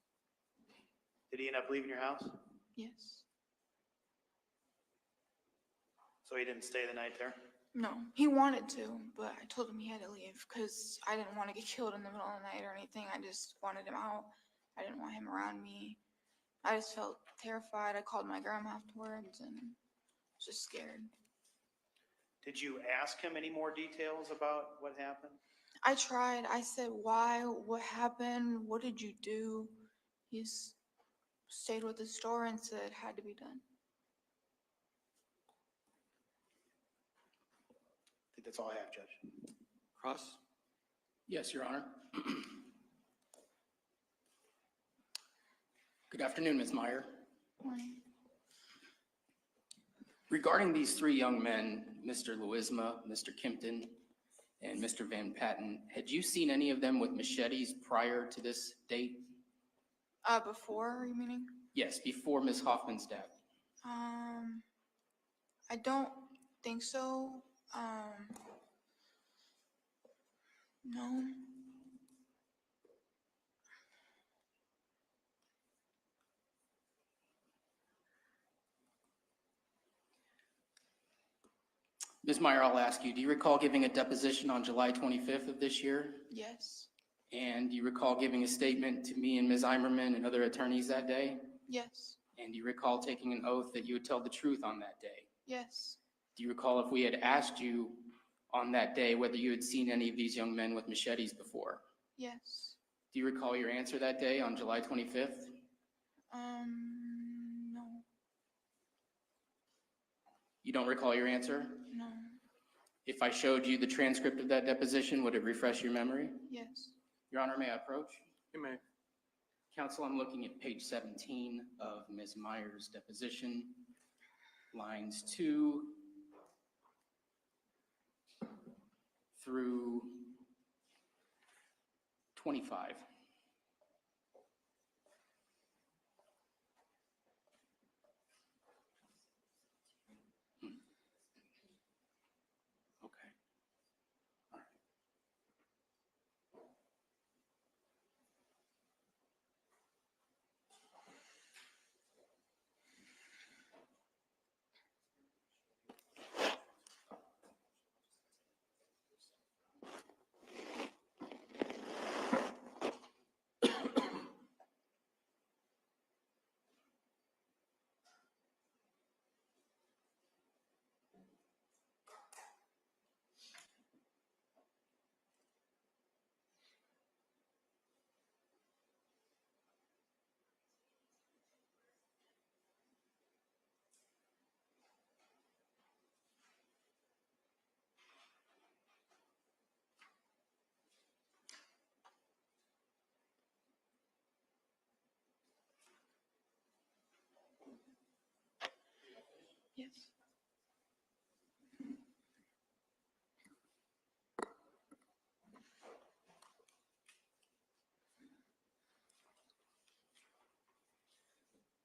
Did he end up leaving your house? Yes. So he didn't stay the night there? No, he wanted to, but I told him he had to leave because I didn't want to get killed in the middle of the night or anything. I just wanted him out. I didn't want him around me. I just felt terrified. I called my grandma afterwards and was just scared. Did you ask him any more details about what happened? I tried. I said, why? What happened? What did you do? He stayed with the store and said it had to be done. I think that's all I have, Judge. Cross? Yes, Your Honor. Good afternoon, Ms. Meyer. Morning. Regarding these three young men, Mr. Louisma, Mr. Kimpton, and Mr. Van Patten, had you seen any of them with machetes prior to this date? Before, you meaning? Yes, before Ms. Hoffman's death. I don't think so. No. Ms. Meyer, I'll ask you, do you recall giving a deposition on July 25th of this year? Yes. And do you recall giving a statement to me and Ms. Eimerman and other attorneys that day? Yes. And do you recall taking an oath that you would tell the truth on that day? Yes. Do you recall if we had asked you on that day whether you had seen any of these young men with machetes before? Yes. Do you recall your answer that day on July 25th? No. You don't recall your answer? No. If I showed you the transcript of that deposition, would it refresh your memory? Yes. Your Honor, may I approach? You may. Counsel, I'm looking at page 17 of Ms. Meyer's deposition, lines 2 through 25. Okay. All right. Yes.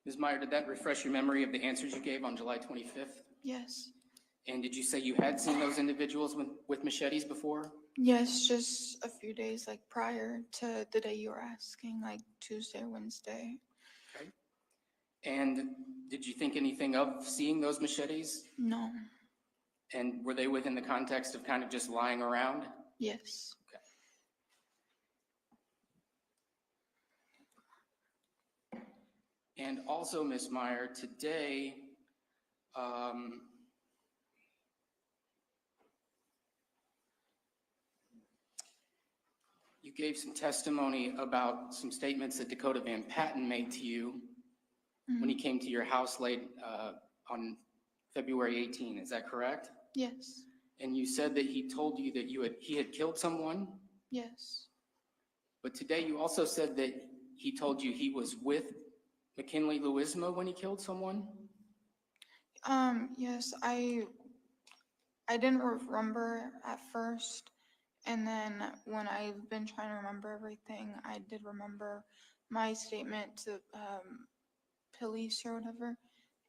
Ms. Meyer, did that refresh your memory of the answers you gave on July 25th? Yes. And did you say you had seen those individuals with machetes before? Yes, just a few days like prior to the day you were asking, like Tuesday, Wednesday. Okay. And did you think anything of seeing those machetes? No. And were they within the context of kind of just lying around? Yes. Okay. And also, Ms. Meyer, today, you gave some testimony about some statements that Dakota Van Patten made to you when he came to your house late on February 18. Is that correct? Yes. And you said that he told you that he had killed someone, Yes. but today you also said that he told you he was with McKinley Louisma when he killed someone? Yes, I didn't remember at first, and then when I've been trying to remember everything, I did remember my statement to police or whatever,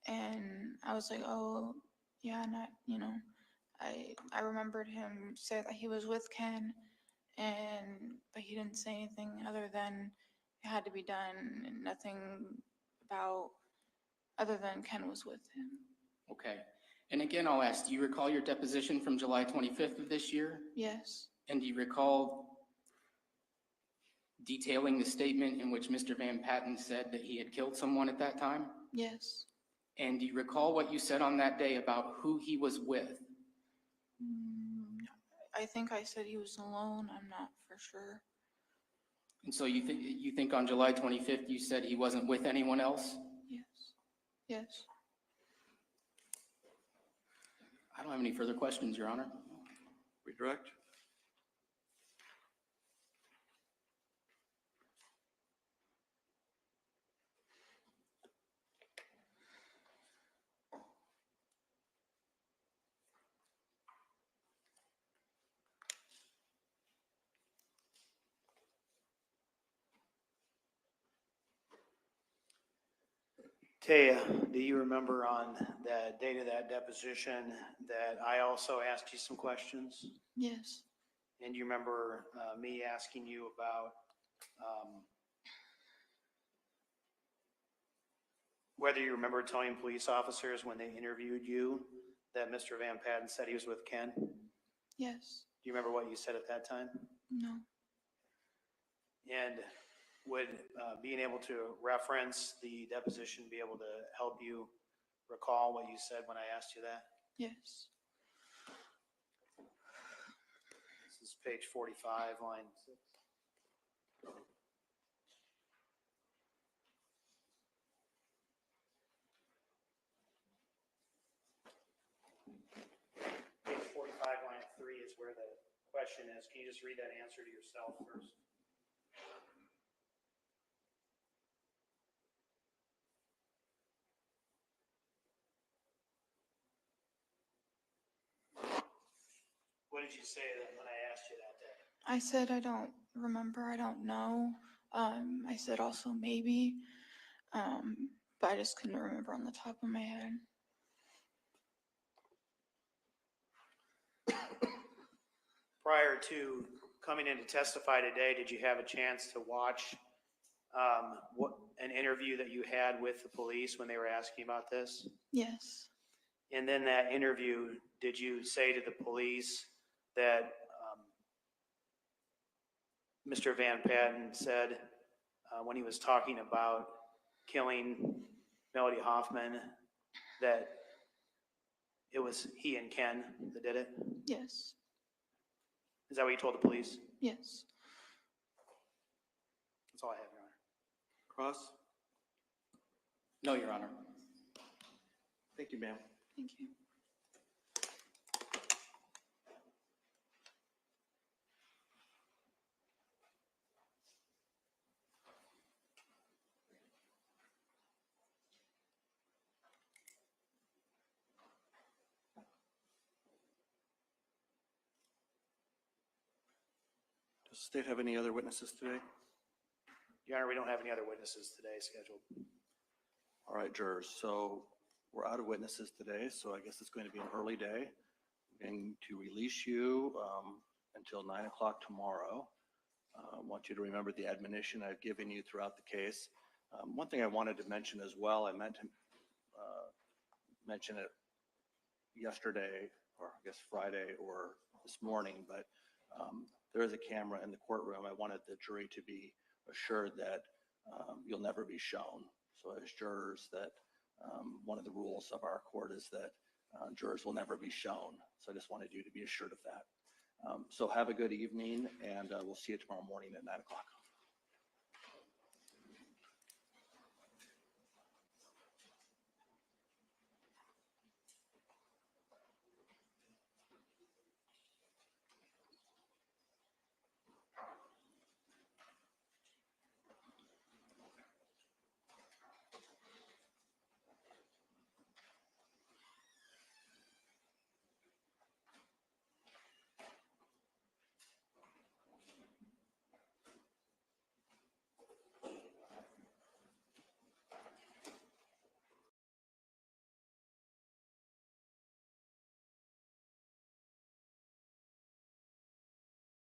and I was like, oh, yeah, not, I remembered him say that he was with Ken, but he didn't say anything other than it had to be done, and nothing about other than Ken was with him. Okay. And again, I'll ask, do you recall your deposition from July 25th of this year? Yes. And do you recall detailing the statement in which Mr. Van Patten said that he had killed someone at that time? Yes. And do you recall what you said on that day about who he was with? I think I said he was alone. I'm not for sure. And so you think on July 25th you said he wasn't with anyone else? Yes. Yes. I don't have any further questions, Your Honor. Redirect. Taya, do you remember on the date of that deposition that I also asked you some questions? Yes. And you remember me asking you about whether you remember telling police officers when they interviewed you that Mr. Van Patten said he was with Ken? Do Yes. you remember what you said at that time? No. And would being able to reference the deposition be able to help you recall what you said when I asked you that? Yes. This is page 45, line 6. Page 45, line 3 is where the question is. Can you just read that answer to yourself first? What did you say then when I asked you that day? I said, I don't remember, I don't know. I said also maybe, but I just couldn't remember on the top of my head. Prior to coming in to testify today, did you have a chance to watch an interview that you had with the police when they were asking about this? Yes. And then that interview, did you say to the police that Mr. Van Patten said when he was talking about killing Melody Hoffmanin that it was he and Ken that did it? Yes. Is that what you told the police? Yes. That's all I have, Your Honor. Cross? No, Your Honor. Thank you, ma'am. Thank you. Does the state have any other witnesses today? Your Honor, we don't have any other witnesses today scheduled. All right, jurors, so we're out of witnesses today, so I guess it's going to be an early day. I'm going to release you until 9 o'clock tomorrow. I want you to remember the admonition I've given you throughout the case. One thing I wanted to mention as well, I meant to mention it yesterday, or I guess Friday or this morning, but there is a camera in the courtroom. I wanted the jury to be assured that you'll never be shown. So as jurors, that one of the rules of our court is that jurors will never be shown. So I just wanted you to be assured of that. So have a good evening, and we'll see you tomorrow morning at 9 o'clock.